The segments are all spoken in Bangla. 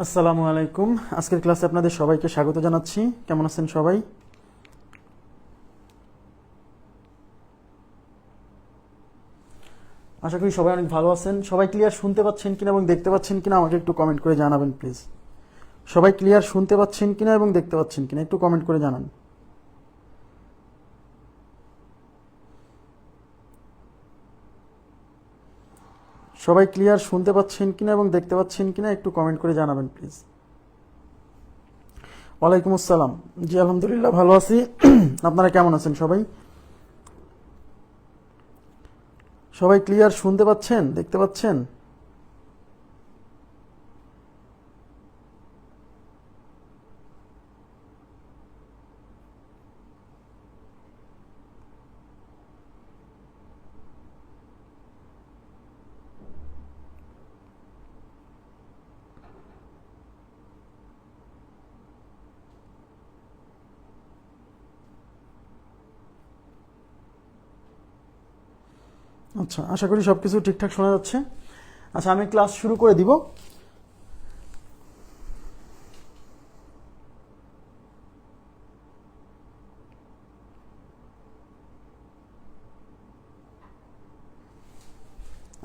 আসসালামু আলাইকুম। আজকের ক্লাসে আপনাদের সবাইকে স্বাগত জানাচ্ছি। কেমন আছেন সবাই? আশা করি সবাই অনেক ভালো আছেন। সবাই ক্লিয়ার শুনতে পাচ্ছেন কিনা এবং দেখতে পাচ্ছেন কিনা আমাকে একটু কমেন্ট করে জানাবেন প্লিজ। সবাই ক্লিয়ার শুনতে পাচ্ছেন কিনা এবং দেখতে পাচ্ছেন কিনা একটু কমেন্ট করে জানান। সবাই ক্লিয়ার শুনতে পাচ্ছেন কিনা এবং দেখতে পাচ্ছেন কিনা একটু কমেন্ট করে জানাবেন প্লিজ। ওয়ালাইকুম আসসালাম। জি আলহামদুলিল্লাহ ভালো আছি। আপনারা কেমন আছেন সবাই? সবাই ক্লিয়ার শুনতে পাচ্ছেন, দেখতে পাচ্ছেন? আচ্ছা, আশা করি সবকিছু ঠিকঠাক শোনা যাচ্ছে। আচ্ছা, আমি ক্লাস শুরু করে দিব।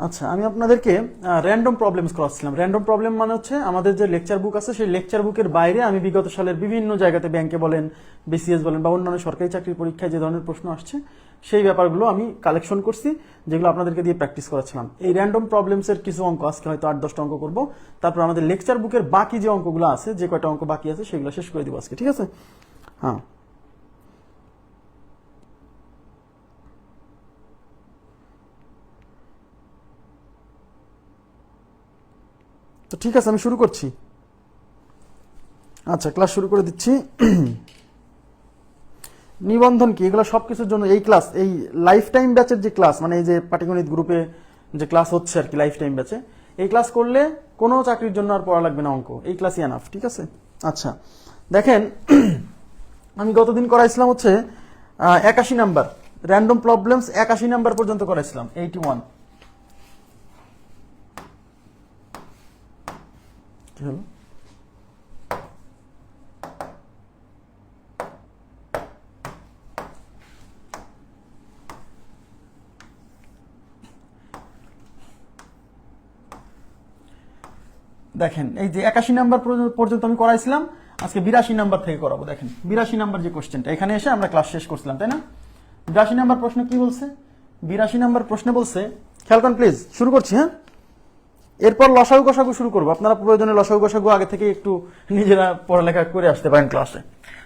আচ্ছা, আমি আপনাদেরকে র্যান্ডম প্রবলেমস করাচ্ছিলাম। র্যান্ডম প্রবলেম মানে হচ্ছে আমাদের যে লেকচার বুক আছে সেই লেকচার বুকের বাইরে আমি বিগত সালের বিভিন্ন জায়গাতে ব্যাংকে বলেন, বিসিএস বলেন বা অন্যান্য সরকারি চাকরির পরীক্ষায় যে ধরনের প্রশ্ন আসছে সেই ব্যাপারগুলো আমি কালেকশন করছি, যেগুলো আপনাদেরকে দিয়ে প্র্যাকটিস করাচ্ছিলাম। এই র্যান্ডম প্রবলেমসের কিছু অঙ্ক আজকে হয়তো 8-10টা অঙ্ক করবো। তারপর আমাদের লেকচার বুকের বাকি যে অঙ্কগুলো আছে, যে কয়টা অঙ্ক বাকি আছে সেগুলো শেষ করে দিব আজকে, ঠিক আছে? হ্যাঁ, তো ঠিক আছে, আমি শুরু করছি। আচ্ছা, ক্লাস শুরু করে দিচ্ছি। নিবন্ধন কি, এগুলো সবকিছুর জন্য এই ক্লাস, এই লাইফ টাইম ব্যাচের যে ক্লাস, মানে এই যে পাটিগণিত গ্রুপে যে ক্লাস হচ্ছে আর কি লাইফ টাইম ব্যাচে, এই ক্লাস করলে কোনো চাকরির জন্য আর পড়া লাগবে না অঙ্ক, এই ক্লাসই এনাফ, ঠিক আছে? আচ্ছা দেখেন, আমি গতদিন করাইছিলাম হচ্ছে 81 নাম্বার র্যান্ডম প্রবলেমস, 81 নাম্বার পর্যন্ত করাইছিলাম, 81। কি হলো? দেখেন, এই যে 81 নাম্বার পর্যন্ত আমি করাইছিলাম, আজকে 82 নাম্বার থেকে করাবো। দেখেন 82 নাম্বার যে কোশ্চেনটা, এখানে এসে আমরা ক্লাস শেষ করছিলাম, তাই না? 82 নাম্বার প্রশ্ন কি বলছে? 82 নাম্বার প্রশ্নে বলছে, খেয়াল করেন প্লিজ, শুরু করছি। হ্যাঁ, এরপর লসাগু গসাগু শুরু করবো। আপনারা প্রয়োজনে লসাগু গসাগু আগে থেকে একটু নিজেরা পড়ালেখা করে আসতে পারেন ক্লাসে।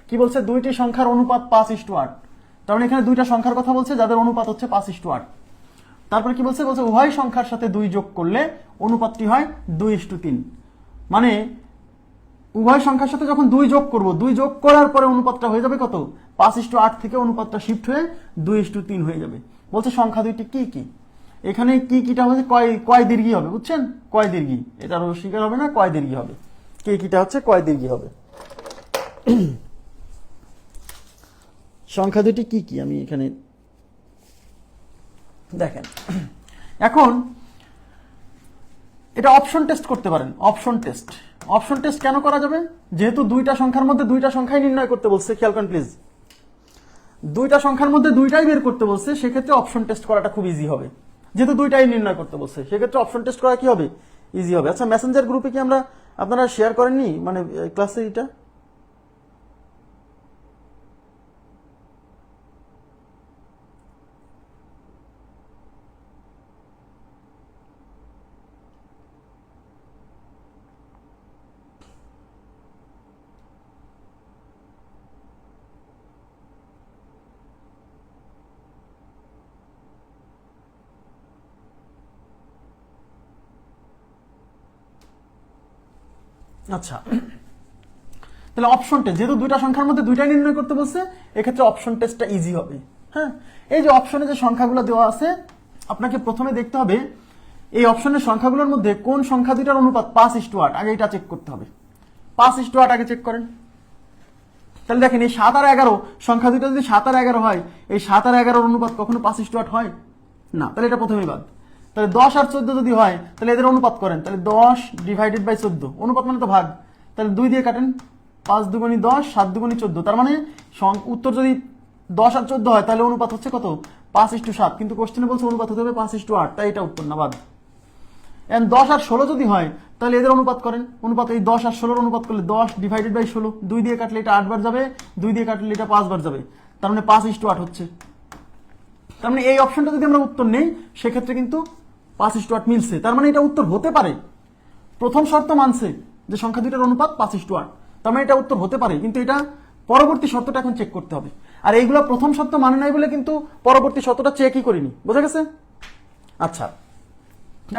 কি বলছে? দুইটি সংখ্যার অনুপাত 5:8। তার মানে এখানে দুইটা সংখ্যার কথা বলছে যাদের অনুপাত হচ্ছে 5:8। তারপরে কি বলছে? বলছে উভয় সংখ্যার সাথে 2 যোগ করলে অনুপাতটি হয় 2:3। মানে উভয় সংখ্যার সাথে যখন 2 যোগ করব, 2 যোগ করার পরে অনুপাতটা হয়ে যাবে কত? 5:8 থেকে অনুপাতটা শিফট হয়ে 2:3 হয়ে যাবে। বলছে সংখ্যা দুইটি কি কি? এখানে কি কিটা হচ্ছে কয় দীর্ঘী হবে, বুঝছেন? কয় দীর্ঘী, এটা রসিকার হবে না, কয় দীর্ঘী হবে। কি কিটা হচ্ছে কয় দীর্ঘী হবে। সংখ্যা দুটি কি কি আমি এখানে দেখেন। এখন এটা অপশন টেস্ট করতে পারেন। অপশন টেস্ট, অপশন টেস্ট কেন করা যাবে? যেহেতু দুইটা সংখ্যার মধ্যে দুইটা সংখ্যাই নির্ণয় করতে বলছে, খেয়াল করেন প্লিজ, দুইটা সংখ্যার মধ্যে দুইটাই বের করতে বলছে, সেক্ষেত্রে অপশন টেস্ট করাটা খুব ইজি হবে। যেহেতু দুইটাই নির্ণয় করতে বলছে, সেক্ষেত্রে অপশন টেস্ট করা কি হবে? ইজি হবে। আচ্ছা, মেসেঞ্জার গ্রুপে কি আমরা, আপনারা শেয়ার করেননি মানে ক্লাসে এটা? আচ্ছা, তাহলে অপশন টেস্ট, যেহেতু দুইটা সংখ্যার মধ্যে দুইটাই নির্ণয় করতে বলছে, এক্ষেত্রে অপশন টেস্টটা ইজি হবে। হ্যাঁ, এই যে অপশনে যে সংখ্যাগুলো দেওয়া আছে, আপনাকে প্রথমে দেখতে হবে এই অপশনের সংখ্যাগুলোর মধ্যে কোন সংখ্যা দুইটার অনুপাত 5:8, আগে এটা চেক করতে হবে। 5:8 আগে চেক করেন। তাহলে দেখেন, এই 7 আর 11 সংখ্যা দুইটা যদি 7 আর 11 হয়, এই 7 আর 11 অনুপাত কখনো 5:8 হয় না, তাহলে এটা প্রথমেই বাদ। তাহলে 10 আর 14 যদি হয় তাহলে এদের অনুপাত করেন, তাহলে 10 ডিভাইডেড বাই 14, অনুপাত মানে তো ভাগ, তাহলে 2 দিয়ে কাটেন, 5 দুগুণী 10, 7 দুগুণী 14, তার মানে উত্তর যদি 10 আর 14 হয় তাহলে অনুপাত হচ্ছে কত, 5:7, কিন্তু কোশ্চেনে বলছে অনুপাত হতে হবে 5:8, তাই এটা উত্তর না, বাদ। এন্ড 10 আর 16 যদি হয় তাহলে এদের অনুপাত করেন, অনুপাত এই 10 আর 16 অনুপাত করলে 10 ডিভাইডেড বাই 16, 2 দিয়ে কাটলে এটা 8 বার যাবে, 2 দিয়ে কাটলে এটা 5 বার যাবে, তার মানে 5:8 হচ্ছে। তার মানে এই অপশনটা যদি আমরা উত্তর নেই সেক্ষেত্রে কিন্তু 5:8 মিলছে, তার মানে এটা উত্তর হতে পারে। প্রথম শর্ত মানছে যে সংখ্যা দুইটার অনুপাত 5:8, তার মানে এটা উত্তর হতে পারে, কিন্তু এটা পরবর্তী শর্তটা এখন চেক করতে হবে। আর এইগুলো প্রথম শর্ত মানে নাই বলে কিন্তু পরবর্তী শর্তটা চেকই করিনি, বোঝা গেছে? আচ্ছা,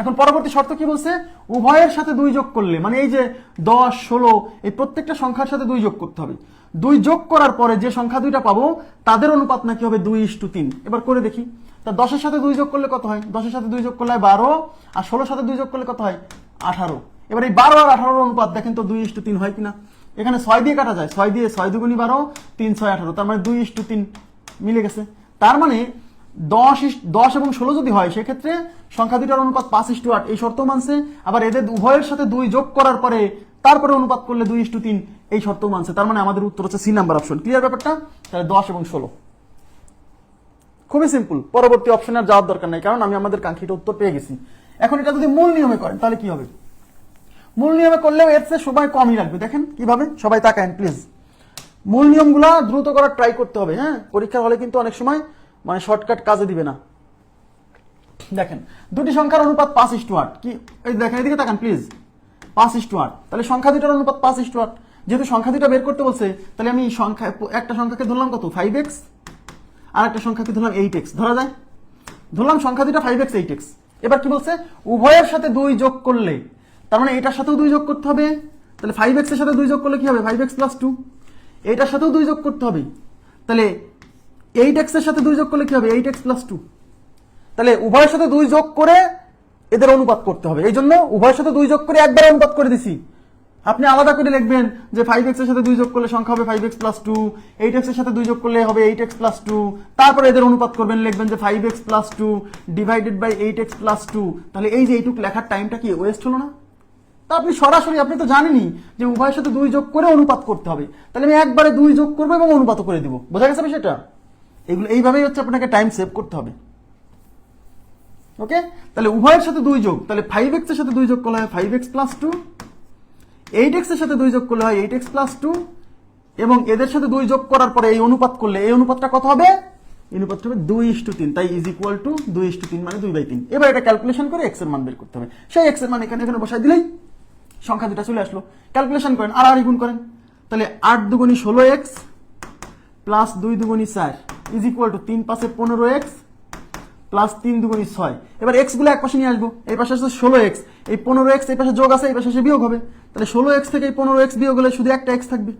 এখন পরবর্তী শর্ত কি বলছে, উভয়ের সাথে 2 যোগ করলে, মানে এই যে 10, 16 এই প্রত্যেকটা সংখ্যার সাথে 2 যোগ করতে হবে। 2 যোগ করার পরে যে সংখ্যা দুইটা পাবো তাদের অনুপাত নাকি হবে 2:3। এবার করে দেখি, তা 10 এর সাথে 2 যোগ করলে কত হয়, 10 এর সাথে 2 যোগ করলে হয় 12, আর 16 সাথে 2 যোগ করলে কত হয়, 18। এবার এই 12 আর 18 অনুপাত দেখেন তো 2:3 হয় কিনা। এখানে 6 দিয়ে কাটা যায়, 6 দিয়ে 6 দুগুণী 12, 3 6 18, তার মানে 2:3 মিলে গেছে। তার মানে 10 এবং 16 যদি হয় সেক্ষেত্রে সংখ্যা দুইটার অনুপাত 5:8, এই শর্ত মানছে। আবার এদের উভয়ের সাথে 2 যোগ করার পরে তারপরে অনুপাত করলে 2:3, এই শর্ত মানছে। তার মানে আমাদের উত্তর হচ্ছে সি নাম্বার অপশন। ক্লিয়ার ব্যাপারটা? তাহলে 10 এবং 16 খুবই সিম্পল, পরবর্তী অপশনে আর যাওয়ার দরকার নাই, কারণ আমি আমাদের কাঙ্ক্ষিত উত্তর পেয়ে গেছি। এখন এটা যদি মূল নিয়মে করেন তাহলে কি হবে, মূল নিয়মে করলেও এর চেয়ে সময় কমই লাগবে। দেখেন কিভাবে, সবাই তাকায়েন প্লিজ। মূল নিয়মগুলা দ্রুত করার ট্রাই করতে হবে, হ্যাঁ, পরীক্ষার হলে কিন্তু অনেক সময় মানে শর্টকাট কাজে দিবে না। দেখেন দুটি সংখ্যার অনুপাত 5:8, কি এই দেখেন এদিকে তাকান প্লিজ, 5:8, তাহলে সংখ্যা দুটার অনুপাত 5:8। যেহেতু সংখ্যা দুটা বের করতে বলছে তাহলে আমি সংখ্যা একটা সংখ্যাকে ধরলাম কত, 5x, আর একটা সংখ্যাকে ধরলাম 8x, ধরা যায়, ধরলাম সংখ্যা দুটা 5x 8x। এবার কি বলছে, উভয়ের সাথে 2 যোগ করলে, তার মানে এটার সাথেও 2 যোগ করতে হবে, তাহলে 5x এর সাথে 2 যোগ করলে কি হবে, 5x + 2, এইটার সাথেও 2 যোগ করতে হবে, তাহলে 8x এর সাথে 2 যোগ করলে কি হবে, 8x + 2, তাহলে উভয়ের সাথে 2 যোগ করে এদের অনুপাত করতে হবে। এই জন্য উভয়ের সাথে 2 যোগ করে একবার অনুপাত করে দিছি। আপনি আলাদা করে লিখবেন যে 5x এর সাথে 2 যোগ করলে সংখ্যা হবে 5x + 2, 8x এর সাথে 2 যোগ করলে হবে 8x + 2, তারপরে এদের অনুপাত করবেন, লিখবেন যে 5x + 2 ডিভাইডেড বাই 8x + 2। তাহলে এই যে এইটুক লেখার টাইমটা কি ওয়েস্ট হলো না? তা আপনি সরাসরি, আপনি তো জানেনই যে উভয়ের সাথে 2 যোগ করে অনুপাত করতে হবে, তাহলে আমি একবারে 2 যোগ করবো এবং অনুপাত করে দিব। বোঝা গেছে বিষয়টা? এগুলো এইভাবেই হচ্ছে আপনাকে টাইম সেভ করতে হবে। ওকে, তাহলে উভয়ের সাথে 2 যোগ, তাহলে 5x এর সাথে 2 যোগ করলে হয় 5x + 2, 8x এর সাথে 2 যোগ করলে হয় 8x + 2, এবং এদের সাথে 2 যোগ করার পরে এই অনুপাত করলে এই অনুপাতটা কত হবে, এই অনুপাতটা হবে 2:3, তাই = 2:3 মানে 2/3। এবার এটা ক্যালকুলেশন করে x এর মান বের করতে হবে। সেই x এর মান এখানে বসাই দিলেই সংখ্যা দুটো চলে আসলো। ক্যালকুলেশন করেন, আর গুণ করেন, তাহলে 8 দুগুণী 16x প্লাস 2 দুগুণী 4 = 3 5 15x প্লাস 3 দুগুণী 6। এবার x গুলো এক পাশে নিয়ে আসবো, এই পাশে আছে 16x, এই 15x এই পাশে যোগ আছে, এই পাশে বিয়োগ হবে, তাহলে 16x থেকে এই 15x বিয়োগ হলে শুধু একটা x থাকবে।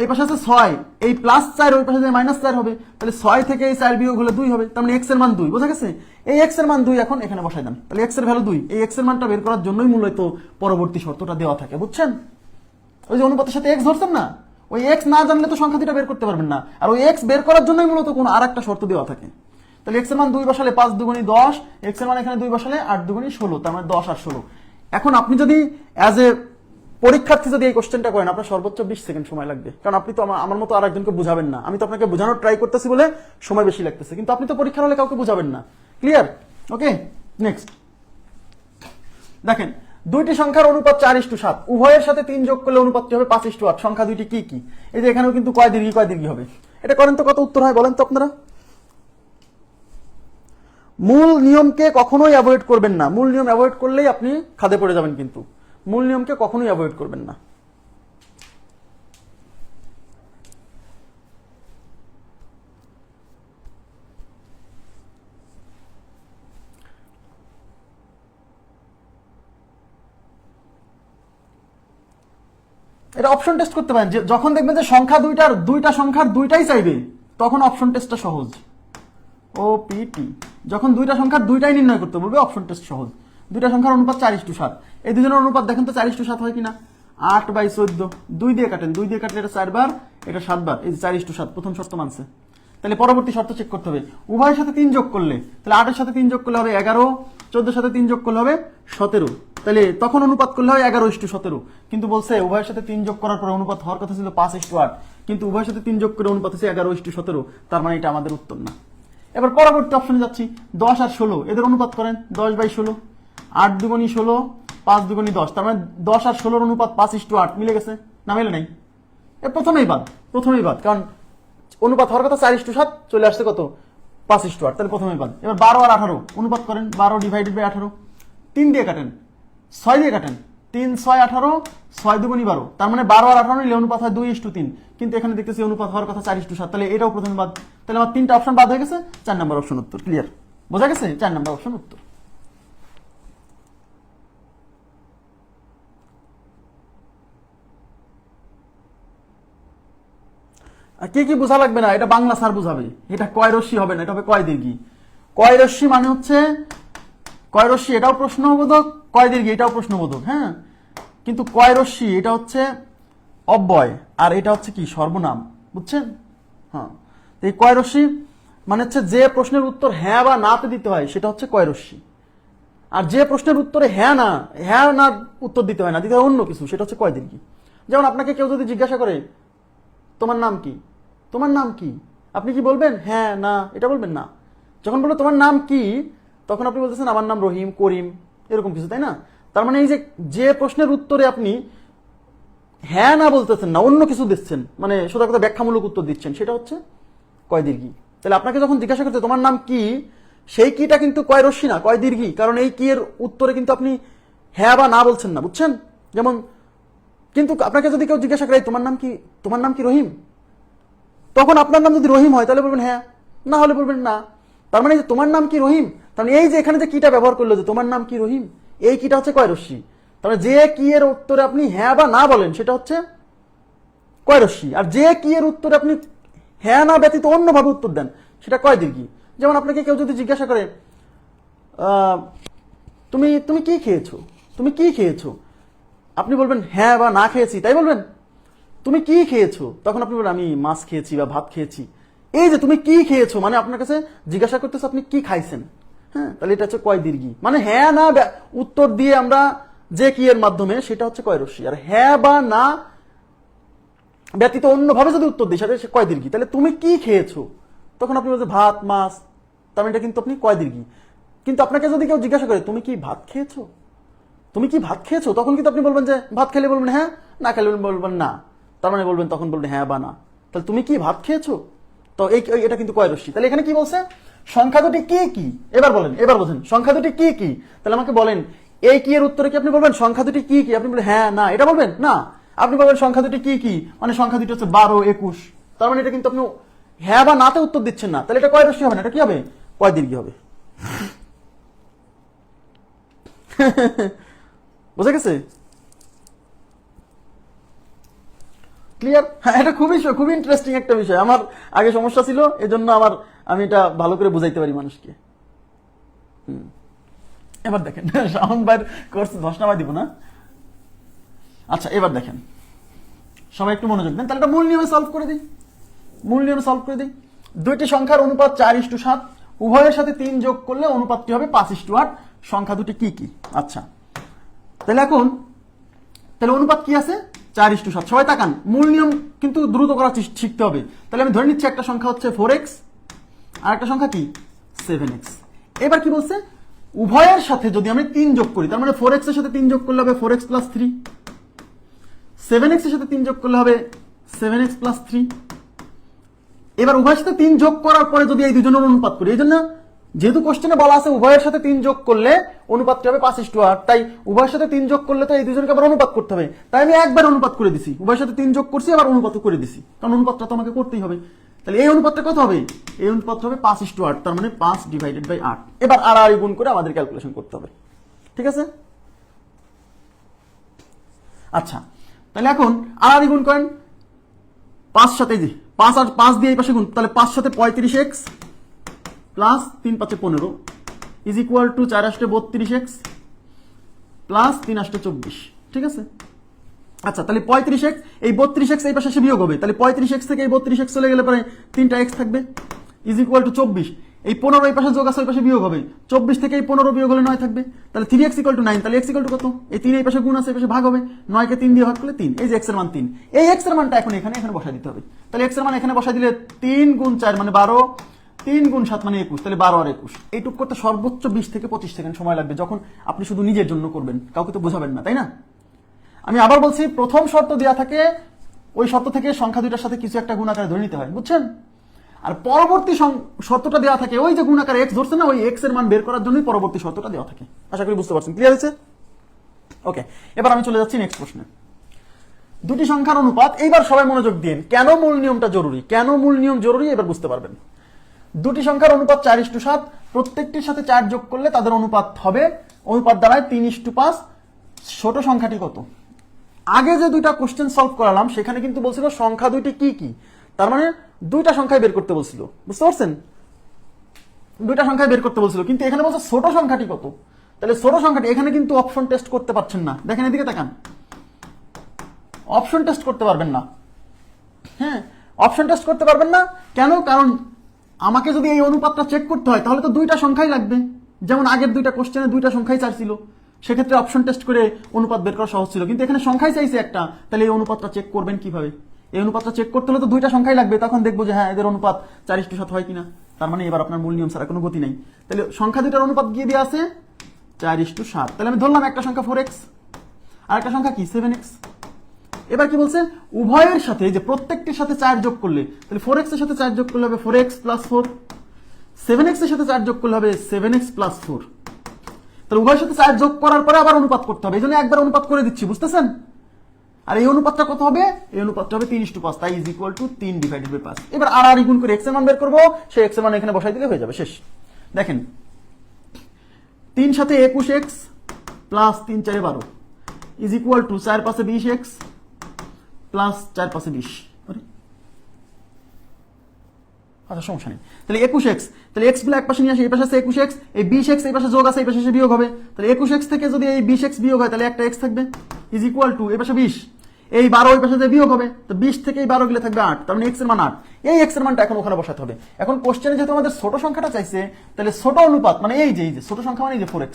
এই পাশে আছে 6, এই +4 ওই পাশে -4 হবে, তাহলে 6 থেকে এই 4 বিয়োগ হলে 2 হবে, তার মানে x এর মান 2। বোঝা গেছে? এই x এর মান 2 এখন এখানে বসাই দেন, তাহলে x এর ভ্যালু 2। এই x এর মানটা বের করার জন্যই মূলত পরবর্তী শর্তটা দেওয়া থাকে, বুঝছেন? ওই যে অনুপাতের সাথে x ধরছেন না, ওই x না জানলে তো সংখ্যা দুটো বের করতে পারবেন না, আর ওই x বের করার জন্যই মূলত কোনো আরেকটা শর্ত দেওয়া থাকে। তাহলে x এর মান 2 বসালে 5 দুগুণী 10, x এর মান এখানে 2 বসালে 8 দুগুণী 16, তার মানে 10 আর 16। এখন আপনি যদি অ্যাজ এ পরীক্ষার্থী যদি এই কোশ্চেনটা করেন আপনার সর্বোচ্চ 20 সেকেন্ড সময় লাগবে, কারণ আপনি তো আমার মতো আরেকজনকে বুঝাবেন না। আমি তো আপনাকে বোঝানোর ট্রাই করতেছি বলে সময় বেশি লাগতেছে, কিন্তু আপনি তো পরীক্ষার হলে কাউকে বুঝাবেন না। ক্লিয়ার? ওকে, নেক্সট দেখেন, দুইটি সংখ্যার অনুপাত 4:7, উভয়ের সাথে 3 যোগ করলে অনুপাতটি হবে 5:8। সংখ্যা দুইটি কি কি? এই যে এখানেও কিন্তু কয় দীর্ঘি হবে। এটা করেন তো কত উত্তর হয় বলেন তো আপনারা। মূল নিয়মকে কখনোই অ্যাভয়েড করবেন না, মূল নিয়ম অ্যাভয়েড করলেই আপনি খাদে পড়ে যাবেন, কিন্তু মূল নিয়মকে কখনোই অ্যাভয়েড করবেন না। এটা অপশন টেস্ট করতে পারেন, যখন দেখবেন যে সংখ্যা দুইটা সংখ্যার দুইটাই চাইবে তখন অপশন টেস্টটা সহজ। ওপিটি, যখন দুইটা সংখ্যার দুইটাই নির্ণয় করতে বলবে অপশন টেস্ট সহজ। দুইটা সংখ্যার অনুপাত 4:7, এই দুজনের অনুপাত দেখেন তো 4:7 হয় কিনা। 8/14, 2 দিয়ে কাটেন, 2 দিয়ে কাটলে এটা 4 বার, এটা 7 বার, এই যে 4:7 প্রথম শর্ত মানছে। তাহলে পরবর্তী শর্ত চেক করতে হবে। উভয়ের সাথে 3 যোগ করলে, তাহলে 8 এর সাথে 3 যোগ করলে হবে 11, 14 সাথে 3 যোগ করলে হবে 17, তাহলে তখন অনুপাত করলে হয় 11:17। কিন্তু বলছে উভয়ের সাথে 3 যোগ করার পরে অনুপাত হওয়ার কথা ছিল 5:8, কিন্তু উভয়ের সাথে 3 যোগ করে অনুপাত হচ্ছে 11:17, তার মানে এটা আমাদের উত্তর না। এবার পরবর্তী অপশনে যাচ্ছি, 10 আর 16 এদের অনুপাত করেন, 10/16, 8 দুগুণী 16, 5 দুগুণী 10, তার মানে 10 আর 16 অনুপাত 5:8 মিলে গেছে না? মেলে নাই? প্রথমেই বাদ, কারণ অনুপাত হওয়ার কথা 4:7, চলে আসছে কত? 5:8, তাহলে প্রথমেই বাদ। এবার 12 আর 18 অনুপাত করেন, 12/18, 3 দিয়ে কাটেন, 6 দিয়ে কাটেন, 3, 6, 18, 6 দুগুণী 12, তার মানে 12 আর 18 নিলে অনুপাত হয় 2:3, কিন্তু এখানে দেখতেছি অনুপাত হওয়ার কথা 4:7, তাহলে এটাও প্রথমে বাদ। তাহলে আমার 3টা অপশন বাদ হয়ে গেছে, 4 নম্বর অপশন উত্তর। ক্লিয়ার? বোঝা গেছে? 4 নম্বর অপশন উত্তর। কি কি বোঝা লাগবে না, এটা বাংলা স্যার বুঝাবে। এটা কয় রশ্মি হবে না, এটা হবে কয় দীর্ঘি। কয় রশ্মি মানে হচ্ছে কয় রশ্মি, এটাও প্রশ্নবোধক, কয় দীর্ঘি এটাও প্রশ্নবোধক, হ্যাঁ। কিন্তু কয় রশ্মি এটা হচ্ছে অব্যয়, আর এটা হচ্ছে কি সর্বনাম, বুঝছেন? হ্যাঁ, এই কয় রশ্মি মানে হচ্ছে যে প্রশ্নের উত্তর হ্যাঁ বা নাতে দিতে হয় সেটা হচ্ছে কয় রশ্মি, আর যে প্রশ্নের উত্তরে হ্যাঁ না উত্তর দিতে হয় না, দিতে হয় অন্য কিছু, সেটা হচ্ছে কয় দীর্ঘি। যেমন আপনাকে কেউ যদি জিজ্ঞাসা করে তোমার নাম কি, তোমার নাম কি, আপনি কি বলবেন? হ্যাঁ না, এটা বলবেন না। যখন বলবো তোমার নাম কি, তখন আপনি বলতেছেন আমার নাম রহিম, করিম, এরকম কিছু, তাই না? তার মানে এই যে প্রশ্নের উত্তরে আপনি হ্যাঁ না বলতেছেন না, অন্য কিছু দিচ্ছেন, মানে সোজা কথা ব্যাখ্যামূলক উত্তর দিচ্ছেন, সেটা হচ্ছে কয় দীর্ঘি। তাহলে আপনাকে যখন জিজ্ঞাসা করছে তোমার নাম কি, সেই কিটা কিন্তু কয় রশ্মি না, কয় দীর্ঘি, কারণ এই কি এর উত্তরে কিন্তু আপনি হ্যাঁ বা না বলছেন না, বুঝছেন? যেমন, কিন্তু আপনাকে যদি কেউ জিজ্ঞাসা করে তোমার নাম কি রহিম, তখন আপনার নাম যদি রহিম হয় তাহলে বলবেন হ্যাঁ, না হলে বলবেন না। তার মানে তোমার নাম কি রহিম, তার মানে এই যে এখানে যে কিটা ব্যবহার করলো যে তোমার নাম কি রহিম, এই কিটা হচ্ছে কয় রশ্মি। তার মানে যে কি এর উত্তরে আপনি হ্যাঁ বা না বলেন সেটা হচ্ছে কয় রশ্মি, আর যে কি এর উত্তরে আপনি হ্যাঁ না ব্যতীত অন্যভাবে উত্তর দেন সেটা কয় দীর্ঘি। যেমন আপনাকে কেউ যদি জিজ্ঞাসা করে তুমি কি খেয়েছো, তুমি কি খেয়েছো, আপনি বলবেন হ্যাঁ বা না খেয়েছি, তাই বলবেন। তুমি কি খেয়েছো, তখন আপনি বলবেন আমি মাছ খেয়েছি বা ভাত খেয়েছি। এই যে তুমি কি খেয়েছো মানে আপনার কাছে জিজ্ঞাসা করতেছে আপনি কি খাইছেন, হ্যাঁ, তাহলে এটা হচ্ছে কয় দীর্ঘি। মানে হ্যাঁ না উত্তর দিয়ে আমরা যে কি এর মাধ্যমে, সেটা হচ্ছে কয় রশ্মি, আর হ্যাঁ বা না ব্যতীত অন্যভাবে যদি উত্তর দিই সেটা হচ্ছে কয় দীর্ঘি। তাহলে তুমি কি খেয়েছো, তখন আপনি বলছেন ভাত, মাছ, তার মানে এটা কিন্তু আপনি কয় দীর্ঘি। কিন্তু আপনাকে যদি কেউ জিজ্ঞাসা করে তুমি কি ভাত খেয়েছো, তুমি কি ভাত খেয়েছো, তখন কিন্তু আপনি বলবেন যে ভাত খেলে বলবেন হ্যাঁ, না খেলে বলবেন না, তার মানে বলবেন তখন বলবেন হ্যাঁ বা না। তাহলে তুমি কি ভাত খেয়েছো, তো এটা কিন্তু কয় রশ্মি। তাহলে এখানে কি বলছে, সংখ্যা দুটি কি কি, এবার বলেন, এবার বোঝেন সংখ্যা দুটি কি কি। তাহলে আমাকে বলেন এই কি এর উত্তরে কি আপনি বলবেন সংখ্যা দুটি কি কি, আপনি বলবেন হ্যাঁ না, এটা বলবেন না, আপনি বলবেন সংখ্যা দুটি কি কি, মানে সংখ্যা দুটি হচ্ছে 12, 21, তার মানে এটা কিন্তু আপনি হ্যাঁ বা নাতে উত্তর দিচ্ছেন না, তাহলে এটা কয় রশ্মি হবে না, এটা কি হবে, কয় দীর্ঘি হবে। বুঝা গেছে? ক্লিয়ার? হ্যাঁ, এটা খুবই ইন্টারেস্টিং একটা বিষয়। আমার আগে সমস্যা ছিল, এজন্য আমি এটা ভালো করে বুঝাইতে পারি মানুষকে। এবার দেখেন, শাওন ভাইয়ের কোর্স 10 নাম্বার দিব না। আচ্ছা, এবার দেখেন, সবাই একটু মনোযোগ দেন। তাহলে এটা মূল নিয়মে সলভ করে দিই, দুইটি সংখ্যার অনুপাত 4:7, উভয়ের সাথে 3 যোগ করলে অনুপাতটি হবে 5:8। সংখ্যা দুটি কি কি? আচ্ছা, তাহলে এখন অনুপাত কি আছে, 4:7। সবাই তাকান, মূল নিয়ম কিন্তু দ্রুত করা শিখতে হবে। তাহলে আমি ধরে নিচ্ছি একটা সংখ্যা হচ্ছে 4x আর একটা সংখ্যা কি 7x। এবার কি বলছে, উভয়ের সাথে যদি আমি 3 যোগ করি, তার মানে 4x এর সাথে 3 যোগ করলে হবে 4x + 3, 7x এর সাথে 3 যোগ করলে হবে 7x + 3। এবার উভয়ের সাথে 3 যোগ করার পরে যদি এই দুজনের অনুপাত করি, এই জন্য যেহেতু কোশ্চেনে বলা আছে উভয়ের সাথে 3 যোগ করলে অনুপাতটি হবে 5:8, তাই উভয়ের সাথে 3 যোগ করলে তো এই দুজনকে আবার অনুপাত করতে হবে, তাই আমি একবার অনুপাত করে দিছি, উভয়ের সাথে 3 যোগ করছি আবার অনুপাত করে দিছি, কারণ অনুপাতটা তো আমাকে করতেই হবে। তাহলে এই অনুপাতটা কত হবে, এই অনুপাতটা হবে 5:8, তার মানে 5/8। এবার আর গুণ করে আমাদের ক্যালকুলেশন করতে হবে, ঠিক আছে? আচ্ছা, তাহলে এখন আর গুণ করেন, 5 সাথে 5 আর 5 দিয়ে এই পাশে গুণ, তাহলে 5 সাথে 35x plus 3 5 15 is equal two 4 8 32x plus 3 8 24, ঠিক আছে? আচ্ছা, তাহলে 35x, এই 32x এই পাশে এসে বিয়োগ হবে, তাহলে 35x থেকে এই 32x চলে গেলে পরে 3টা x থাকবে, ইজ ইকুয়াল টু 24। এই 15 এই পাশে যোগ আছে, ওই পাশে বিয়োগ হবে, 24 থেকে এই 15 বিয়োগ হলে 9 থাকবে, তাহলে 3x ইকুয়াল টু 9, তাহলে x ইকুয়াল টু কত? এই 3 এই পাশে গুণ আছে, এই পাশে ভাগ হবে, 9 কে 3 দিয়ে ভাগ করলে 3, এই যে x এর মান 3, এই x এর মানটা এখন এখানে বসাই দিতে হবে। তাহলে x এর মান এখানে বসাই দিলে 3 গুণ 4 মানে 12, 3 গুণ 7 মানে 21, তাহলে 12 আর 21। এইটুক করতে সর্বোচ্চ 20 থেকে 25 সেকেন্ড সময় লাগবে, যখন আপনি শুধু নিজের জন্য করবেন, কাউকে তো বোঝাবেন না, তাই না? আমি আবার বলছি, প্রথম শর্ত দেওয়া থাকে, ওই শর্ত থেকে সংখ্যা দুইটার সাথে কিছু একটা গুণ আকারে ধরে নিতে হয়, বুঝছেন? আর পরবর্তী শর্তটা দেওয়া থাকে, ওই যে গুণ আকারে x ধরছে না, ওই x এর মান বের করার জন্যই পরবর্তী শর্তটা দেওয়া থাকে। আশা করি বুঝতে পারছেন, ক্লিয়ার হয়েছে? ওকে, এবার আমি চলে যাচ্ছি নেক্সট প্রশ্নে। দুটি সংখ্যার অনুপাত, এইবার সবাই মনোযোগ দিন, কেন মূল নিয়মটা জরুরি, কেন মূল নিয়ম জরুরি এবার বুঝতে পারবেন। দুটি সংখ্যার অনুপাত 4:7, প্রত্যেকটির সাথে 4 যোগ করলে তাদের অনুপাত হবে, অনুপাত দাঁড়ায় 3:5। ছোট সংখ্যাটি কত? আগে যে দুইটা কোশ্চেন সলভ করালাম সেখানে কিন্তু বলছিল সংখ্যা দুইটি কি কি, তার মানে দুইটা সংখ্যায় বের করতে বলছিল, বুঝতে পারছেন? দুইটা সংখ্যায় বের করতে বলছিল, কিন্তু এখানে বলছে ছোট সংখ্যাটি কত। তাহলে ছোট সংখ্যাটি, এখানে কিন্তু অপশন টেস্ট করতে পারছেন না, দেখেন এদিকে তাকান, অপশন টেস্ট করতে পারবেন না। হ্যাঁ, অপশন টেস্ট করতে পারবেন না কেন? কারণ আমাকে যদি এই অনুপাতটা চেক করতে হয় তাহলে তো দুইটা সংখ্যাই লাগবে, যেমন আগের দুইটা কোশ্চেনে দুইটা সংখ্যাই চাইছিল, সেক্ষেত্রে অপশন টেস্ট করে অনুপাত বের করা সহজ ছিল, কিন্তু এখানে সংখ্যাই চাইছে একটা, তাহলে এই অনুপাতটা চেক করবেন কিভাবে? এই অনুপাতটা চেক করতে হলে তো দুইটা সংখ্যাই লাগবে, তখন দেখবো যে হ্যাঁ এদের অনুপাত 4:7 হয় কিনা, তার মানে এবার আপনার মূল নিয়ম ছাড়া কোনো গতি নাই। তাহলে সংখ্যা দুইটার অনুপাত গিয়ে দিয়ে আছে 4:7, তাহলে আমি ধরলাম একটা সংখ্যা 4x আর একটা সংখ্যা কি 7x। এবার কি বলছে, উভয়ের সাথে, যে প্রত্যেকটির সাথে 4 যোগ করলে, তাহলে 4x এর সাথে 4 যোগ করলে হবে 4x + 4, 7x এর সাথে 4 যোগ করলে হবে 7x + 4। তাহলে উভয়ের সাথে 4 যোগ করার পরে আবার অনুপাত করতে হবে, এই জন্য একবার অনুপাত করে দিচ্ছি, বুঝতেছেন? আর এই অনুপাতটা কত হবে? এই অনুপাতটা হবে 3:5, তাই ইজ ইকুয়াল টু 3/5। এবার আর গুণ করে x এর মান বের করবো, সেই x এর মান এখানে বসাই দিলে হয়ে যাবে, শেষ। দেখেন 3 সাথে 21x plus 3 4 12 is equal two 4 5 20x plus 4 5 20। আচ্ছা, সমস্যা নেই। তাহলে 21x, তাহলে x গুলো এক পাশে নিয়ে আসে, এই পাশে আছে 21x, এই 20x এই পাশে যোগ আছে, এই পাশে বিয়োগ হবে, তাহলে 21x থেকে যদি এই 20x বিয়োগ হয় তাহলে একটা x থাকবে, ইজ ইকুয়াল টু এই পাশে 20, এই 12 এই পাশে বিয়োগ হবে, তো 20 থেকে এই 12 গেলে থাকবে 8, তার মানে x এর মান 8। এই x এর মানটা এখন ওখানে বসাতে হবে। এখন কোশ্চেনে যেহেতু আমাদের ছোট সংখ্যাটা চাইছে, তাহলে ছোট অনুপাত মানে এই যে ছোট সংখ্যা মানে এই যে 4x,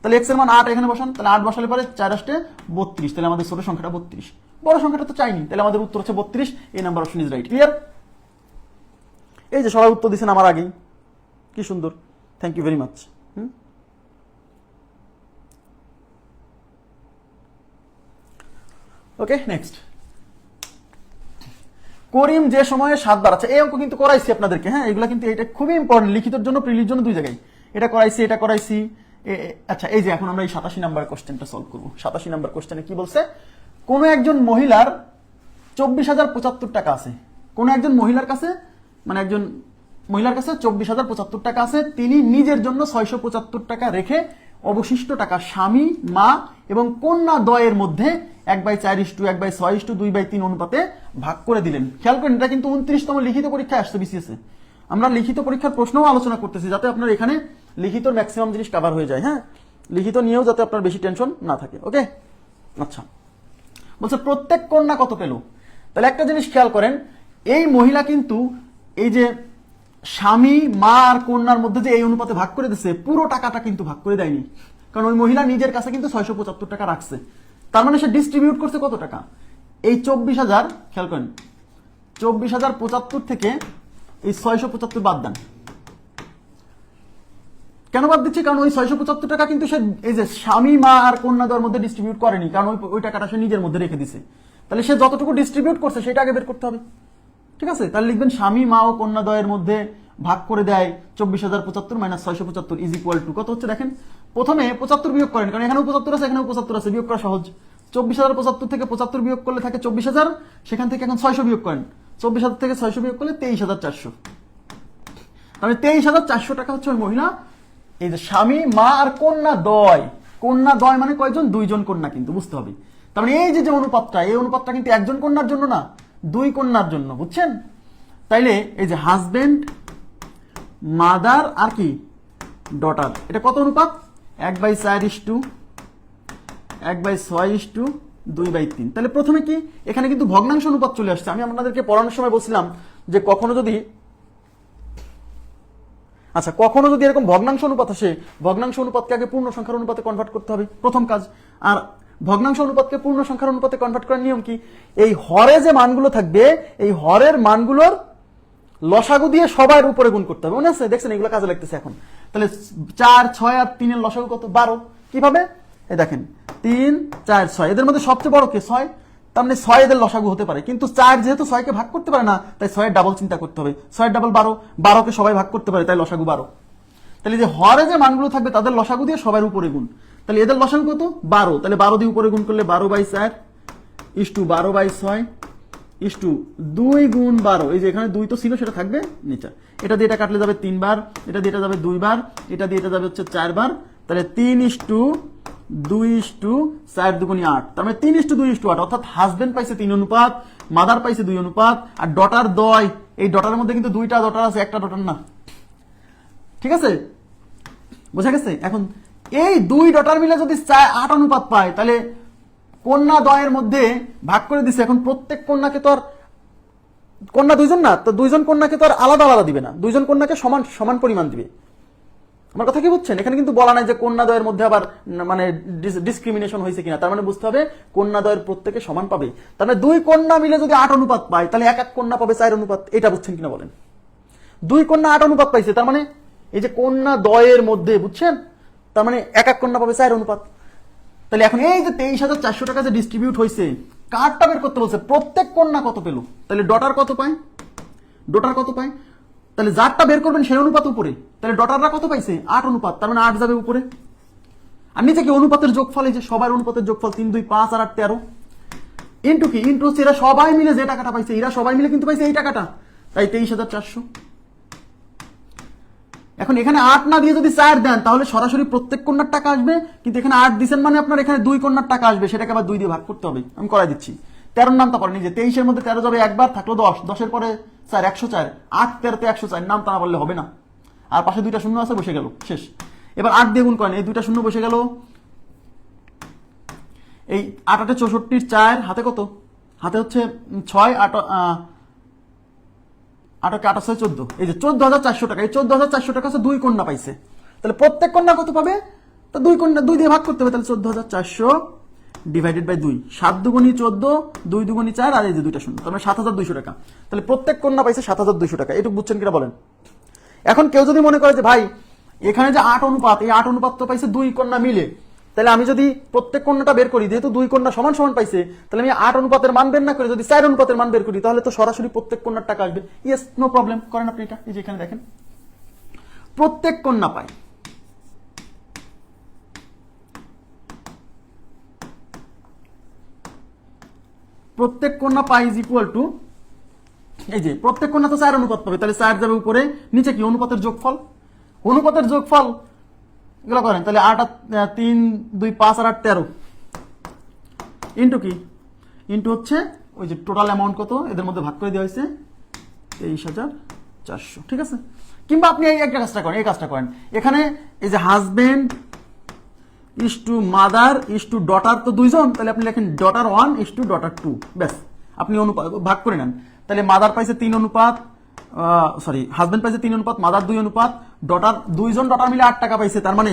তাহলে x এর মান 8 এখানে বসান, তাহলে 8 বসালে পরে 4 8 32, তাহলে আমাদের ছোট সংখ্যাটা 32, বড় সংখ্যাটা তো চাইনি, তাহলে আমাদের উত্তর হচ্ছে 32। এই number option is right. Clear? এই যে সবাই উত্তর দিচ্ছেন আমার আগেই, কি সুন্দর, thank you very much. Okay, next. Karim যে সময়ে 7 বার, আচ্ছা এই অঙ্ক কিন্তু করাইছি আপনাদেরকে, হ্যাঁ এগুলা কিন্তু এটা খুবই ইম্পর্টেন্ট, লিখিতর জন্য প্রিলির জন্য দুই জায়গায় এটা করাইছি, এটা করাইছি। আচ্ছা, এই যে এখন আমরা এই 87 নাম্বার কোশ্চেনটা সলভ করবো। 87 নাম্বার কোশ্চেনে কি বলছে, কোন একজন মহিলার 24,075 টাকা আছে, কোন একজন মহিলার কাছে, মানে একজন মহিলার কাছে 24,075 টাকা আছে, তিনি নিজের জন্য 675 টাকা রেখে অবশিষ্ট টাকা স্বামী, মা এবং কন্যা দ্বয়ের মধ্যে 1/4:1/6:2/3 অনুপাতে ভাগ করে দিলেন। খেয়াল করেন, এটা কিন্তু 29তম লিখিত পরীক্ষায় আসছে বিসিএস এ। আমরা লিখিত পরীক্ষার প্রশ্নও আলোচনা করতেছি, যাতে আপনার এখানে লিখিত ম্যাক্সিমাম জিনিস কভার হয়ে যায়। হ্যাঁ, লিখিত নিয়েও যাতে আপনার বেশি টেনশন না থাকে। ওকে, আচ্ছা, বলছে প্রত্যেক কন্যা কত পেল। তাহলে একটা জিনিস খেয়াল করেন, এই মহিলা কিন্তু এই যে স্বামী, মা আর কন্যার মধ্যে যে এই অনুপাতে ভাগ করে দিচ্ছে, পুরো টাকাটা কিন্তু ভাগ করে দেয়নি, কারণ ওই মহিলা নিজের কাছে কিন্তু 675 টাকা রাখছে, তার মানে সে ডিস্ট্রিবিউট করছে কত টাকা, এই 24,000, খেয়াল করেন 24,075 থেকে এই 675 বাদ দেন। কেন বাদ দিচ্ছি, কারণ ওই 675 টাকা কিন্তু সে এই যে স্বামী, মা আর কন্যা দ্বয়ের মধ্যে ডিস্ট্রিবিউট করেনি, কারণ ওই টাকাটা সে নিজের মধ্যে রেখে দিছে। তাহলে সে যতটুকু ডিস্ট্রিবিউট করছে সেটা আগে বের করতে হবে, ঠিক আছে? তাহলে লিখবেন স্বামী, মা ও কন্যা দ্বয়ের মধ্যে ভাগ করে দেয় 24,075 মাইনাস 675 ইজ ইকুয়াল টু কত হচ্ছে দেখেন। প্রথমে 75 বিয়োগ করেন, কারণ এখানেও 75 আছে, এখানেও 75 আছে, বিয়োগ করা সহজ। 24,075 থেকে 75 বিয়োগ করলে থাকে 24,000, সেখান থেকে এখন 600 বিয়োগ করেন, 24,000 থেকে 600 বিয়োগ করলে 23,400, তাহলে 23,400 টাকা হচ্ছে ওই মহিলা এই যে স্বামী, মা আর কন্যা দ্বয়, কন্যা দ্বয় মানে কয়জন, 2 জন কন্যা কিন্তু বুঝতে হবে। তার মানে এই যে অনুপাতটা, এই অনুপাতটা কিন্তু একজন কন্যার জন্য না, 2 কন্যার জন্য, বুঝছেন? তাইলে এই যে হাজবেন্ড, মাদার আর কি ডটার, এটা কত অনুপাত, 1/4:1/6:2 2/3। তাহলে প্রথমে কি এখানে কিন্তু ভগ্নাংশ অনুপাত চলে আসছে। আমি আপনাদেরকে পড়ানোর সময় বলছিলাম যে কখনো যদি এরকম ভগ্নাংশ অনুপাত আসে, ভগ্নাংশ অনুপাতকে আগে পূর্ণ সংখ্যার অনুপাতে কনভার্ট করতে হবে, প্রথম কাজ। আর ভগ্নাংশ অনুপাতকে পূর্ণ সংখ্যার অনুপাতে কনভার্ট করার নিয়ম কি, এই হরে যে মানগুলো থাকবে এই হরের মানগুলোর লসাগু দিয়ে সবার উপরে গুণ করতে হবে। মনে আছে? দেখছেন এগুলো কাজে লাগতেছে এখন। তাহলে 4, 6 আর 3 এর লসাগু কত? 12। কিভাবে? এই দেখেন 3, 4, 6, এদের মধ্যে সবচেয়ে বড় কে? 6। তার মানে 6 এদের লসাগু হতে পারে, কিন্তু 4 যেহেতু 6 কে ভাগ করতে পারে না, তাই 6 এর ডাবল চিন্তা করতে হবে। 6 এর ডাবল 12, 12 কে সবাই ভাগ করতে পারে, তাই লসাগু 12। তাহলে যে হরে যে মানগুলো থাকবে তাদের লসাগু দিয়ে সবার উপরে গুণ। তাহলে এদের লসাগু কত? 12। তাহলে 12 দিয়ে উপরে গুণ করলে 12/4 ইস্টু 12/6 ইস্টু 2 গুণ 12। এই যে এখানে 2 তো ছিল, সেটা থাকবে নিচে। এটা দিয়ে এটা কাটলে যাবে 3 বার, এটা দিয়ে এটা যাবে 2 বার, এটা দিয়ে এটা যাবে হচ্ছে 4 বার। তাহলে 3:2:4 দুগুণী 8। তার মানে 3:2:8, অর্থাৎ হাজবেন্ড পাইছে 3 অনুপাত, মাদার পাইছে 2 অনুপাত, আর ডটার দয়। এই ডটারের মধ্যে কিন্তু 2টা ডটার আছে, একটা ডটার না। ঠিক আছে, বোঝা গেছে? এখন এই 2 ডটার মিলে যদি 8 অনুপাত পায়, তাহলে কন্যা দ্বয়ের মধ্যে ভাগ করে দিছে। এখন প্রত্যেক কন্যাকে তো আর কন্যা 2 জন না, তো 2 জন কন্যাকে তো আর আলাদা আলাদা দিবে না, 2 জন কন্যাকে সমান সমান পরিমাণ দিবে। আমার কথা কি বুঝছেন? এখানে কিন্তু বলা নাই যে কন্যা দ্বয়ের মধ্যে আবার মানে ডিসক্রিমিনেশন হয়েছে কিনা। তার মানে বুঝতে হবে কন্যা দ্বয়ের প্রত্যেকে সমান পাবে। তার মানে 2 কন্যা মিলে যদি 8 অনুপাত পায়, তাহলে এক এক কন্যা পাবে 4 অনুপাত। এটা বুঝছেন কিনা বলেন? 2 কন্যা 8 অনুপাত পাইছে, তার মানে এই যে কন্যা দ্বয়ের মধ্যে, বুঝছেন, তার মানে এক এক কন্যা পাবে 4 অনুপাত। তাহলে এখন এই যে 23,400 টাকা যে ডিস্ট্রিবিউট হয়েছে, কার্ডটা বের করতে বলছে, প্রত্যেক কন্যা কত পেল। তাহলে ডটার কত পায়? তাহলে যারটা বের করবেন সেই অনুপাত উপরে। তাহলে ডটাররা কত পাইছে? 8 অনুপাত। তার মানে 8 যাবে উপরে। আর নিচে কি? অনুপাতের যোগফল। এই যে সবার অনুপাতের যোগফল 3, 2, 5 আর 8, 13। ইন্টু কি? ইন্টু হচ্ছে এরা সবাই মিলে যে টাকাটা পাইছে, এরা সবাই মিলে কিন্তু পাইছে এই টাকাটা, তাই 23,400। এখন এখানে 8 না দিয়ে যদি 4 দেন, তাহলে সরাসরি প্রত্যেক কন্যার টাকা আসবে, কিন্তু এখানে 8 দিচ্ছেন মানে আপনার এখানে 2 কন্যার টাকা আসবে, সেটাকে আবার 2 দিয়ে ভাগ করতে হবে। আমি করাই দিচ্ছি। 13 নামটা পড়েন, যে 23 এর মধ্যে 13 যাবে একবার, থাকলো 10, 10 এর পরে 4, 104, 8 13 তে 104, নাম তা না বললে হবে না। আর পাশে 2টা শূন্য আছে, বসে গেল, শেষ। এবার 8 দিয়ে গুণ করেন, এই 2টা শূন্য বসে গেল। এই 8 8 64, 4 হাতে কত? হাতে হচ্ছে 6, 8 8 কে 8 6 14। এই যে 14,400 টাকা, এই 14,400 টাকা হচ্ছে 2 কন্যা পাইছে। তাহলে প্রত্যেক কন্যা কত পাবে? তো 2 কন্যা 2 দিয়ে ভাগ করতে হবে। তাহলে 14,400 ডিভাইডেড বাই 2, 7 দুগুণী 14, 2 দুগুণী 4, আর এই যে 2টা শূন্য, তার মানে 7,200 টাকা। তাহলে প্রত্যেক কন্যা পাইছে 7,200 টাকা। এটুকু বুঝছেন কিনা বলেন? এখন কেউ যদি মনে করে যে ভাই এখানে যে 8 অনুপাত, এই 8 অনুপাত তো পাইছে 2 কন্যা মিলে, তাহলে আমি যদি প্রত্যেক কন্যাটা বের করি, যেহেতু 2 কন্যা সমান সমান পাইছে, তাহলে আমি 8 অনুপাতের মান বের না করে যদি 4 অনুপাতের মান বের করি, তাহলে তো সরাসরি প্রত্যেক কন্যার টাকা আসবে। ইয়েস, নো প্রবলেম, করেন আপনি এটা। এই যে এখানে দেখেন প্রত্যেক কন্যা পায়, প্রত্যেক কন্যা পাই ইজ ইকুয়াল টু, এই যে প্রত্যেক কন্যা তো 4 অনুপাত পাবে, তাহলে 4 যাবে উপরে, নিচে কি? অনুপাতের যোগফল। অনুপাতের যোগফল এগুলো করেন, তাহলে 8 3 2 5 আর 8 13 ইন্টু কি? ইন্টু হচ্ছে ওই যে টোটাল অ্যামাউন্ট কত এদের মধ্যে ভাগ করে দেওয়া হয়েছে, 23,400। ঠিক আছে? কিংবা আপনি এই একটা কাজটা করেন, এই কাজটা করেন, এখানে এই যে husband is to mother is to daughter তো 2 জন, তাহলে আপনি লেখেন ডটার 1 ইস টু ডটার 2, ব্যাস। আপনি অনুপাত ভাগ করে নেন। তাহলে মাদার পাইছে 3 অনুপাত, হাজবেন্ড পাইছে 3 অনুপাত, মাদার 2 অনুপাত, ডটার 2 জন ডটার মিলে 8 টাকা পাইছে, তার মানে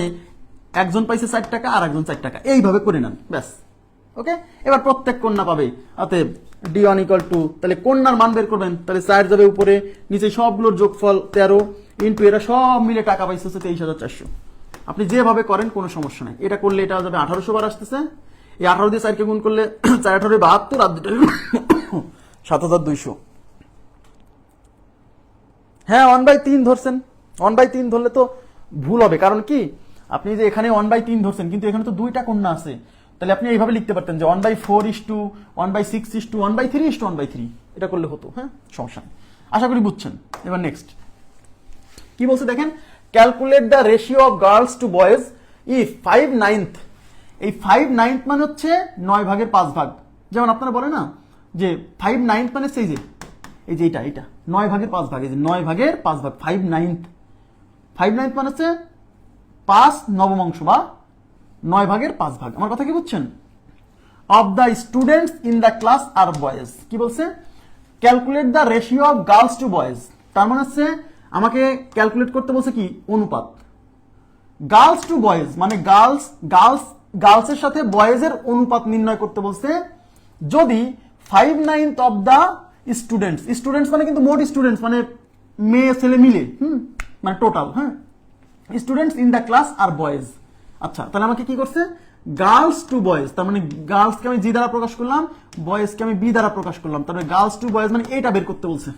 একজন পাইছে 4 টাকা আর একজন 4 টাকা, এইভাবে করে নেন, ব্যাস। ওকে, এবার প্রত্যেক কন্যা পাবে। অতএব d1 ইকুয়াল টু, তাহলে কন্যার মান বের করবেন, তাহলে 4 যাবে উপরে, নিচে সবগুলোর যোগফল 13 ইন্টু এরা সব মিলে টাকা পাইছে 23,400। আপনি যেভাবে করেন কোনো সমস্যা নাই। এটা করলে এটা যাবে 1800 বার আসতেছে। এই 18 দিয়ে 4 কে গুণ করলে 4 18 72 আর 7,200। হ্যাঁ, 1/3 ধরছেন। 1/3 ধরলে তো ভুল হবে, কারণ কি আপনি যে এখানে 1/3 ধরছেন, কিন্তু এখানে তো 2টা কন্যা আছে। তাহলে আপনি এইভাবে লিখতে পারতেন যে 1/4 is to 1/6 is to 1/3 is to 1/3, এটা করলে হতো। হ্যাঁ, সমস্যা নেই, আশা করি বুঝছেন। এবার নেক্সট কি বলছে দেখেন, calculate the ratio of girls to boys if 5/9। এই 5/9 মানে হচ্ছে 9 ভাগের 5 ভাগ। যেমন আপনারা বলে না যে 5/9 মানে সেই যে এই যে এটা 9 ভাগের 5 ভাগ, এই যে 9 ভাগের 5 ভাগ 5/9। 5/9 মানে হচ্ছে 5 নবম অংশ বা 9 ভাগের 5 ভাগ। আমার কথা কি বুঝছেন? Of the students in the class are boys. কি বলছে? Calculate the ratio of girls to boys. তার মানে হচ্ছে আমাকে ক্যালকুলেট করতে বলছে কি অনুপাত, গার্লস টু বয়েজ মানে গার্লসের সাথে বয়েজের অনুপাত নির্ণয় করতে বলছে। যদি 5/9 অফ দ্য স্টুডেন্টস মানে কিন্তু মোট স্টুডেন্টস মানে মেয়ে ছেলে মিলে মানে টোটাল, হ্যাঁ, students in the class are boys. আচ্ছা, তাহলে আমাকে কি করছে? গার্লস টু বয়েজ, তার মানে গার্লসকে আমি জি দ্বারা প্রকাশ করলাম, বয়েজকে আমি বি দ্বারা প্রকাশ করলাম, তারপরে গার্লস টু বয়েজ মানে এটা বের করতে বলছে।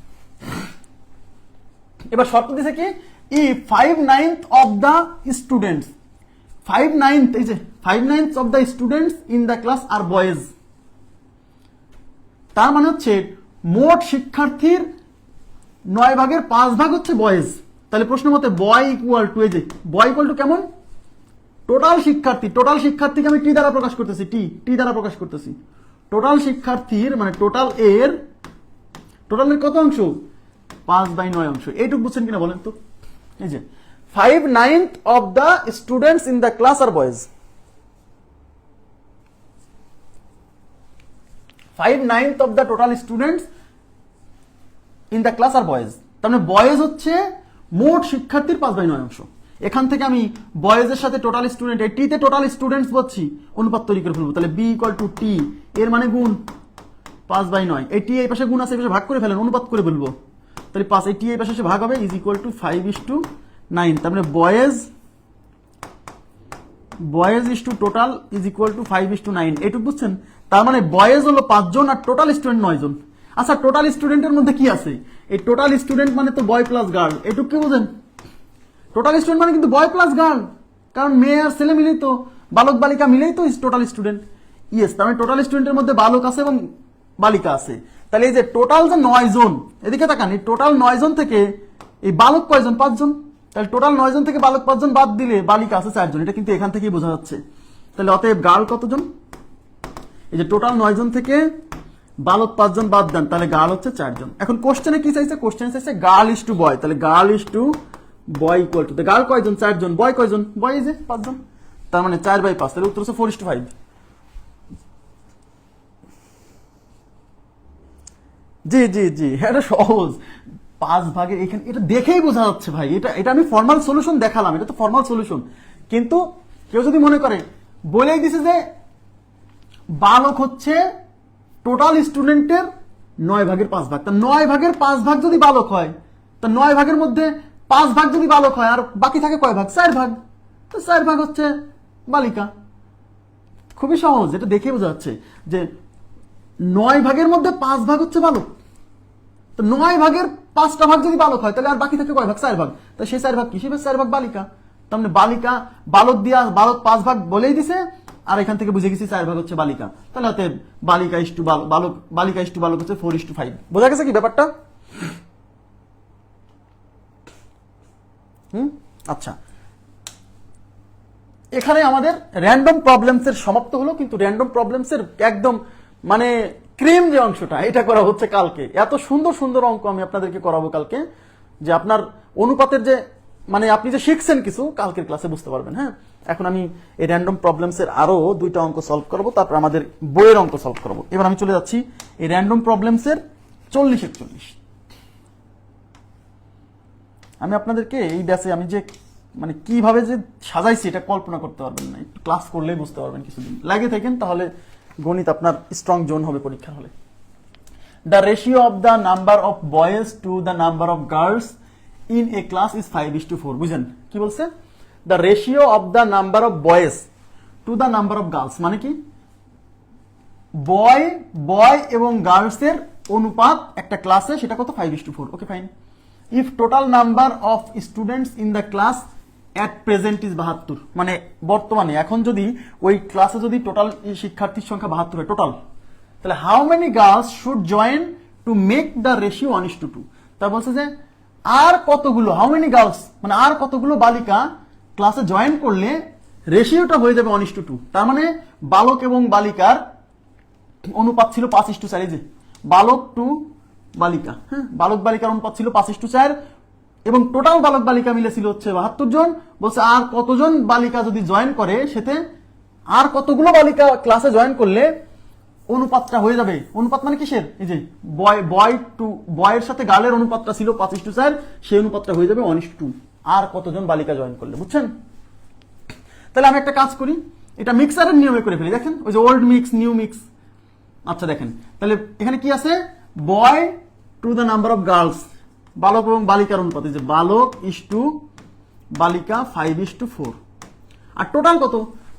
এবার শর্ত দিছে কি? if 5/9 of the students, 5/9 এই যে 5/9 of the students in the class are boys, তার মানে হচ্ছে মোট শিক্ষার্থীর 9/5 হচ্ছে বয়েজ। তাহলে প্রশ্ন মতে বয় ইকুয়াল টু, এই যে বয় ইকুয়াল টু কেমন? টোটাল শিক্ষার্থীকে আমি টি দ্বারা প্রকাশ করতেছি, টি দ্বারা প্রকাশ করতেছি। টোটাল শিক্ষার্থীর মানে টোটালের কত অংশ? 5/9 অংশ। এইটুকু বুঝছেন কিনা বলেন তো? এই যে 5/9 of the students in the class are boys, 5/9 of the total students in the class are boys. তার মানে বয়েজ হচ্ছে মোট শিক্ষার্থীর 5/9 অংশ। এখান থেকে আমি বয়েজের সাথে টোটাল স্টুডেন্ট, এই টিতে টোটাল স্টুডেন্টস বলছি, অনুপাত তৈরি করে ফেলবো। তাহলে বি ইকুয়াল টু টি, এর মানে গুণ 5/9, এই টি এই পাশে গুণ আছে, এই পাশে ভাগ করে ফেলেন, অনুপাত করে ফেলবো। তাহলে 5, এই টি এই পাশে এসে ভাগ হবে, ইজ ইকুয়াল টু 5:9। তার মানে boys is to total is equal to 5:9। এটুকু বুঝছেন? তার মানে বয়েজ হলো 5 জন আর টোটাল স্টুডেন্ট 9 জন। আচ্ছা, টোটাল স্টুডেন্টের মধ্যে কি আছে? এই টোটাল স্টুডেন্ট মানে তো বয় প্লাস গার্ল, এটুকু কি বুঝেন? টোটাল স্টুডেন্ট মানে কিন্তু বয় প্লাস গার্ল, কারণ মেয়ে আর ছেলে মিলেই তো, বালক বালিকা মিলেই তো টোটাল স্টুডেন্ট। ইয়েস, তার মানে টোটাল স্টুডেন্টের মধ্যে বালক আছে এবং বালিকা আছে। তাহলে এই যে টোটাল যে 9 জন, এদিকে তাকান, এই টোটাল 9 জন থেকে এই বালক কয়জন? 5 জন। তাহলে টোটাল 9 জন থেকে বালক 5 জন বাদ দিলে বালিকা আছে 4 জন। এটা কিন্তু এখান থেকেই বোঝা যাচ্ছে। তাহলে অতএব গার্ল কতজন? এই যে টোটাল 9 জন থেকে বালক 5 জন বাদ দেন, তাহলে গার্ল হচ্ছে 4 জন। এখন কোশ্চেনে কি চাইছে? কোশ্চেনে চাইছে গার্ল ইজ টু বয়। তাহলে girl is to boy equal to, girl কয়জন? 4 জন, বয় কয়জন? বয় এই যে 5 জন, তার মানে 4/5। তাহলে উত্তর হচ্ছে 4:5। জি জি জি, এটা সহজ। 5 ভাগের এখানে এটা দেখেই বোঝা যাচ্ছে ভাই, এটা আমি ফর্মাল সলিউশন দেখালাম, এটা তো ফর্মাল সলিউশন। কিন্তু কেউ যদি মনে করে বলেই দিছে যে বালক হচ্ছে টোটাল স্টুডেন্টের 9/5, তা 9/5 যদি বালক হয়, তা 9 ভাগের মধ্যে 5 ভাগ যদি বালক হয়, আর বাকি থাকে কয় ভাগ? 4 ভাগ। তো 4 ভাগ হচ্ছে বালিকা। খুবই সহজ, এটা দেখে বোঝা যাচ্ছে যে 9 ভাগের মধ্যে 5 ভাগ হচ্ছে বালক। তো 9 ভাগের 5টা ভাগ যদি বালক হয়, তাহলে আর বাকি থাকে কয় ভাগ? 4 ভাগ। তো সেই 4 ভাগ কি? সেই 4 ভাগ বালিকা। তার মানে বালিকা, বালক দিয়া বালক 5 ভাগ বলেই দিছে, আর এখান থেকে বুঝে গেছি 4 ভাগ হচ্ছে বালিকা। তাহলে হাতে বালিকা ইস টু বালক হচ্ছে 4:5। বোঝা গেছে কি ব্যাপারটা? আচ্ছা, এখানে আমাদের র্যান্ডম প্রবলেমসের সমাপ্ত হলো। কিন্তু র্যান্ডম প্রবলেমসের একদম মানে ক্রিম যে অংশটা, এটা করা হচ্ছে কালকে। এত সুন্দর সুন্দর অঙ্ক আমি আপনাদেরকে করাবো কালকে, যে আপনার অনুপাতের যে মানে আপনি যে শিখছেন কিছু, কালকের ক্লাসে বুঝতে পারবেন। হ্যাঁ, এখন আমি এই র্যান্ডম প্রবলেমসের আরো 2টা অঙ্ক সলভ করবো, তারপর আমাদের বইয়ের অঙ্ক সলভ করবো। এবার আমি চলে যাচ্ছি এই র্যান্ডম প্রবলেমসের 40-41। আমি আপনাদেরকে এই ব্যাচে আমি যে মানে কিভাবে যে সাজাইছি এটা কল্পনা করতে পারবেন না, একটু ক্লাস করলেই বুঝতে পারবেন। কিছুদিন লাগে থাকেন, তাহলে গণিত আপনার স্ট্রং জোন হবে পরীক্ষার হলে। The ratio of the number of boys two the number of girls in a class is 5:4। বুঝেন কি বলছে? The ratio of the number of boys two the number of girls মানে কি? বয় এবং গার্লসের অনুপাত একটা ক্লাসে, সেটা কত? 5:4। Okay, fine. If total number of students in the class at present is 72, মানে বর্তমানে এখন যদি ওই ক্লাসে যদি টোটাল শিক্ষার্থীর সংখ্যা 72 হয় টোটাল, তাহলে how many girls should join two make the ratio 1:2। তা বলছে যে আর কতগুলো, হাউ মেনি গার্লস মানে আর কতগুলো বালিকা ক্লাসে জয়েন করলে রেশিওটা হয়ে যাবে 1:2। তার মানে বালক এবং বালিকার অনুপাত ছিল 5:4। এই যে বালক টু বালিকা, হ্যাঁ, বালক বালিকার অনুপাত ছিল 5:4 এবং টোটাল বালক বালিকা মিলে ছিল হচ্ছে 72 জন। বলছে আর কতজন বালিকা যদি জয়েন করে, সেতে আর কতগুলো বালিকা ক্লাসে জয়েন করলে অনুপাতটা হয়ে যাবে, অনুপাত মানে কিসের, এই যে বয়ের সাথে গার্লের অনুপাতটা ছিল 5:4, সেই অনুপাতটা হয়ে যাবে 1:2, আর কতজন বালিকা জয়েন করলে, বুঝছেন? তাহলে আমি একটা কাজ করি, এটা মিক্সারের নিয়মে করে ফেলি। দেখেন ওই যে ওল্ড মিক্স নিউ মিক্স। আচ্ছা দেখেন, তাহলে এখানে কি আছে, boy to the number of girls, বালক এবং বালিকার অনুপাত, যে বালক ইস টু বালিকা 5:4, আর টোটাল কত,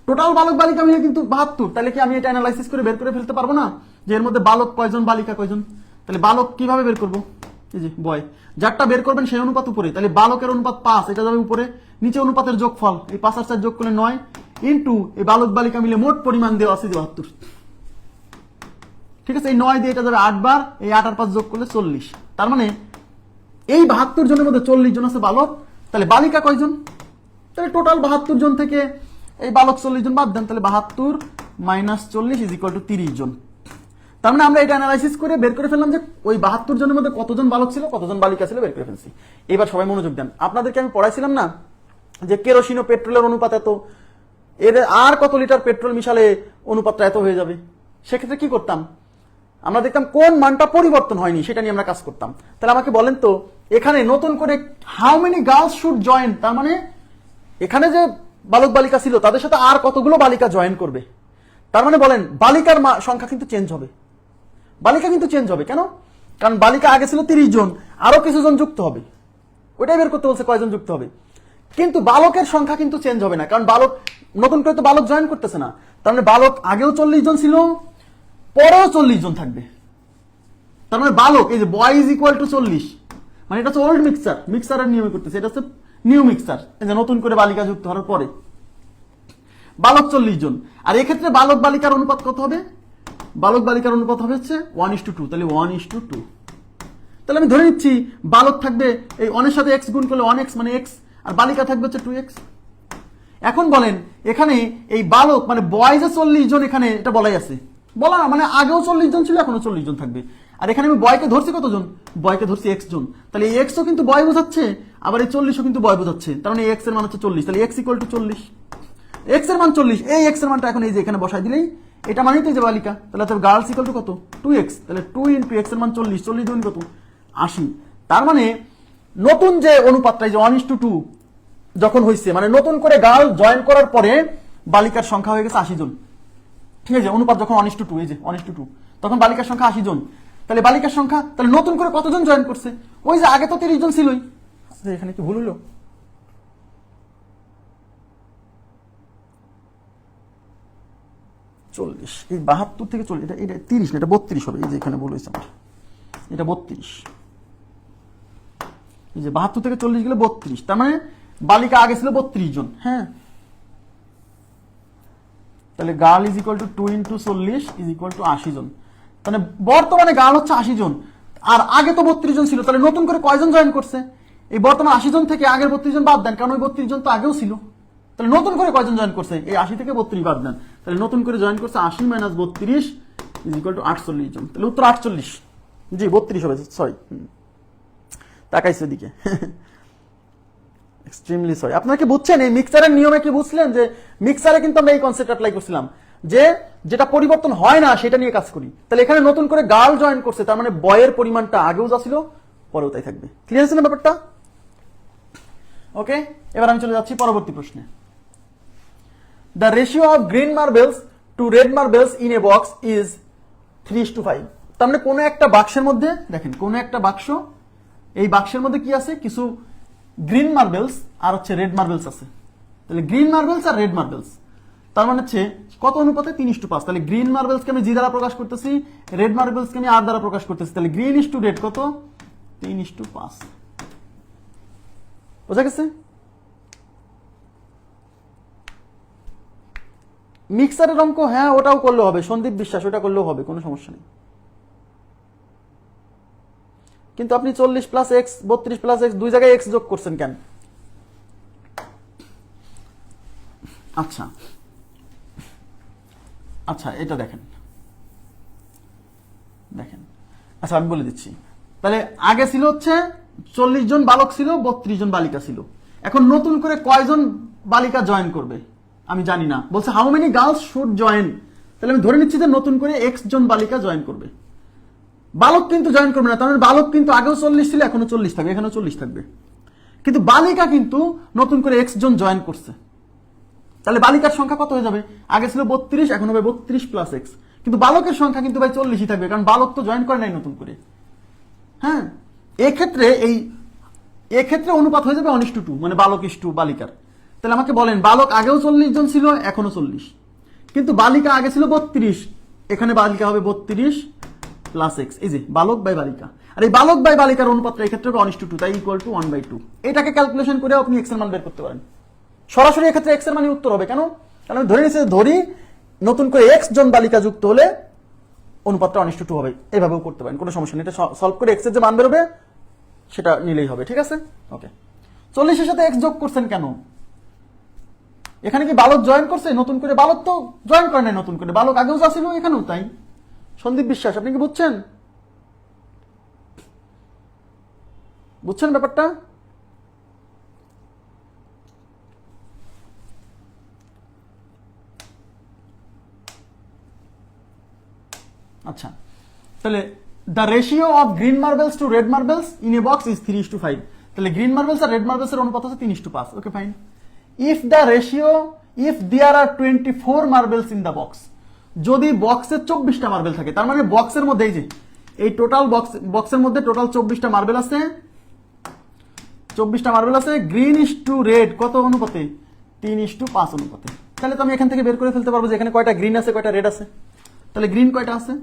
টোটাল বালক বালিকা মিলে কিন্তু 72। তাহলে কি আমি এটা অ্যানালাইসিস করে বের করে ফেলতে পারবো না যে এর মধ্যে বালক কয়জন বালিকা কয়জন? তাহলে বালক কিভাবে বের করবো, এই যে বয়, যারটা বের করবেন সেই অনুপাত উপরে, তাহলে বালকের অনুপাত 5, এটা যাবে উপরে, নিচে অনুপাতের যোগফল, এই 5 আর 4 যোগ করলে 9, ইন্টু এই বালক বালিকা মিলে মোট পরিমাণ দেওয়া আছে 72। ঠিক আছে, এই 9 দিয়ে এটা যাবে 8 বার, এই 8 আর 5 যোগ করলে 40। তার মানে এই 72 জনের মধ্যে 40 জন আছে বালক, তাহলে বালিকা কয়জন? তাহলে টোটাল 72 জন থেকে এই বালক 40 জন বাদ দেন, তাহলে 72 মাইনাস 40 ইজ ইকুয়াল টু 30 জন। তার মানে আমরা এটা অ্যানালাইসিস করে বের করে ফেললাম যে ওই 72 জনের মধ্যে কতজন বালক ছিল কতজন বালিকা ছিল, বের করে ফেলছি। এবার সবাই মনোযোগ দেন, আপনাদেরকে আমি পড়াইছিলাম না যে কেরোসিন ও পেট্রোলের অনুপাত এত, এর আর কত লিটার পেট্রোল মিশালে অনুপাতটা এত হয়ে যাবে। সেক্ষেত্রে কি করতাম, আমরা দেখতাম কোন মানটা পরিবর্তন হয়নি সেটা নিয়ে আমরা কাজ করতাম। তাহলে আমাকে বলেন তো, এখানে নতুন করে how many girls should join, তার মানে এখানে যে বালক বালিকা ছিল তাদের সাথে আর কতগুলো বালিকা জয়েন করবে। তার মানে বলেন বালিকার সংখ্যা কিন্তু চেঞ্জ হবে, বালিকা কিন্তু চেঞ্জ হবে। কেন? কারণ বালিকা আগে ছিল 30 জন, আরো কিছু জন যুক্ত হবে, ওইটাই বের করতে বলছে কয়জন যুক্ত হবে। কিন্তু বালকের সংখ্যা কিন্তু চেঞ্জ হবে না, কারণ বালক নতুন করে তো বালক জয়েন করতেছে না। তার মানে বালক আগেও 40 জন ছিল, পরেও 40 জন থাকবে। তার মানে বালক, এই যে বয় ইজ ইকুয়াল টু 40, মানে এটা হচ্ছে ওল্ড মিক্সার, মিক্সারের নিয়মে করতেছে, এটা হচ্ছে নিউ মিক্সার, এই যে নতুন করে বালিকা যুক্ত হওয়ার পরে বালক 40 জন। আর এক্ষেত্রে বালক বালিকার অনুপাত কত হবে, বালক বালিকার অনুপাত হবে হচ্ছে 1:2, তাহলে 1:2। তাহলে আমি ধরে নিচ্ছি বালক থাকবে এই 1 এর সাথে x গুণ করলে 1x মানে x, আর বালিকা থাকবে হচ্ছে 2x। এখন বলেন এখানে এই বালক মানে বয়েজে 40 জন, এখানে এটা বলাই আছে, বলা মানে আগেও 40 জন ছিল, এখনো 40 জন থাকবে। আর এখানে আমি বয়কে ধরছি কতজন, বয়কে ধরছি x জন, তাহলে এই x ও কিন্তু বয় বোঝাচ্ছে, আবার এই 40ও কিন্তু বয় বোঝাচ্ছে, তার মানে x এর মান হচ্ছে 40, তাহলে x ইকুয়াল টু 40, x এর মান 40, এই x এর মানটা এখন এই যে এখানে বসাই দিলেই এটা মানেই তো যে বালিকা, তাহলে গার্লস ইকুয়াল টু কত, 2x, তাহলে 2 ইন্টু x এর মান 40, 40 গুণ কত 80। তার মানে নতুন যে অনুপাতটা যে 1:2 যখন হয়েছে, মানে নতুন করে গার্ল জয়েন করার পরে বালিকার সংখ্যা হয়ে গেছে 80 জন। ঠিক আছে, অনুপাত যখন 1:2, এই যে 1:2, তখন বালিকার সংখ্যা 80 জন। তাহলে বালিকার সংখ্যা, তাহলে নতুন করে কতজন জয়েন করছে, ওই যে আগে তো 30 জন ছিলই। এখানে কি ভুল হলো, 40, এই 72 থেকে 40, এটা 30 না, এটা 32 হবে, এই যে এখানে ভুল হয়েছে আমার, এটা 32, এই যে 72 থেকে 40 গেলে 32, তার মানে বালিকা আগে ছিল 32 জন। হ্যাঁ, তাহলে girl is equal two 2 into 40 is equal two 80 জন। তাহলে বর্তমানে গার্ল হচ্ছে 80 জন, আর আগে তো 32 জন ছিল, তাহলে নতুন করে কয়জন জয়েন করছে, এই বর্তমান 80 জন থেকে আগের 32 জন বাদ দেন, কারণ ওই 32 জন তো আগেও ছিল। তাহলে নতুন করে কয়জন জয়েন করছে, এই 80 থেকে 32 বাদ দেন, তাহলে নতুন করে জয়েন করছে 80 মাইনাস 32 ইজ ইকুয়াল টু 48 জন। তাহলে উত্তর 48, জি 32 হবে, সরি তাকাইছে দিকে, এক্সট্রিমলি সরি। আপনারা কি বুঝছেন এই মিক্সারের নিয়মে, কি বুঝলেন যে মিক্সারে কিন্তু আমরা এই কনসেপ্ট অ্যাপ্লাই করছিলাম যে যেটা পরিবর্তন হয় না সেটা নিয়ে কাজ করি। তাহলে এখানে নতুন করে গার্ল জয়েন করছে, তার মানে বয়ের পরিমাণটা আগেও যা ছিল পরেও তাই থাকবে। ক্লিয়ার আছে না ব্যাপারটা? ওকে, এবার আমি চলে যাচ্ছি পরবর্তী প্রশ্নে। The ratio of green marbles to red marbles in a box is 3:5। তার মানে কোনো একটা বাক্সের মধ্যে, দেখেন কোনো একটা বাক্স, এই বাক্সের মধ্যে কি আছে, কিছু গ্রিন মার্বেলস আর হচ্ছে রেড মার্বেলস আছে। তাহলে গ্রিন মার্বেলস আর রেড মার্বেলস, তার মানে হচ্ছে কত অনুপাতে, 3:5। তাহলে গ্রিন মার্বেলসকে আমি জি দ্বারা প্রকাশ করতেছি, রেড মার্বেলসকে আমি আর দ্বারা প্রকাশ করতেছি, তাহলে গ্রিন ইস টু রেড কত, 3:5। বোঝা গেছে? মিক্সারের অঙ্ক, হ্যাঁ ওটাও করলেও হবে, সন্দীপ বিশ্বাস ওটা করলেও হবে, কোনো সমস্যা নেই। কিন্তু আপনি 40 প্লাস এক্স 32 প্লাস এক্স দুই জায়গায় এক্স যোগ করছেন কেন? আচ্ছা আচ্ছা, এটা দেখেন দেখেন, আচ্ছা আমি বলে দিচ্ছি। তাহলে আগে ছিল হচ্ছে 40 জন বালক ছিল, 32 জন বালিকা ছিল। এখন নতুন করে কয়জন বালিকা জয়েন করবে আমি জানি না, বলছে how many girls should join, তাহলে আমি ধরে নিচ্ছি যে নতুন করে এক্স জন বালিকা জয়েন করবে। বালক কিন্তু জয়েন করবে না, তার মানে বালক কিন্তু আগেও 40 ছিল, এখনো 40 থাকবে, এখানেও 40 থাকবে। কিন্তু বালিকা কিন্তু নতুন করে এক্স জন জয়েন করছে, তাহলে বালিকার সংখ্যা কত হয়ে যাবে? আগে ছিল 32, এখন হবে 32 প্লাস এক্স। কিন্তু বালকের সংখ্যা কিন্তু ভাই 40ই থাকবে, কারণ বালক তো জয়েন করে নাই নতুন করে। হ্যাঁ, এক্ষেত্রে অনুপাত হয়ে যাবে 1:2, মানে বালক ইস টু বালিকার। তাহলে আমাকে বলেন, বালক আগেও 40 জন ছিল, এখনো 40, কিন্তু বালিকা আগে ছিল 32, এখানে বালিকা হবে 32 প্লাস এক্স। এই যে বালক বাই বালিকা, আর এই বালক বাই বালিকার অনুপাতটা এক্ষেত্রে 1:2, তাই ইকুয়াল টু 1/2। এটাকে ক্যালকুলেশন করে আপনি এক্স এর মান বের করতে পারেন। সরাসরি এক্ষেত্রে এক্স এর মানই উত্তর হবে। কেন? কারণ আমি ধরে নিচ্ছি, ধরি নতুন করে এক্স জন বালিকা যুক্ত হলে অনুপাতটা 1:2 হবে। এভাবেও করতে পারেন, কোনো সমস্যা নেই। এটা সলভ করে এক্স এর যে মান বেরোবে সেটা নিলেই হবে। ঠিক আছে, ওকে। 40 এর সাথে এক্স যোগ করছেন কেন? এখানে কি বালক জয়েন করছে নতুন করে? বালক তো জয়েন করে নাই নতুন করে, বালক আগেও যা ছিল এখানেও তাই। সন্দীপ বিশ্বাস, আপনি কি বুঝছেন? বুঝছেন ব্যাপারটা? আচ্ছা, তাহলে the ratio of green marbles to red marbles in a box is 3:5। তাহলে গ্রিন মার্বেলস আর রেড মার্বেলস এর অনুপাত হচ্ছে 3:5। Okay, fine. If there are 24 marbles in the box, যদি বক্সে 24টা মার্বেল থাকে, তার মানে বক্সের মধ্যে এই যে এই টোটাল বক্সের মধ্যে টোটাল 24টা মার্বেল আছে, 24টা মার্বেল আছে। গ্রিন ইস টু রেড কত অনুপাতে? 3:5 অনুপাতে। তাহলে তো আমি এখান থেকে বের করে ফেলতে পারবো যে এখানে কয়টা গ্রিন আছে, কয়টা রেড আছে। তাহলে গ্রিন কয়টা আছে?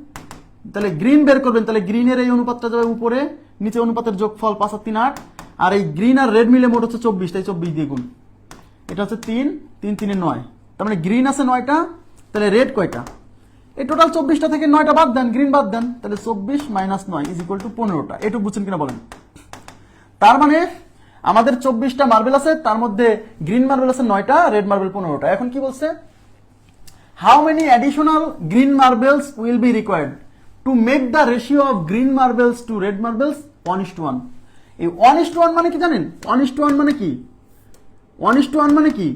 তাহলে গ্রিন বের করবেন, তাহলে গ্রিনের এই অনুপাতটা যাবে উপরে, নিচে অনুপাতের যোগফল 5 আর 3 8, আর এই গ্রিন আর রেড মিলে মোট হচ্ছে 24, তাই 24 দিয়ে গুণ। এটা হচ্ছে 3 3 3 9, তার মানে গ্রিন আছে 9টা। তাহলে রেড কয়টা? এই টোটাল 24টা থেকে 9টা বাদ দেন, গ্রিন বাদ দেন, তাহলে 24 মাইনাস 9 ইজ ইকুয়াল টু 15টা। এটুকু বুঝছেন কিনা বলেন? তার মানে আমাদের 24টা মার্বেল আছে, তার মধ্যে গ্রিন মার্বেল আছে 9টা, রেড মার্বেল 15টা। এখন কি বলছে? How many additional green marbles will be required to make the ratio of green marbles to red marbles 1:1। এই 1:1 মানে কি জানেন? 1:1 মানে কি? 1:1 মানে কি?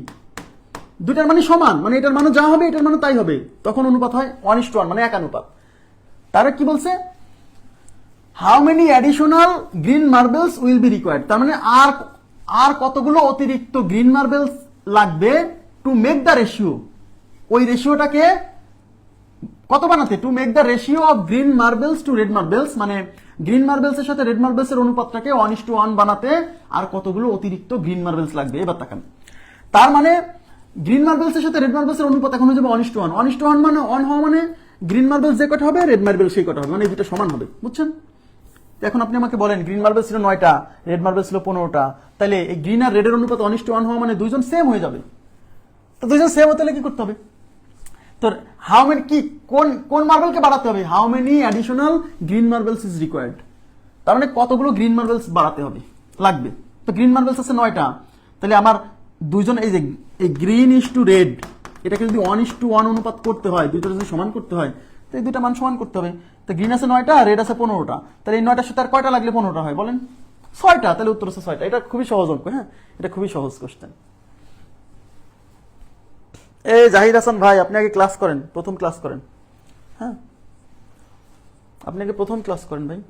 দুইটার মানে সমান, মানে এটার মানে যা হবে এটার মানে তাই হবে, তখন অনুপাত হয় 1:1, মানে এক অনুপাত। তারা কি বলছে? How many additional green marbles will be required, তার মানে আর কতগুলো অতিরিক্ত গ্রিন মার্বেলস লাগবে টু মেক দ্য রেশিও, ওই রেশিওটাকে কত বানাতে? To make the ratio of green marbles to red marbles, মানে গ্রিন মার্বেলস এর সাথে রেড মার্বেলস এর অনুপাতটাকে 1:1 বানাতে আর কতগুলো অতিরিক্ত গ্রিন মার্বেলস লাগবে। এবার তাকান, তার মানে গ্রিন মার্বেলস এর সাথে রেড মার্বেলস এর অনুপাত এখন হয়ে যাবে 1:1। 1:1 মানে অন হওয়া মানে গ্রিন মার্বেলস যে কটা হবে রেড মার্বেল সেই কটা হবে, মানে এই দুটো সমান হবে। বুঝছেন? এখন আপনি আমাকে বলেন, গ্রিন মার্বেল ছিল 9টা, রেড মার্বেল ছিল 15টা, তাহলে এই গ্রিন আর রেডের অনুপাত 1:1 হওয়া মানে দুইজন সেম হয়ে যাবে। তো দুইজন সেম হতে হলে কি করতে হবে? তো হাউ মেনি কি কোন মার্বেলকে বাড়াতে হবে? How many additional green marbles is required, তার মানে কতগুলো গ্রিন মার্বেলস বাড়াতে হবে লাগবে। তো গ্রিন মার্বেলস আছে 9টা, তাহলে আমার দুইজন এই যে এই গ্রিন ইস টু রেড, এটাকে যদি 1:1 অনুপাত করতে হয়, দুইটা যদি সমান করতে হয়, তো এই দুইটা মান সমান করতে হবে। তো গ্রিন আছে 9টা, রেড আছে 15টা, তাহলে এই 9টার সাথে আর কয়টা লাগলে 15টা হয় বলেন? 6টা। তাহলে উত্তর হচ্ছে 6টা। এটা খুবই সহজ অঙ্ক। হ্যাঁ, এটা খুবই সহজ কোশ্চেন। এই জাহিদ হাসান ভাই, আপনি আগে ক্লাস করেন, প্রথম ক্লাস করেন। হ্যাঁ, আপনি আগে প্রথম ক্লাস করেন ভাই।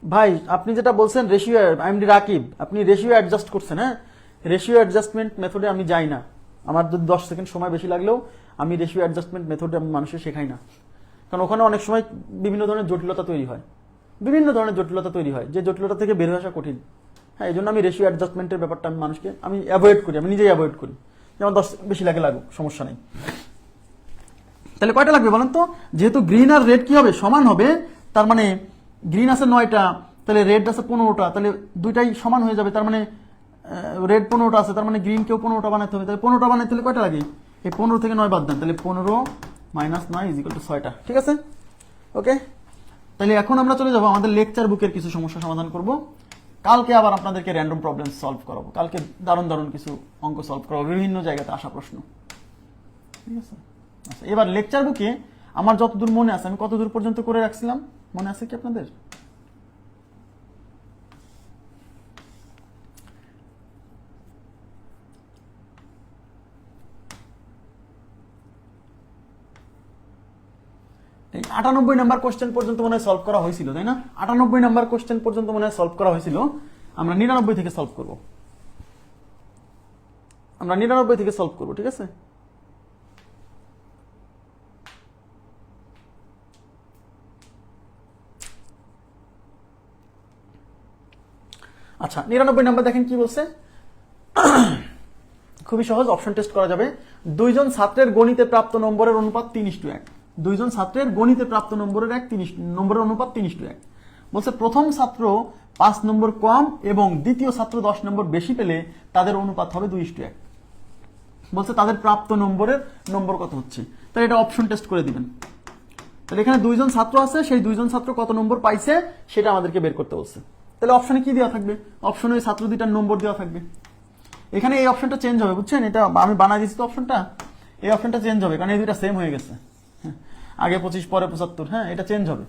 ভাই আপনি যেটা বলছেন রেশিও, আইএমডি রাকিব, আপনি রেশিও অ্যাডজাস্ট করছেন। হ্যাঁ, রেশিও অ্যাডজাস্টমেন্ট মেথডে আমি যাই না, আমার যদি 10 সেকেন্ড সময় বেশি লাগলেও আমি রেশিও অ্যাডজাস্টমেন্ট মেথডে আমি মানুষের শেখাই না, কারণ ওখানে অনেক সময় বিভিন্ন ধরনের জটিলতা তৈরি হয়, যে জটিলতা থেকে বের হয়ে আসা কঠিন। হ্যাঁ, এই জন্য আমি রেশিও অ্যাডজাস্টমেন্টের ব্যাপারটা আমি মানুষকে আমি অ্যাভয়েড করি, আমি নিজেই অ্যাভয়েড করি। যেমন 10 বেশি লাগুক, সমস্যা নেই। তাহলে কয়টা লাগবে বলেন তো? যেহেতু গ্রিন আর রেড কি হবে? সমান হবে, তার মানে গ্রিন আছে 9টা, তাহলে রেড আছে 15টা, তাহলে দুইটাই সমান হয়ে যাবে। তার মানে রেড 15টা আছে, তার মানে গ্রিনকেও 15টা বানাতে হবে। তাহলে 15টা বানাইতে হলে কয়টা লাগে? এই 15 থেকে 9 বাদ দেন, তাহলে 15 মাইনাস 9 ইজ ইকুয়াল টু 6টা। ঠিক আছে, ওকে। তাহলে এখন আমরা চলে যাবো আমাদের লেকচার বুকের কিছু সমস্যা সমাধান করব। কালকে আবার আপনাদেরকে র্যান্ডম প্রবলেম সলভ করাবো, কালকে দারুণ দারুণ কিছু অঙ্ক সলভ করাবো, বিভিন্ন জায়গাতে আসা প্রশ্ন, ঠিক আছে। আচ্ছা, এবার লেকচার বুকে আমার যতদূর মনে আছে আমি কতদূর পর্যন্ত করে রাখছিলাম মনে আছে কি আপনাদের? এই 98 নাম্বার কোশ্চেন পর্যন্ত মনে হয় সলভ করা হয়েছিল, তাই না? 98 নাম্বার কোশ্চেন পর্যন্ত মনে হয় সলভ করা হয়েছিল। আমরা 99 থেকে সলভ করব, আমরা 99 থেকে সলভ করব, ঠিক আছে। আচ্ছা, 99 নাম্বার দেখেন কি বলছে। খুবই সহজ, অপশন টেস্ট করা যাবে। দুইজন ছাত্রের গণিতে প্রাপ্ত নম্বরের অনুপাত 3:1। দুইজন ছাত্রের গণিতে প্রাপ্ত নম্বরের নম্বরের অনুপাত 3:1। বলছে প্রথম ছাত্র 5 নম্বর কম এবং দ্বিতীয় ছাত্র 10 নম্বর বেশি পেলে তাদের অনুপাত হবে 2:1। বলছে তাদের প্রাপ্ত নম্বরের নম্বর কত হচ্ছে, তাহলে এটা অপশন টেস্ট করে দিবেন। তাহলে এখানে দুইজন ছাত্র আছে, সেই দুইজন ছাত্র কত নম্বর পাইছে সেটা আমাদেরকে বের করতে বলছে। তাহলে অপশনে কি দেওয়া থাকবে? অপশনে ওই ছাত্র দুইটার নম্বর দেওয়া থাকবে। এখানে এই অপশনটা চেঞ্জ হবে, বুঝছেন? এটা আমি বানাই দিচ্ছি তো অপশনটা, এই অপশনটা চেঞ্জ হবে কারণ এই দুইটা সেম হয়ে গেছে। আগে 25 পরে 75, হ্যাঁ এটা চেঞ্জ হবে,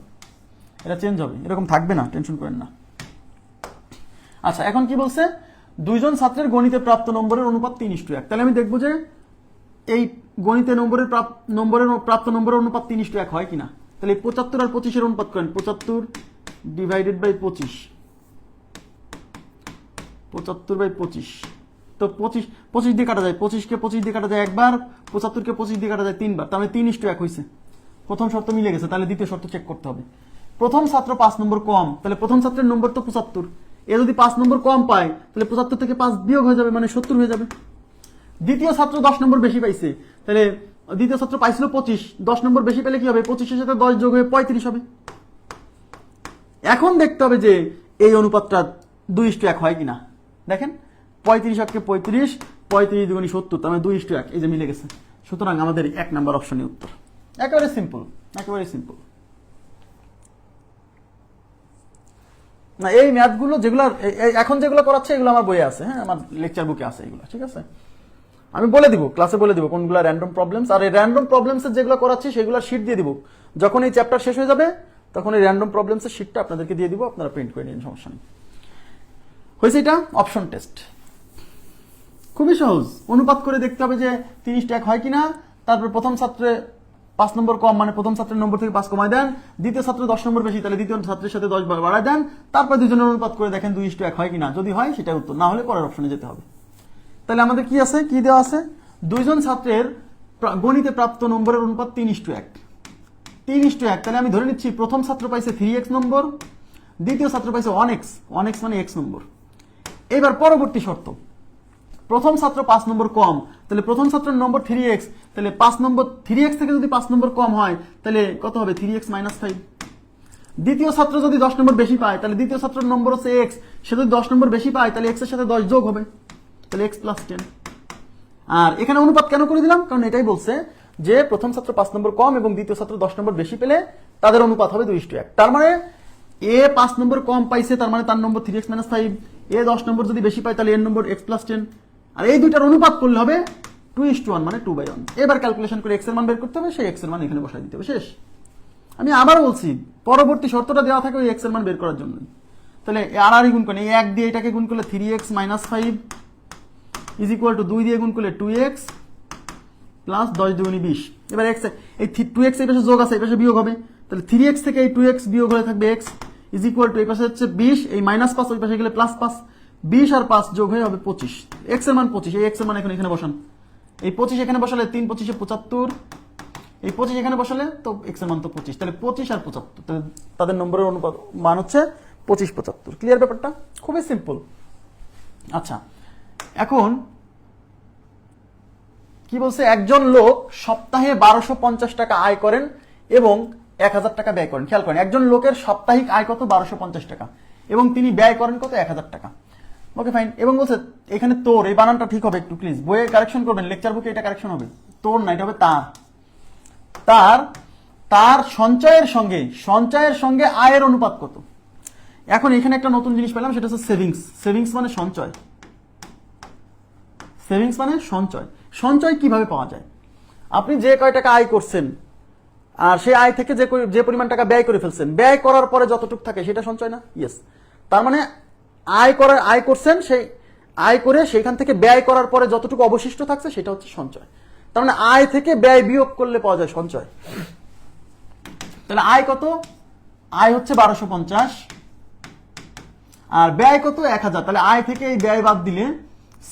এটা চেঞ্জ হবে, এরকম থাকবে না, টেনশন করেন না। আচ্ছা, এখন কি বলছে? দুইজন ছাত্রের গণিতে প্রাপ্ত নম্বরের অনুপাত 3:1। তাহলে আমি দেখবো যে এই গণিতে প্রাপ্ত নম্বরের অনুপাত 3:1 হয় কিনা। তাহলে 75 আর 25 এর অনুপাত করেন, 75 ডিভাইডেড বাই 25, 75/25। তো 25 দিয়ে কাটা যায়, 25কে 25 দিয়ে কাটা যায় একবার, 75কে 25 দিয়ে কাটা যায় 3 বার, তার মানে 3:1 হয়েছে। প্রথম শর্ত মিলে গেছে, তাহলে দ্বিতীয় শর্ত চেক করতে হবে। প্রথম ছাত্র 5 নম্বর কম, তাহলে প্রথম ছাত্রের নম্বর তো 75, এ যদি 5 নম্বর কম পায় তাহলে 75 থেকে 5 বিয়োগ হয়ে যাবে, মানে 70 হয়ে যাবে। দ্বিতীয় ছাত্র 10 নম্বর বেশি পাইছে, তাহলে দ্বিতীয় ছাত্র পাইছিল 25, 10 নম্বর বেশি পেলে কি হবে? 25-এর সাথে 10 যোগ হয়ে 35 হবে। এখন দেখতে হবে যে এই অনুপাতটা 2:1 হয় কিনা। দেখেন 35 35, 35 দুগুণী 70, তার মানে 2:1, এই যে মিলে গেছে। সুতরাং আমাদের 1 নাম্বার অপশনই উত্তর। একেবারে সিম্পল, একেবারে সিম্পল। না, এই ম্যাথগুলো যেগুলো এখন যেগুলো করাচ্ছে এগুলো আমার বইয়ে আছে, হ্যাঁ আমার লেকচার বুকে আছে এগুলো, ঠিক আছে। আমি বলে দিব, ক্লাসে বলে দিব কোনগুলো র্যান্ডম প্রবলেমস, আর এই র্যান্ডম প্রবলেমসের যেগুলো করাচ্ছি সেগুলো শীট দিয়ে দিব। যখন এই চ্যাপ্টার শেষ হয়ে যাবে তখন এই র্যান্ডম প্রবলেমসের শীটটা আপনাদেরকে দিয়ে দিব, আপনারা প্রিন্ট করে নিন, সমস্যা নেই। হয়েছে এটা অপশন টেস্ট, খুবই সহজ। অনুপাত করে দেখতে হবে যে 3:1 হয় কিনা। তারপর প্রথম ছাত্রে 5 নম্বর কম, মানে প্রথম ছাত্রের নম্বর থেকে 5 কমায় দেন। দ্বিতীয় ছাত্র 10 নম্বর বেশি, তাহলে দ্বিতীয় ছাত্রের সাথে 10 বাড়ায় দেন। তারপর দুজনের অনুপাত করে দেখেন 2:1 হয় কিনা। যদি হয় সেটা উত্তর, না হলে পরের অপশনে যেতে হবে। তাহলে আমাদের কি আছে, কি দেওয়া আছে? দুইজন ছাত্রের গণিতে প্রাপ্ত নম্বরের অনুপাত 3:1। 3:1, তাহলে আমি ধরে নিচ্ছি প্রথম ছাত্র পাইছে 3x নম্বর, দ্বিতীয় ছাত্র পাইছে 1x, 1x মানে x নম্বর। এবার পরবর্তী শর্ত, প্রথম ছাত্র 5 নম্বর কম, তাহলে প্রথম ছাত্রের নম্বর 3x, তাহলে 5 নম্বর 3x থেকে যদি 5 নম্বর কম হয় তাহলে কত হবে? 3x - 5। দ্বিতীয় ছাত্র যদি 10 নম্বর বেশি পায় তাহলে দ্বিতীয় ছাত্রের নম্বর হচ্ছে x, সে যদি 10 নম্বর বেশি পায় তাহলে x এর সাথে 10 যোগ হবে, তাহলে x + 10। আর এখানে অনুপাত কেন করে দিলাম? কারণ এটাই বলছে যে প্রথম ছাত্র 5 নম্বর কম এবং দ্বিতীয় ছাত্র 10 নম্বর বেশি পেলে তাদের অনুপাত হবে 2:1। তার মানে এ 5 নম্বর কম পাইছে, তার মানে তার নম্বর 3x - 5। এ 10 নম্বর যদি বেশি পায় তাহলে এর নম্বর x + 10। আর এই দুইটার অনুপাত করলে হবে 2:1, মানে 2/1। এবার ক্যালকুলেশন করে x এর মান বের করতে হবে, সেই x এর মান এখানে বসাই দিতে হবে, শেষ। আমি আবার বলছি, পরবর্তী শর্তটা দেওয়া থাকে ওই x এর মান বের করার জন্য। তাহলে আর গুণ করেন, এই 1 দিয়ে এটাকে গুণ করলে 3x - 5 = 2 দিয়ে গুণ করলে 2x প্লাস 10 দুগুণী 20। এবার x, এই 2x এই পাশে যোগ আছে, এই পাশে বিয়োগ হবে, তাহলে 3x থেকে এই 2x বিয়োগ হয়ে থাকবে x = এই পাশে হচ্ছে 20, এই -5 ওই পাশে গেলে +5, 20 আর 5 যোগ হয়ে হবে 25। x এর মান 25, এই x এর মান এখন এখানে বসান। এই 25 এখানে বসালে 3 × 25 = 75, এই 25 এখানে বসালে তো x এর মান তো 25, তাহলে 25 আর 75, তাহলে তাদের নম্বরের অনুপাত মান হচ্ছে 25 75। ক্লিয়ার ব্যাপারটা? খুবই সিম্পল। আচ্ছা, এখন কি বলছে? একজন লোক সপ্তাহে 1250 টাকা আয় করেন এবং 1000 টাকা ব্যয় করেন। খেয়াল করেন, একজন লোকের সাপ্তাহিক আয় কত? 1250 টাকা, এবং তিনি ব্যয় করেন কত? 1000 টাকা। Okay fine. এবং বলছে এখানে তোর, এই বানানটা ঠিক হবে একটু প্লিজ, বইয়ে কারেকশন করবেন, লেকচার বুকে এটা কারেকশন হবে, তোর না, এটা হবে তার। তার সঞ্চয়ের সঙ্গে আয়ের অনুপাত কত? এখন এখানে একটা নতুন জিনিস পেলাম, সেটা হচ্ছে সেভিংস। সেভিংস মানে সঞ্চয়। সেভিংস মানে সঞ্চয়। সঞ্চয় কিভাবে পাওয়া যায়? আপনি যে কয় টাকা আয় করছেন আর সেই আয় থেকে যে পরিমাণ টাকা ব্যয় করে ফেলছেন, ব্যয় করার পরে যতটুকু থাকে সেটা সঞ্চয় না? ইয়েস। তার মানে আয় করছেন, সেই আয় করে সেখান থেকে ব্যয় করার পরে যতটুকু অবশিষ্ট থাকছে সেটা হচ্ছে সঞ্চয়। তার মানে আয় থেকে ব্যয় বিয়োগ করলে পাওয়া যায় সঞ্চয়। তাহলে আয় কত? আয় হচ্ছে 1250 আর ব্যয় কত? 1000। তাহলে আয় থেকে এই ব্যয় বাদ দিলে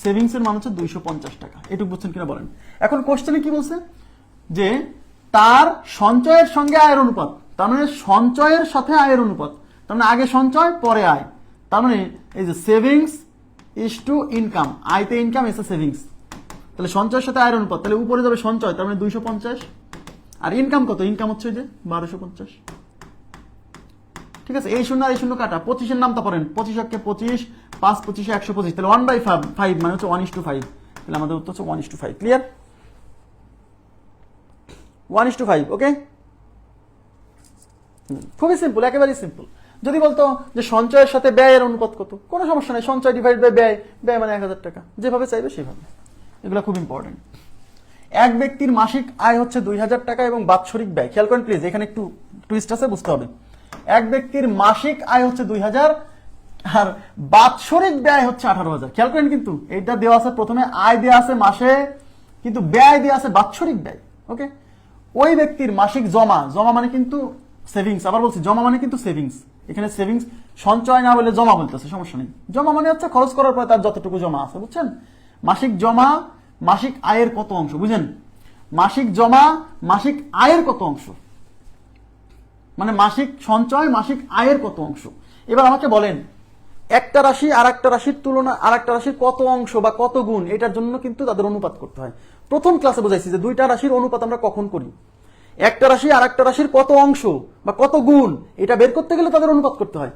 সেভিংস এর মান হচ্ছে 250 টাকা। এটুকু বুঝছেন কিনা বলেন? এখন কোশ্চেনে কি বলছে যে তার সঞ্চয়ের সঙ্গে আয়ের অনুপাত, তার মানে সঞ্চয়ের সাথে আয়ের অনুপাত, তার মানে আগে সঞ্চয় পরে আয়। তার মানে এই যে সেভিংস ইজ টু ইনকাম, আয়তে ইনকাম এসে সেভিংস, তাহলে সঞ্চয়ের সাথে আয়ের অনুপাত, তাহলে উপরে যাবে সঞ্চয়, তার মানে 250 আর ইনকাম কত? ইনকাম হচ্ছে যে 1250। ঠিক আছে, এই শূন্য আর এই শূন্য কাটা, 25-এর নামটা পড়েন, 25 একে 25, 5 25 125, তাহলে 1/5 মানে হচ্ছে 1:5, তাহলে আমাদের উত্তর হচ্ছে 1:5। ক্লিয়ার? 1:5। ওকে, খুবই সিম্পল, একেবারেই সিম্পল। যদি বলতো যে সঞ্চয়ের সাথে ব্যয়ের অনুপাত কত, কোনো সমস্যা নেই, সঞ্চয় ডিভাইড বাই ব্যয়, ব্যয় মানে 1000 টাকা, যেভাবে চাইবে সেভাবে। এগুলো খুব ইম্পর্টেন্ট। এক ব্যক্তির মাসিক আয় হচ্ছে 2000 টাকা এবং বাৎসরিক ব্যয়, খেয়াল করেন প্লিজ, এখানে একটু টুইস্ট আছে, বুঝতে হবে। এক ব্যক্তির মাসিক আয় হচ্ছে 2000 আর বাৎসরিক ব্যয় হচ্ছে 18,000। খেয়াল করেন, কিন্তু এইটা দেওয়া আছে, প্রথমে আয় দেওয়া আছে মাসে, কিন্তু ব্যয় দেওয়া আছে বাৎসরিক ব্যয়। ওকে, ওই ব্যক্তির মাসিক জমা, জমা মানে কিন্তু সেভিংস, আবার বলছি জমা মানে কিন্তু সেভিংস, এখানে সেভিংস সঞ্চয় না বলে জমা বলতেছে, সমস্যা নেই। জমা মানে হচ্ছে খরচ করার পরে তার যতটুকু জমা আছে, বুঝছেন? মাসিক জমা মাসিক আয়ের কত অংশ, বুঝেন? মাসিক জমা মাসিক আয়ের কত অংশ, মানে মাসিক সঞ্চয় মাসিক আয়ের কত অংশ। এবার আমাকে বলেন, একটা রাশি আর একটা রাশির তুলনা, আর একটা রাশির কত অংশ বা কত গুণ, এটার জন্য কিন্তু তাদের অনুপাত করতে হয়। প্রথম ক্লাসে বোঝাইছি যে দুইটা রাশির অনুপাত আমরা কখন করি। একটা রাশি আর একটা রাশির কত অংশ বা কত গুণ, এটা বের করতে গেলে তাদের অনুপাত করতে হয়।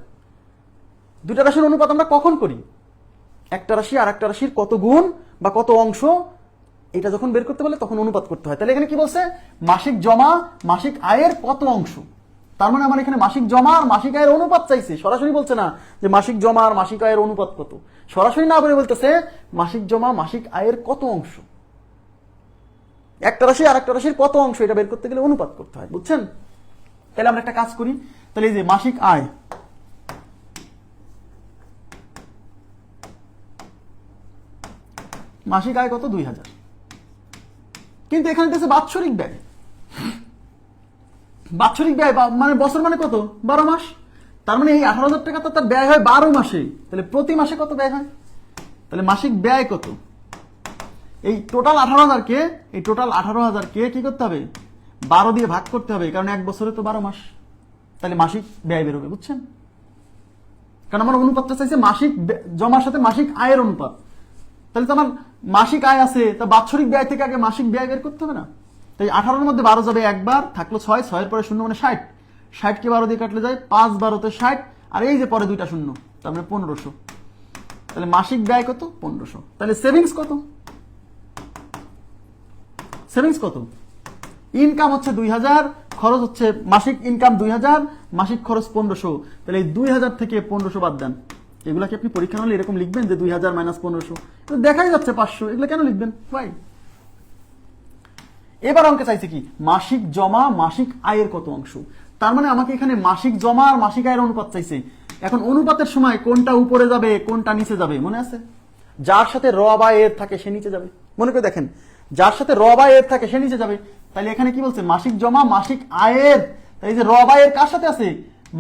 দুইটা রাশির অনুপাত আমরা কখন করি? একটা রাশি আর একটা রাশির কত গুণ বা কত অংশ, এটা যখন বের করতে বলে তখন অনুপাত করতে হয়। তাহলে এখানে কি বলছে? মাসিক জমা মাসিক আয়ের কত অংশ। তার মানে আমার এখানে মাসিক জমা আর মাসিক আয়ের অনুপাত চাইছে, সরাসরি বলছে না যে মাসিক জমা আর মাসিক আয়ের অনুপাত কত, সরাসরি না বলে বলতেছে মাসিক জমা মাসিক আয়ের কত অংশ। একটা রাশি আর একটা রাশির কত অংশ, এটা বের করতে গেলে অনুপাত করতে হয়, বুঝছেন? তাহলে আমরা একটা কাজ করি, তাহলে এই যে মাসিক আয়, মাসিক আয় কত? 2000, কিন্তু এখানে দিয়েছে বাৎসরিক ব্যয়। বাৎসরিক ব্যয় মানে বছর মানে কত? 12 মাস। তার মানে এই 18,000 টাকা তো তার ব্যয় হয় 12 মাসে, তাহলে প্রতি মাসে কত ব্যয় হয়? তাহলে মাসিক ব্যয় কত? এই টোটাল 18,000 কে, এই টোটাল 18,000 কে কি করতে হবে? 12 দিয়ে ভাগ করতে হবে, কারণ এক বছরে তো 12 মাস, তাহলে মাসিক ব্যয় বেরোবে, বুঝছেন? কারণ আমার অনুপাতটা চাইছে মাসিক জমার সাথে মাসিক আয়ের অনুপাত, তাহলে তো আমার মাসিক আয় আছে, তা বাৎসরিক ব্যয় থেকে আগে মাসিক ব্যয় বের করতে হবে না? তাই 18-এর মধ্যে 12 যাবে একবার, থাকলো 6, 6-এর পরে শূন্য মানে 60, 60 কে 12 দিয়ে কাটলে যায় 5 12-তে 60, আর এই যে পরে দুইটা শূন্য, তার মানে 1500। তাহলে মাসিক ব্যয় কত? 1500। তাহলে সেভিংস কত? সেভিংস কত? ইনকাম হচ্ছে 2000, খরচ হচ্ছে মাসিক ইনকাম 2000, মাসিক খরচ 1500, তাহলে এই 2000 থেকে 1500 বাদ দেন। এগুলা কি আপনি পরীক্ষা হলে এরকম লিখবেন যে 2000 মাইনাস 1500? দেখাই যাচ্ছে 500, এগুলো কেন লিখবেন ভাই? এবার অঙ্কে চাইছে কি? মাসিক জমা মাসিক আয়ের কত অংশ। তার মানে আমাকে এখানে মাসিক জমা আর মাসিক আয়ের অনুপাত চাইছে। এখন অনুপাতের সময় কোনটা উপরে যাবে কোনটা নিচে যাবে মনে আছে? যার সাথে র বা এর থাকে সে নিচে যাবে। মনে করে দেখেন, যার সাথে র বা এর থাকে সে নিচে যাবে। তাহলে এখানে কি বলছে? মাসিক জমা মাসিক আয়ের, তাই যে র বা এর কার সাথে আছে?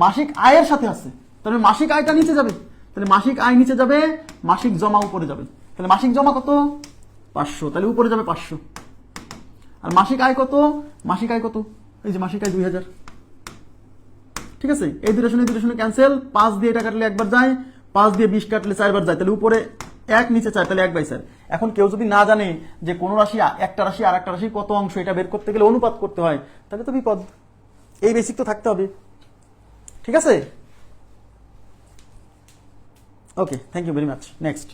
মাসিক আয়ের সাথে আছে, তাহলে মাসিক আয়টা নিচে যাবে। তাহলে মাসিক আয় নিচে যাবে, মাসিক জমা উপরে যাবে। তাহলে মাসিক জমা কত? 500, তাহলে উপরে যাবে 500। আর মাসিক আয় কত? মাসিক আয় কত? এই যে মাসিক আয় 2000। ঠিক আছে, এই দুটো শুনে ক্যান্সেল, 5 দিয়ে এটা কাটলে একবার যায়, 5 দিয়ে 20 কাটলে 4 বার যায়, তাহলে উপরে 1 নিচে 4, তাহলে 1/4। এখন কেউ যদি না জানে যে কোন রাশি একটা রাশি আর একটা রাশির কত অংশ, এটা বের করতে গেলে অনুপাত করতে হয়, তাহলে তো বিপদ। এই বেসিক তো থাকতে হবে। ঠিক আছে, okay, thank you very much. Next,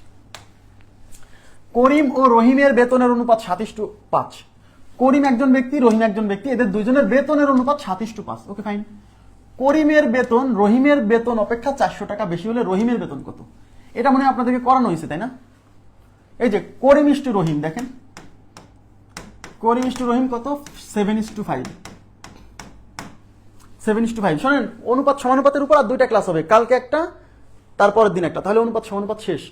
Karim ও রহিমের বেতনের অনুপাত 27:5। করিম একজন ব্যক্তি, রহিম একজন ব্যক্তি, এদের দুইজনের বেতনের অনুপাত 27:5। Okay fine. করিমের বেতন রহিমের বেতন অপেক্ষা 400 টাকা বেশি হলে রহিমের বেতন কত? এটা মনে হয় আপনাদেরকে করানো হয়েছে, তাই না? এই যে করিম ইস টু রহিম, দেখেন করিম ইস টু রহিম কত? 7:5। 7:5। শোনেন, অনুপাত সমানুপাতের উপর আর 2টা ক্লাস হবে, কালকে একটা, তারপরের দিন একটা, তাহলে অনুপাত সমানুপাত শেষ।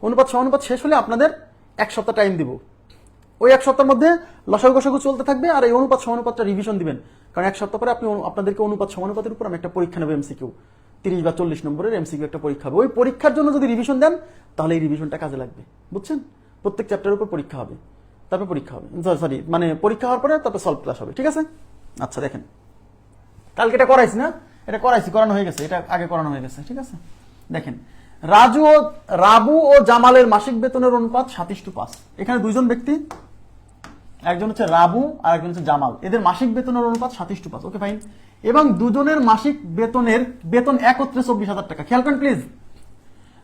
অনুপাত সমানুপাত শেষ হলে আপনাদের 1 সপ্তাহ টাইম দিব। ওই 1 সপ্তাহের মধ্যে লসাগু গসাগু চলতে থাকবে, আর এই অনুপাত সমানুপাতটা রিভিশন দিবেন, কারণ 1 সপ্তাহ পরে আপনাদেরকে অনুপাত সমানুপাতের উপর আমি একটা পরীক্ষা নেব, এমসিকিউ 30 বা 40 নম্বরের এমসিকিউ একটা পরীক্ষা হবে। ওই পরীক্ষার জন্য যদি রিভিশন দেন তাহলে এই রিভিশনটা কাজে লাগবে, বুঝছেন? প্রত্যেক চ্যাপ্টারের উপর পরীক্ষা হবে, তারপর পরীক্ষা হবে, সরি মানে পরীক্ষা হওয়ার পরে তারপর সলভ ক্লাস হবে, ঠিক আছে? আচ্ছা দেখেন, কালকে এটা করাইছি না? এটা করাইছি, করানো হয়ে গেছে, এটা আগে করানো হয়ে গেছে, ঠিক আছে? দেখেন, রাবু ও জামালের মাসিক বেতনের অনুপাত 7:5। এখানে দুইজন ব্যক্তি, একজন হচ্ছে রাবু আর একজন হচ্ছে জামাল, এদের মাসিক বেতনের অনুপাত 7:5। Okay fine. এবং দুজনের মাসিক বেতন একত্রে 24,000 টাকা। খেয়াল করেন প্লিজ,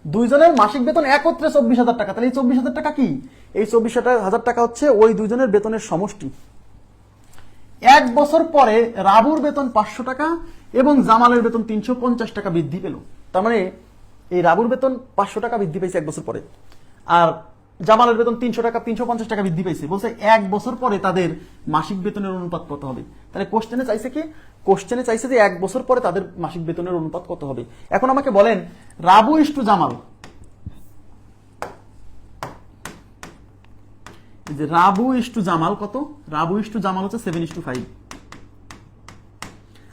দুইজনের মাসিক বেতন একত্রে 24,000 টাকা। তাহলে এই 24,000 টাকা কি? এই 24,000 টাকা হচ্ছে ওই দুইজনের বেতনের সমষ্টি। 1 বছর পরে রাবুর বেতন 500 টাকা এবং জামালের বেতন 350 টাকা বৃদ্ধি পেল। তার মানে এই রাবুর বেতন 500 টাকা বৃদ্ধি পেয়েছে 1 বছর পরে, আর জামালের বেতন 350 টাকা বৃদ্ধি পেয়েছে। বলছে 1 বছর পরে তাদের মাসিক বেতনের অনুপাত কত হবে? তাহলে কোশ্চেনে চাইছে কি? কোশ্চেনে চাইছে যে 1 বছর পরে তাদের মাসিক বেতনের অনুপাত কত হবে। এখন আমাকে বলেন, রাবু ইস টু জামাল, যে রাবু ইস টু জামাল কত? রাবু ইস টু জামাল হচ্ছে 7:5।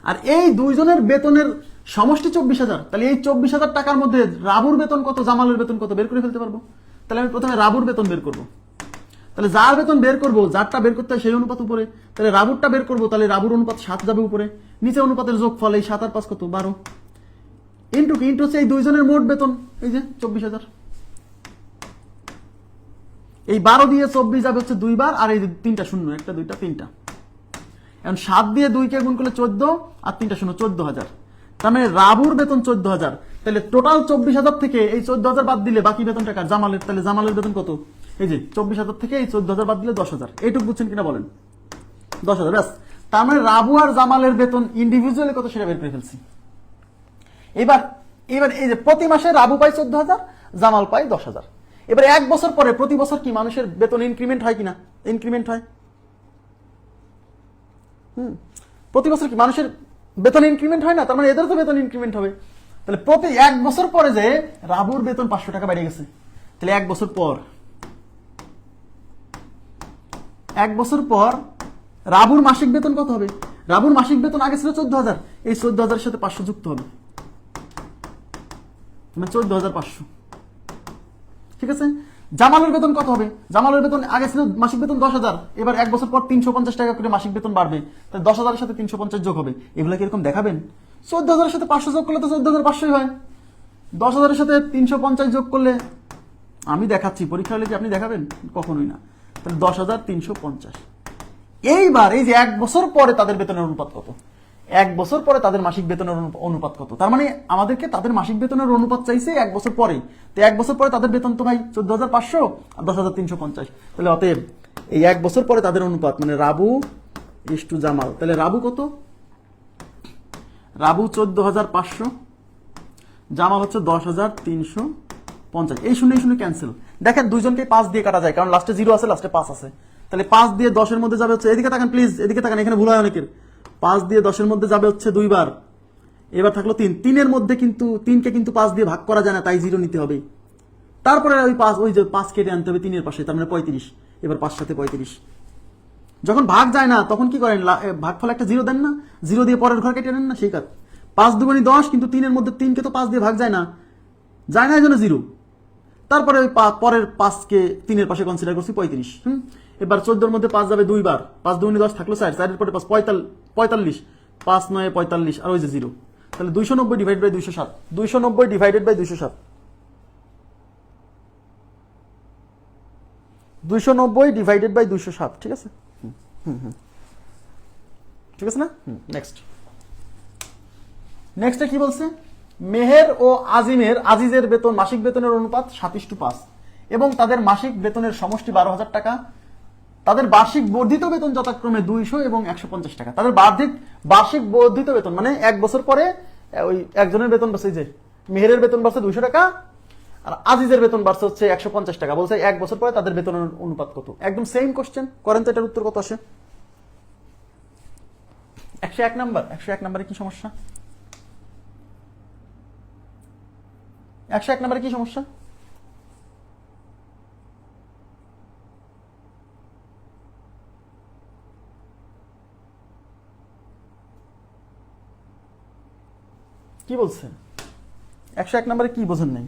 আর এই দুইজনের বেতনের সমষ্টি 24,000। তাহলে এই 24,000 টাকার মধ্যে রাবুর বেতন কত, জামালের বেতন কত বের করে ফেলতে পারবো। তাহলে আমি প্রথমে রাবুর বেতন বের করব। তাহলে যার বেতন বের করবো, যারটা বের করতে হয় সেই অনুপাত উপরে, তাহলে রাবুরটা বের করবো, তাহলে রাবুর অনুপাত 7 যাবে উপরে, নিচে অনুপাতের যোগফল, এই 7 আর 5 কত? 12। ইন্টু কি? ইন্টু হচ্ছে এই দুইজনের মোট বেতন, এই যে 24,000। এই 12 দিয়ে 24 যাবে হচ্ছে 2 বার, আর এই 3টা শূন্য, 1 2 3টা। এখন 7 দিয়ে 2 কে গুণ করলে 14, আর 3টা শূন্য, 14,000। তার মানে রাবুর বেতন 14,000। তাহলে টোটাল 24,000 থেকে এই 14,000 বাদ দিলে বাকি বেতন টাকা জামালের। তাহলে জামালের বেতন কত? এই যে 24,000 থেকে এই 14,000 বাদ দিলে 10,000। এইটুকু বুঝছেন কিনা বলেন? 10,000 ব্যাস। তার মানে রাবু আর জামালের বেতন ইন্ডিভিজুয়ালি কত সেটা বের করে ফেলছি। এবার এই যে প্রতি মাসে রাবু পায় 14,000, জামাল পায় 10,000। এবার 1 বছর পরে প্রতি বছর কি মানুষের বেতন ইনক্রিমেন্ট হয় কিনা? ইনক্রিমেন্ট হয়। প্রতি বছর কি মানুষের বেতন ইনক্রিমেন্ট হয় না? তার মানে এদের তো বেতন ইনক্রিমেন্ট হবে। তাহলে প্রতি 1 বছর পরে যে রাবুর বেতন 500 টাকা বেড়ে গেছে, তাহলে 1 বছর পর, 1 বছর পর রাবুর মাসিক বেতন কত হবে? রাবুর মাসিক বেতন আগে ছিল 14,000, এই 14,000 এর সাথে 500 যুক্ত হবে, মানে 14,500। ঠিক আছে? জামালের বেতন কত হবে? জামালের বেতন আগে ছিল মাসিক বেতন 10,000, এবার 1 বছর পর 350 টাকা করে মাসিক বেতন বাড়বে, তাহলে 10,000 এর সাথে 350 যোগ হবে। এগুলা কিরকম দেখাবেন? 14,000 এর সাথে 500 যোগ করলে তো 14,500 হয়। 10,000 এর সাথে 350 যোগ করলে, আমি দেখাচ্ছি, পরীক্ষা হলে কি আপনি দেখাবেন? কখনোই না। তাহলে 10,350। এইবার এই যে 1 বছর পরে তাদের বেতনের অনুপাত কত? 1 বছর পরে তাদের মাসিক বেতনের অনুপাত কত? তার মানে আমাদেরকে তাদের মাসিক বেতনের অনুপাত চাইছে 1 বছর পরে। তো 1 বছর পরে তাদের বেতন তো ভাই 14,500 আর 10,350। তাহলে অতএব এই 1 বছর পরে তাদের অনুপাত মানে রাবু ইস টু জামাল। তাহলে রাবু কত? রাবু 14,500, জামাল হচ্ছে 10,350। এই শূন্য ক্যান্সেল। দেখেন দুইজনকে 5 দিয়ে কাটা যায়, কারণ লাস্টে 0 আছে, লাস্টে 5 আছে। তাহলে 5 দিয়ে 10 এর মধ্যে যাবে হচ্ছে, এদিকে তাকান প্লিজ, এদিকে তাকান, এখানে ভুল হয় অনেকের। 5 দিয়ে 10 এর মধ্যে যাবে হচ্ছে 2 বার। এবার থাকলো 3, 3 এর মধ্যে কিন্তু 3 কে কিন্তু 5 দিয়ে ভাগ করা যায় না, তাই 0 নিতে হবে। তারপরে ওই 5, ওই যে 5 কেটে আনতে হবে 3 এর পাশে, তার মানে 35। এবার 5 সাথে 35। যখন ভাগ যায় না তখন কি করেন? ভাগফল একটা 0 দেন না, 0 দিয়ে পরের ঘর কেটে নেন না, সেই কাজ। 5 2 10, কিন্তু 3 এর মধ্যে 3 কে তো 5 দিয়ে ভাগ যায় না, এই জন্য 0। তারপরে ওই পরের 5 কে 3 এর পাশে কনসিডার করছি 35। এবার 14 এর মধ্যে 5 যাবে 2 বার, 5 2 10 থাকলো 4, 4 এর পরে 5 45, 5 9 45, আর ওই যে 0। তাহলে 290 divide by 207, 290 divided by 207, 290 divided by 207। ঠিক আছে? ঠিক আছে না? নেক্সটে কি বলছে? মেহের ও আজিজের বেতন মাসিক বেতনের অনুপাত 7:5 এবং তাদের মাসিক বেতনের সমষ্টি 12,000 টাকা। তাদের বার্ষিক বর্ধিত বেতন যথাক্রমে 200 এবং 150 টাকা। তাদের বার্ষিক বর্ধিত বেতন মানে এক বছর পরে ওই একজনের বেতন বাড়ছে, যে মেহেরের বেতন বাড়ছে 200 টাকা আর আজিজের বেতন বাড়ছে হচ্ছে 150 টাকা। বলছে এক বছর পরে তাদের বেতনের অনুপাত কত। একদম সেম কোশ্চেন করেন তো, এটার উত্তর কত আসে? 101 নাম্বার। 101 নাম্বারে কি সমস্যা? 101 নাম্বারে কি সমস্যা? কি বলছে? 101 নাম্বারে কি বোঝেন নাই?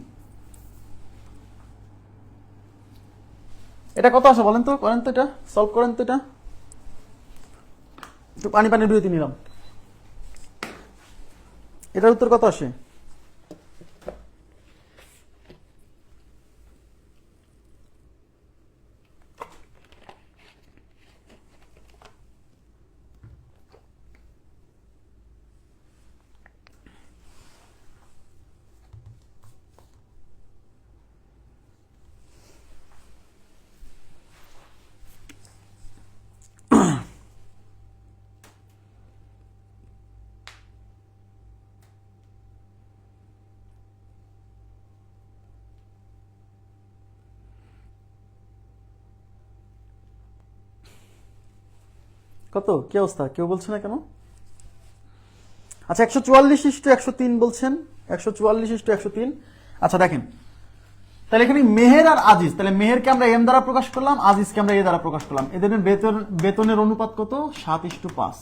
এটা কত আসে বলেন তো, করেন তো, এটা সলভ করেন তো। এটা একটু পানির বিরতি নিলাম। এটার উত্তর কত আসে? কত? কি অবস্থা, কেউ বলছে না কেন? আচ্ছা 144:103 বলছেন, 144:103। আচ্ছা দেখেন, তাহলে এখানে মেহের আর আজিজ, তাহলে মেহেরকে আমরা এম দ্বারা প্রকাশ করলাম, আজিজকে আমরা এ দ্বারা প্রকাশ করলাম। এদের বেতনের অনুপাত কত? 7:5।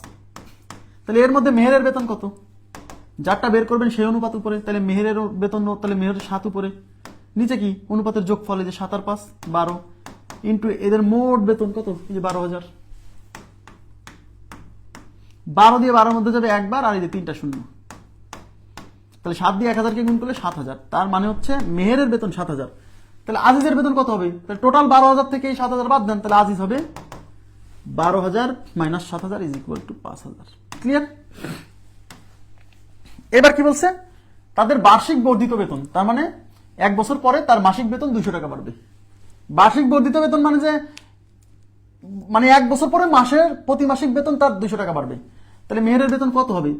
তাহলে এর মধ্যে মেহেরের বেতন কত? যারটা বের করবেন সেই অনুপাত উপরে, তাহলে মেহেরের বেতন, তাহলে মেহেরের 7 উপরে, নিচে কি অনুপাতের যোগ ফলে যে 7 আর 5 12 ইন্টু এদের মোট বেতন কত? এই যে 12,000। 12 দিয়ে 12 মধ্যে যাবে একবার, আর এই যে 3টা শূন্য, তাহলে 7 দিয়ে 1000 কে গুণ করলে 7,000। তার মানে হচ্ছে মেহেরের বেতন 7,000। তাহলে আজিজের বেতন কত হবে? তাহলে টোটাল 12,000 থেকে এই 7,000 বাদ দেন, তাহলে আজিজ হবে 12,000 minus 7,000 is equal two 5,000। Clear? এবার কি বলছে? তাদের বার্ষিক বর্ধিত বেতন, তার মানে এক বছর পরে তার মাসিক বেতন 200 টাকা বাড়বে। বার্ষিক বর্ধিত বেতন মানে যে মানে এক বছর পরে মাসের প্রতি মাসিক বেতন তার 200 টাকা বাড়বে। তাহলে মেহেরের বেতন কত হবে?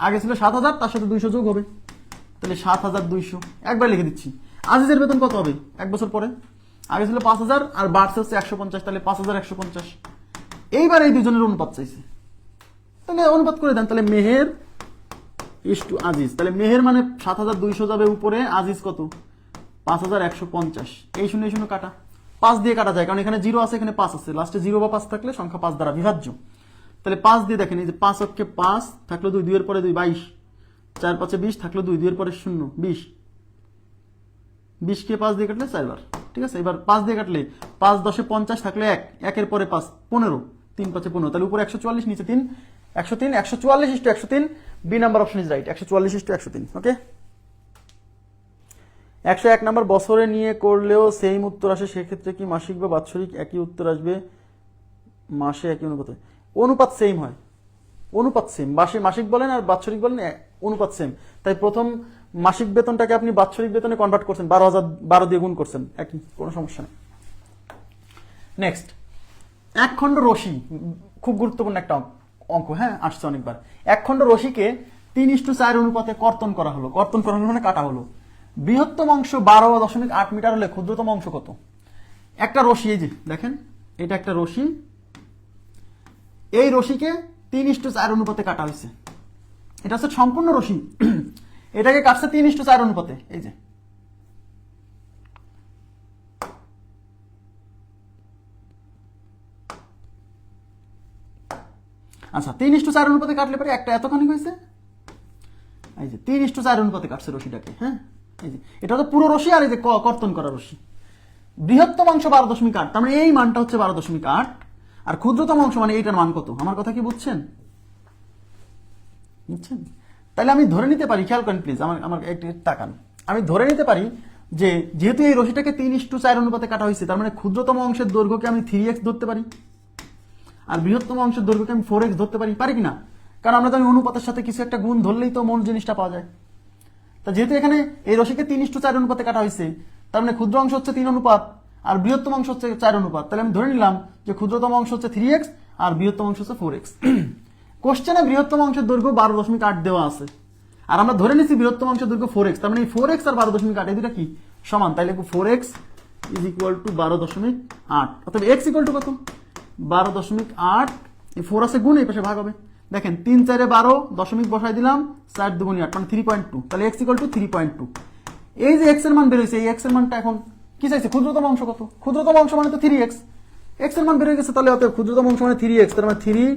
আগে ছিল 7,000, তার সাথে 200 যোগ হবে, তাহলে 7,200। একবার লিখে দিচ্ছি। আজিজের বেতন কত হবে এক বছর পরে? আগে ছিল 5,000 আর বাড়ছে হচ্ছে 150, তাহলে 5,150। এইবার এই দুজনের অনুপাত চাইছে, তাহলে অনুপাত করে দেন। তাহলে মেহের ইস টু আজিজ, তাহলে মেহের মানে 7,200 যাবে উপরে, আজিজ কত? 5,150। এই শূন্য শূন্য কাটা, 5 দিয়ে কাটা যায়, কারণ এখানে 0 আছে, এখানে 5 আছে, লাস্টে 0 বা 5 থাকলে সংখ্যা 5 দ্বারা বিভাজ্য। তাহলে 5 দিয়ে দেখেন, এই যে 5 অক্ষে 5 থাকলো 2, 2 এর পরে 2 22, 4 5 20 থাকলো 2, 2 এর পরে 0 20, 20 কে 5 দিয়ে কাটলে 4 বার। ঠিক আছে, এবার 5 দিয়ে কাটলে 5 10 50 থাকলে 1, 1 এর পরে 5 15, 3 5 15, তাহলে উপরে 144, নিচে 3 103। 144:103 B number option is right. 144:103। Okay. 101 number, বছরে নিয়ে করলেও সেম উত্তর আসে, সেক্ষেত্রে কি মাসিক বা বাৎসরিক একই উত্তর আসবে? মাসে একই অনুপাতে অনুপাত সেম হয়, অনুপাত সেম, মাসিক বলেন আর বাৎসরিক বলেন, অনুপাত সেম। তাই প্রথম মাসিক বেতনটাকে আপনি বাৎসরিক বেতনে কনভার্ট করছেন, 12,000 দিয়ে গুণ করছেন, একই, কোনো সমস্যা নেই। নেক্সট, এক খণ্ড রশি, খুব গুরুত্বপূর্ণ একটা অঙ্ক, হ্যাঁ আসছে অনেকবার। এক খণ্ড রশিকে 3:4 অনুপাতে কর্তন করা হলো। কর্তন করা হলো মানে কাটা হলো। বৃহত্তম অংশ 12.8 মিটার হলে ক্ষুদ্রতম অংশ কত? একটা রশি, এই যে দেখেন, এটা একটা রশি, এই রশিকে 3:4 অনুপাতে কাটা হয়েছে। এটা হচ্ছে সম্পূর্ণ রশি, এটাকে কাটছে 3:4 অনুপাতে। এই যে আচ্ছা, 3:4 অনুপাতে কাটলে পরে একটা এতখানি হয়েছে। এই যে 3:4 অনুপাতে কাটছে রশিটাকে, হ্যাঁ এই যে এটা তো পুরো রশি, আর এই যে কর্তন করা রশি। বৃহত্তম অংশ 12.8, তার মানে এই মানটা হচ্ছে 12.8, আর ক্ষুদ্রতম অংশ মানে এইটার মান কত? আমার কথা কি বুঝছেন? বুঝছেন? তাহলে আমি ধরে নিতে পারি, খেয়াল করেন প্লিজ, আমার একটু তাকান, আমি ধরে নিতে পারি যে যেহেতু এই রশিটাকে 3:4 অনুপাতে কাটা হয়েছে, তার মানে ক্ষুদ্রতম অংশের দৈর্ঘ্যকে আমি 3x ধরতে পারি, আর বৃহত্তম অংশের দৈর্ঘ্যকে আমি 4x ধরতে পারি কিনা? কারণ আমরা জানি অনুপাতের সাথে কিছু একটা গুণ ধরলেই তো মূল জিনিসটা পাওয়া যায়। তা যেহেতু এখানে এই রশিকে 3:4 অনুপাতে কাটা হয়েছে, তার মানে ক্ষুদ্র অংশ হচ্ছে 3 অনুপাত, আর বৃহত্তম অংশ হচ্ছে 4 অনুপাত, তাহলে আমি ধরে নিলাম যে ক্ষুদ্রতম অংশ হচ্ছে 3x আর বৃহত্তম অংশ হচ্ছে 4x। কোশ্চেনে বৃহত্তম অংশের দৈর্ঘ্য 12.8 দেওয়া আছে, আর আমরা ধরে নিচ্ছি বৃহত্তম অংশের দৈর্ঘ্য 4x, তার মানে এই 4x আর 12.8 এই দুটা কি সমান, তাইলে 4x ইজ ইকুয়াল টু 12.8, অর্থাৎ x ইকুয়াল টু কত 12.8, এই 4 আছে গুণ, এই পাশে ভাগ হবে। দেখেন 3 4 12 দশমিক বসাই দিলাম, 4 2 8 মানে 3.2, তাহলে x ইকুয়াল টু 3.2। এই যে x এর মান বের হয়েছে, এই x এর মানটা এখন কি চাইছে, ক্ষুদ্রতম অংশ কত, ক্ষুদ্রতম অংশ মানে তো 3x, x এর মান বের হয়ে গেছে, তাহলে অতএব ক্ষুদ্রতম অংশ মানে 3x, তার মানে 3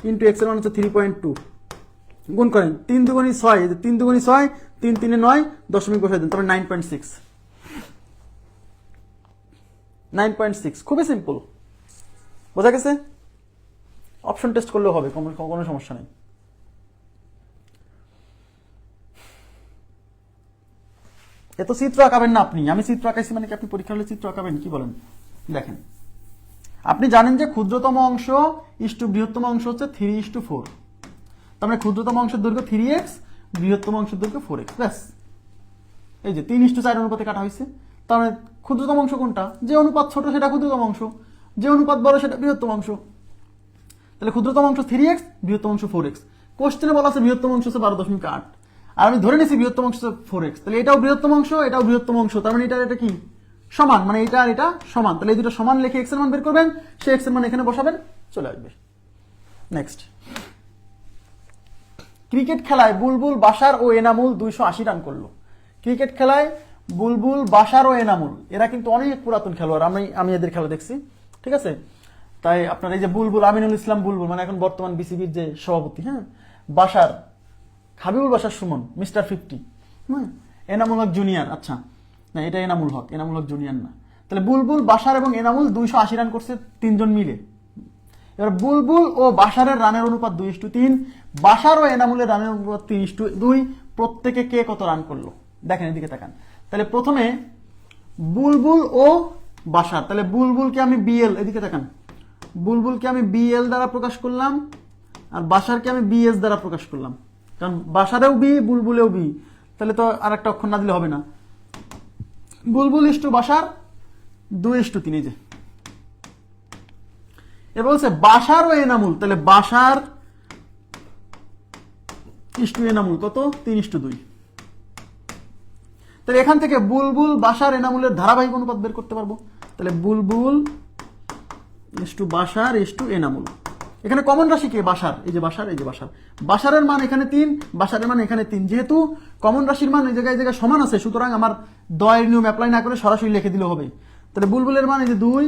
ইন্টু x এর মান হচ্ছে 3.2, গুণ করেন 3 2 6, 3 2 6, 3 3 9 দশমিক বসাই দেন, তারপরে 9.6, 9.6, খুবই সিম্পল, বোঝা গেছে? অপশন টেস্ট করলেও হবে, কোনো সমস্যা নেই। এত চিত্র আঁকাবেন না আপনি, আমি চিত্র আঁকাইছি মানে কি আপনি পরীক্ষা হলে চিত্র আঁকাবেন, কি বলেন? দেখেন আপনি জানেন যে ক্ষুদ্রতম অংশ ইস্টু বৃহত্তম অংশ হচ্ছে 3:4, তার মানে ক্ষুদ্রতম অংশের দৈর্ঘ্য 3x, বৃহত্তম অংশের দৈর্ঘ্য 4x, ব্যাস। এই যে 3:4 অনুপাতে কাটা হয়েছে, তার মানে ক্ষুদ্রতম অংশ কোনটা, যে অনুপাত ছোট সেটা ক্ষুদ্রতম অংশ, যে অনুপাত বড় সেটা বৃহত্তম অংশ। তাহলে ক্ষুদ্রতম অংশ 3x, বৃহত্তম অংশ 4x। কোশ্চেনে বলা আছে বৃহত্তম অংশ হচ্ছে 12.8, আর আমি ধরে নিয়েছি বৃহত্তম অংশ 4x, তাহলে এটাও বৃহত্তম অংশ, এটাও বৃহত্তম অংশ, তার মানে এটা কি সমান, মানে এটা আর এটা সমান, তাহলে এই দুটো সমান লিখে x এর মান বের করবেন, সেই x এর মান এখানে বসাবেন, চলে আসবে। নেক্সট, ক্রিকেট খেলায় বুলবুল বাশার ও এনামুল 280 রান করলো। ক্রিকেট খেলায় বুলবুল বাশার ও এনামুল এরা কিন্তু অনেক পুরাতন খেলোয়াড়, আমি এদের খেলা দেখছি, ঠিক আছে? তাই আপনার এই যে বুলবুল আমিনুল ইসলাম বুলবুল মানে এখন বর্তমান বিসিবির যে সভাপতি, হ্যাঁ, বাশার হাবিবুল বাশার সুমন মিস্টার 50, এনামুল হক জুনিয়র, আচ্ছা না এটা এনামুল হক জুনিয়র না। তাহলে বুলবুল বাশার এবং এনামুল 280 রান করছে তিনজন মিলে। এবার বুলবুল ও বাশারের রানের অনুপাত 2:3, বাশার ও এনামুলের রানের অনুপাত 3:2, প্রত্যেকে কে কত রান করলো দেখেন, এদিকে তাকান। তাহলে প্রথমে বুলবুল ও বাশার, তাহলে বুলবুলকে আমি বিএল, এদিকে তাকান, বুলবুলকে আমি বিএল দ্বারা প্রকাশ করলাম, আর বাশারকে আমি বিএস দ্বারা প্রকাশ করলাম, কারণ বাশারেও বি বুলবুলেও বি, তাহলে তো আর একটা অক্ষর না দিলে হবে না। বুলবুল ইস্টু বাশার 2:3, এই যে। এবার বলছে বাশার ও এনামুল, তাহলে বাশার ইস্টু এনামুল কত 3:2, তাহলে এখান থেকে বুলবুল বাশার এনামুলের ধারাবাহিক অনুপাত বের করতে পারবো। তাহলে বুলবুল ইস্টু বাশার ইস্টু এনামুল, এখানে কমন রাশি কে বাশার, এই যে বাশার, এই যে বাশার, বাশারের মান এখানে 3, বাশারের মান এখানে 3, যেহেতু কমন রাশির মান এই জায়গায় সমান আছে, সুতরাং আমার দয়ের নিয়ম অ্যাপ্লাই না করে সরাসরি লিখে দিলে হবে। তাহলে বুলবুলের মান এই যে 2,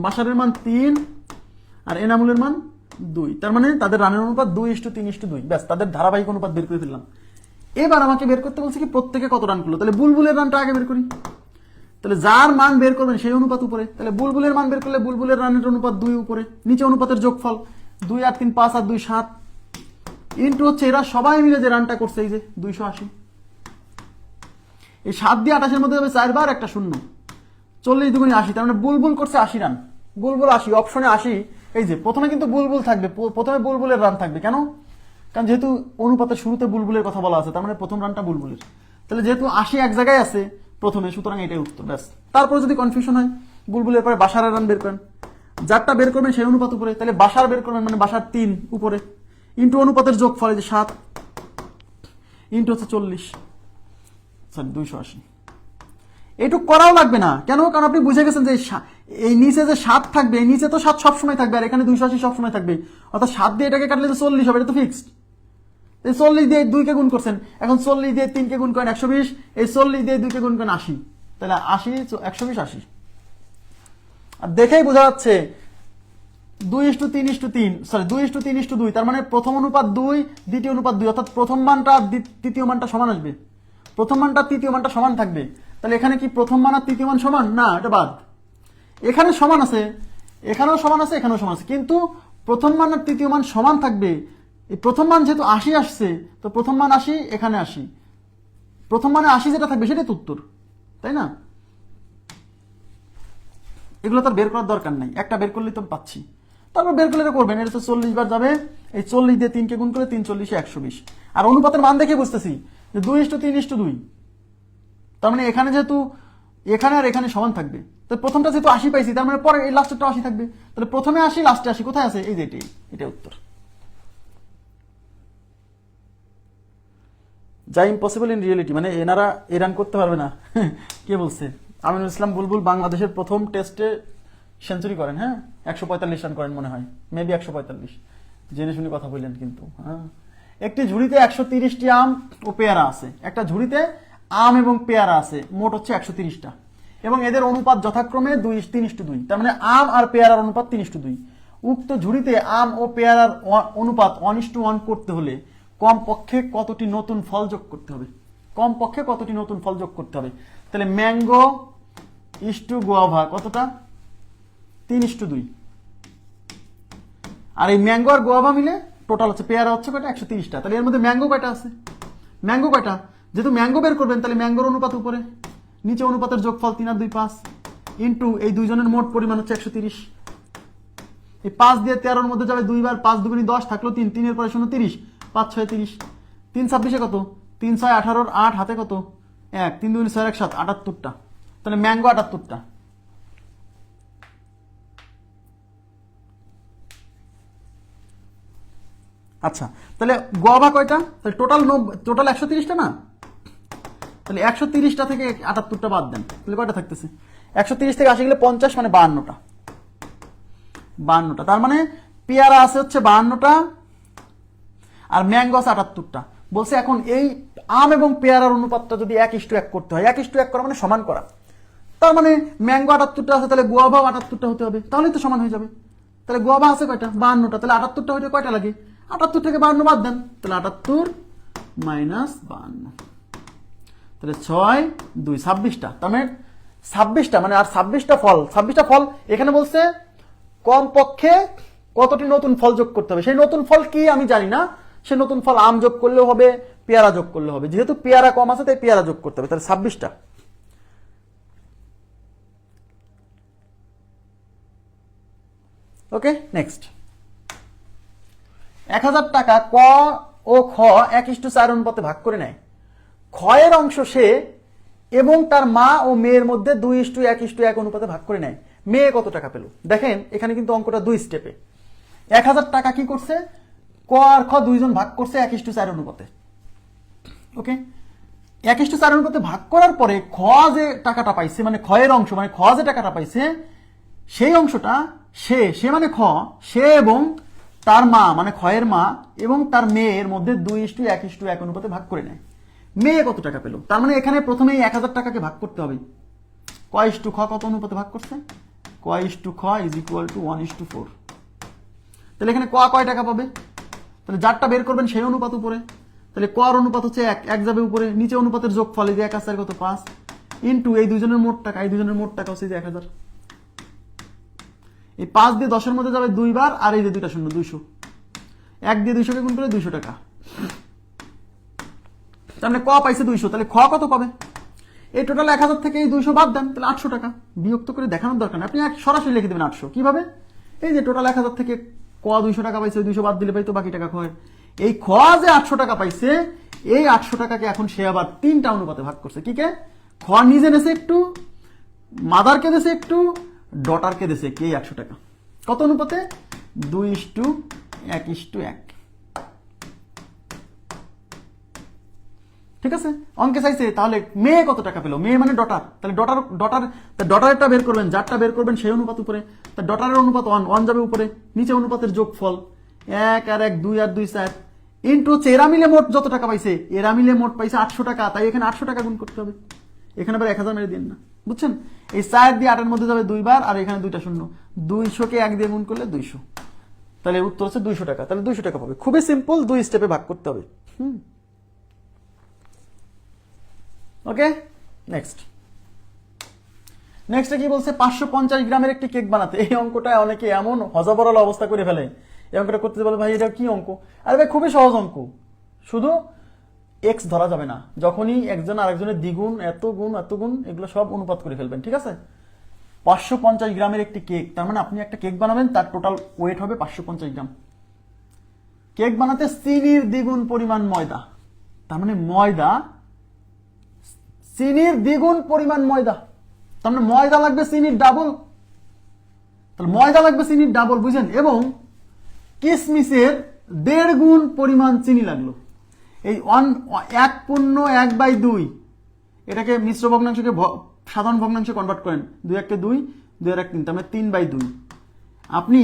বাশারের মান 3, আর এনামুলের মান 2, তার মানে তাদের রানের অনুপাত 2:3:2, ব্যাস, তাদের ধারাবাহিক অনুপাত বের করে ফেললাম। এবার আমাকে বের করতে বলছে কি প্রত্যেকে কত রান করলো, তাহলে বুলবুলের রানটা আগে বের করি। তাহলে যার মান বের করবেন সেই অনুপাত উপরে, তাহলে বুলবুলের মান বের করলে বুলবুলের রানের অনুপাত 2 উপরে, নিচে অনুপাতের যোগফল 2 আর 3 5 আর 2 7, ইন্টু হচ্ছে এরা সবাই মিলে যে রানটা করছে এই যে 280, এই 7 দিয়ে 28 এর মধ্যে যাবে 4 বার একটা শূন্য, 40 2 80, তার মানে বুলবুল করছে 80 রান, বুলবুল 80, অপশনে 80। এই যে প্রথমে কিন্তু বুলবুল থাকবে, প্রথমে বুলবুলের রান থাকবে, কেন? কারণ যেহেতু অনুপাতের শুরুতে বুলবুলের কথা বলা আছে, তার মানে প্রথম রানটা বুলবুলের, তাহলে যেহেতু 80 এক জায়গায় আছে প্রথমে, সুতরাং এটাই উত্তর, ব্যাস। তারপরে যদি কনফিউশন হয় বুলবুলের পরে বাশারের রান বের করেন, যারটা বের করবেন সেই অনুপাত উপরে, তাহলে বাশার বের করবেন মানে বাশার 3 উপরে, ইন্টু অনুপাতের যোগফল যে 7, ইন্টু হচ্ছে 40, সরি 280। এইটুক করাও লাগবে না, কেন? কারণ আপনি বুঝে গেছেন যে এই নিচে যে 7 থাকবে, এই নিচে তো 7 সবসময় থাকবে, আর এখানে 280 সবসময় থাকবে, অর্থাৎ 7 দিয়ে এটাকে কাটলে তো 40 হবে, এটা তো ফিক্সড। এই 40 দিয়ে 2 কে গুণ করছেন, এখন 40 দিয়ে 3 কে গুণ করেন 120, এই 40 দিয়ে 2 কে গুণ করেন 80, তাহলে 80 120 80। আর দেখেই বোঝা যাচ্ছে 2:3:3, সরি 2:3:2, তার মানে প্রথম অনুপাত 2, দ্বিতীয় অনুপাত 2, অর্থাৎ প্রথম মানটা তৃতীয় মানটা সমান আসবে, প্রথম মানটা তৃতীয় মানটা সমান থাকবে। তাহলে এখানে কি প্রথম মান আর তৃতীয় মান সমান না, এটা বাদ। এখানে সমান আছে, এখানেও সমান আছে, এখানেও সমান আছে, কিন্তু প্রথম মান আর তৃতীয় মান সমান থাকবে। এই প্রথম মান যেহেতু 80 আসছে, তো প্রথম মান 80, এখানে 80, প্রথম মানে 80 যেটা থাকবে সেটাই তো উত্তর, তাই না? এগুলো তো বের করার দরকার নাই, একটা বের করলেই তো পাচ্ছি। তারপর বের করলে করবেন, এটা তো 40 বার যাবে, এই 40 দিয়ে 3 কে গুণ করে 3 40 120, আর অনুপাতের মান দেখে বুঝতেছি যে 2:3:2, তার মানে এখানে যেহেতু এখানে আর এখানে সমান থাকবে। তো প্রথমটা যেহেতু 80 পাইছি, তার মানে পরে এই লাস্টেরটা 80 থাকবে। তাহলে প্রথমে 80, লাস্টে 80 কোথায় আছে? এই যে এটা উত্তর। যা ইম্পসিবল ইন রিয়েলিটি, মানে এনারা এই রান করতে পারবে না। কে বলছে? আমিনুল ইসলাম বুলবুল বাংলাদেশের প্রথম টেস্টে সেঞ্চুরি করেন, হ্যাঁ 145 রান করেন মনে হয়, মেবি 145। জেনে শুনে কথা বললেন কিন্তু। হ্যাঁ, একটি ঝুড়িতে 130টি আম ও পেয়ারা আছে। একটা ঝুড়িতে আম এবং পেয়ারা আছে, মোট হচ্ছে 130টা, এবং এদের অনুপাত যথাক্রমে 3:2। তার মানে আম আর পেয়ারার অনুপাত 3:2। উক্ত ঝুড়িতে আম ও পেয়ারার অনুপাত 1:1 করতে হলে কমপক্ষে কতটি নতুন ফল যোগ করতে হবে? কমপক্ষে কতটি নতুন ফল যোগ করতে হবে? তাহলে ম্যাঙ্গো ইস্টু গোয়াভা কতটা? 3:2। আর এই ম্যাঙ্গো আর গোয়াভা মিলে টোটাল হচ্ছে, পেয়ারা হচ্ছে কয়টা? 130টা। তাহলে এর মধ্যে ম্যাঙ্গো কয়টা আছে? ম্যাঙ্গো কয়টা? যেহেতু ম্যাঙ্গো বের করবেন, তাহলে ম্যাঙ্গোর অনুপাত উপরে, নিচে অনুপাতের যোগফল 3 আর 2 5, ইন্টু এই দুইজনের মোট পরিমাণ হচ্ছে 130। এই 5 দিয়ে 13-র মধ্যে যাবে 2 বার, 5 2 10 থাকলো 3, 3 এর পরে 0 30, 5 6 30, 3 26 কত? 3 6 18, 8 হাতে কত? 1, 3 2 6 1 7, 78টা। তাহলে ম্যাঙ্গো 78টা। আচ্ছা, তাহলে গোয়াভা কয়টা? তাহলে টোটাল 130টা না? তাহলে 130টা থেকে 78টা বাদ দেন, তাহলে কয়টা থাকতেছে? 130 থেকে 80 গেলে 50, মানে 52টা। 52টা, তার মানে পেয়ারা আছে হচ্ছে 52টা আর ম্যাঙ্গো আছে 78টা। বলছে এখন এই আম এবং পেয়ারার অনুপাতটা যদি 1:1 করতে হয়, 1:1 করা মানে সমান করা। তার মানে ম্যাঙ্গো 78টা আছে, তাহলে গোয়াভাও 78টা হতে হবে, তাহলে তো সমান হয়ে যাবে। তাহলে গোয়াভা আছে কয়টা? 52টা। তাহলে 78টা হইতে কয়টা লাগে? 78 থেকে 52 বাদ দেন, তাহলে 78 মাইনাস 52, তাহলে 6 2 26টা। তার মানে 26টা, মানে আর 26টা ফল। এখানে বলছে কমপক্ষে কতটি নতুন ফল যোগ করতে হবে। সেই নতুন ফল কি আমি জানি না, সেই নতুন ফল আম যোগ করলেও হবে, পেয়ারা যোগ করলেও হবে। যেহেতু পেয়ারা কম আছে, তাই পেয়ারা যোগ করতে হবে। তাহলে 26টা। ওকে, নেক্সট। 1000 টাকা ক ও খ 1:4 অনুপাতে ভাগ করে নেয়। ক্ষয়ের অংশ সে এবং তার মা ও মেয়ের মধ্যে 2:1:1 অনুপাতে ভাগ করে নেয়। মেয়ে কত টাকা পেল? দেখেন এখানে কিন্তু অঙ্কটা 2 স্টেপে। 1000 টাকা কি করছে? ক আর খ দুইজন ভাগ করছে 1:4 অনুপাতে। ওকে, 1:4 অনুপাতে ভাগ করার পরে খ যে টাকাটা পাইছে, মানে ক্ষয়ের অংশ, মানে খ যে টাকাটা পাইছে, সেই অংশটা সে মানে খ, সে এবং তার মা মানে ক্ষয়ের মা এবং তার মেয়ের মধ্যে 2:1:1 অনুপাতে ভাগ করে নেয়। মেয়ে কত টাকা পেল? তার মানে এখানে প্রথমে 1000 টাকাকে ভাগ করতে হবে। ক ইস্টু খ কত অনুপাতে ভাগ করছে? ক ইস্টু খ ইজ ইকুয়াল টু 1:4। তাহলে এখানে ক কয় টাকা পাবে? তাহলে যারটা বের করবেন সেই অনুপাত উপরে। তাহলে ক অনুপাত হচ্ছে 1 যাবে উপরে, নিচে অনুপাতের যোগফল এই যে 1 আর 4 কত 5, ইন্টু এই দুজনের মোট টাকা, এই দুজনের মোট টাকা হচ্ছে 1000। এই 5 দিয়ে 10-এর মধ্যে যাবে 2 বার, আর এই যে 2টা শূন্য 200, 1 দিয়ে 200কে গুণ করে 200 টাকা। তার মানে ক পাইছে 200, তাহলে খ কত পাবে? এই টোটাল 1000 থেকে এই 200 বাদ দেন, তাহলে 800 টাকা। বিয়োক্ত করে দেখানোর দরকার নেই, আপনি সরাসরি লিখে দেবেন 800। কিভাবে? এই যে টোটাল 1000 থেকে ক 200 টাকা পাইছে, 200 বাদ দিলে পাইতো বাকি টাকা ক্ষয়। এই খ যে 800 টাকা পাইছে, এই 800 টাকাকে এখন সে আবার 3টা অনুপাতে ভাগ করছে। কি কে? খ নিজে নেছে একটু, মাদারকে দেছে একটু, ডটারকে দেছে কে 100 টাকা। কত অনুপাতে? 2:1:1। ঠিক আছে, অঙ্কে চাইছে তাহলে মেয়ে কত টাকা পেল? মেয়ে মানে ডটার। তাহলে ডটারেরটা বের করবেন, যারটা বের করবেন সেই অনুপাত উপরে। তা ডটারের অনুপাত 1 যাবে উপরে, নিচে অনুপাতের যোগফল 1 আর 1 2 আর 2 4, ইন্টু হচ্ছে এরা মিলে মোট যত টাকা পাইছে, এরা মিলে মোট পাইছে 800 টাকা। তাই এখানে 800 টাকা গুণ করতে হবে। এখানে আবার 1000 মেরে দিন না, বুঝছেন? এই 4 দিয়ে 8-এর মধ্যে যাবে 2 বার, আর এখানে 2টা শূন্য, 200কে 1 দিয়ে গুণ করলে 200। তাহলে উত্তর হচ্ছে 200 টাকা। তাহলে 200 টাকা পাবে। খুবই সিম্পল, 2 স্টেপে ভাগ করতে হবে। ওকে, নেক্সটে কি বলছে? 550 গ্রামের একটি কেক বানাতে। এই অঙ্কটা অনেকে এমন হজবরল অবস্থা করে ফেলে, এই অঙ্কটা করতে বলে ভাই এটা কি অঙ্ক? আরে ভাই খুবই সহজ অঙ্ক, শুধু এক্স ধরা যাবে না। যখনই একজন আরেকজনের দ্বিগুণ, এত গুণ এগুলো সব অনুপাত করে ফেলবেন, ঠিক আছে? 550 গ্রামের একটি কেক, তার মানে আপনি একটা কেক বানাবেন, তার টোটাল ওয়েট হবে 550 গ্রাম। কেক বানাতে চিনির দ্বিগুণ পরিমাণ ময়দা, তার মানে ময়দা, চিনির দ্বিগুণ পরিমাণ ময়দা। তার মানে ময়দা লাগবে চিনির ডাবল, তাহলে ময়দা লাগবে চিনির ডাবল, বুঝলেন? এবং কিসমিসের 1.5 গুণ পরিমাণ চিনি লাগলো। এই 1/1/2 এটাকে মিশ্র ভগ্নাংশকে সাধারণ ভগ্নাংশে কনভার্ট করেন, 2 1 2 2 1 3, তার মানে 3/2। আপনি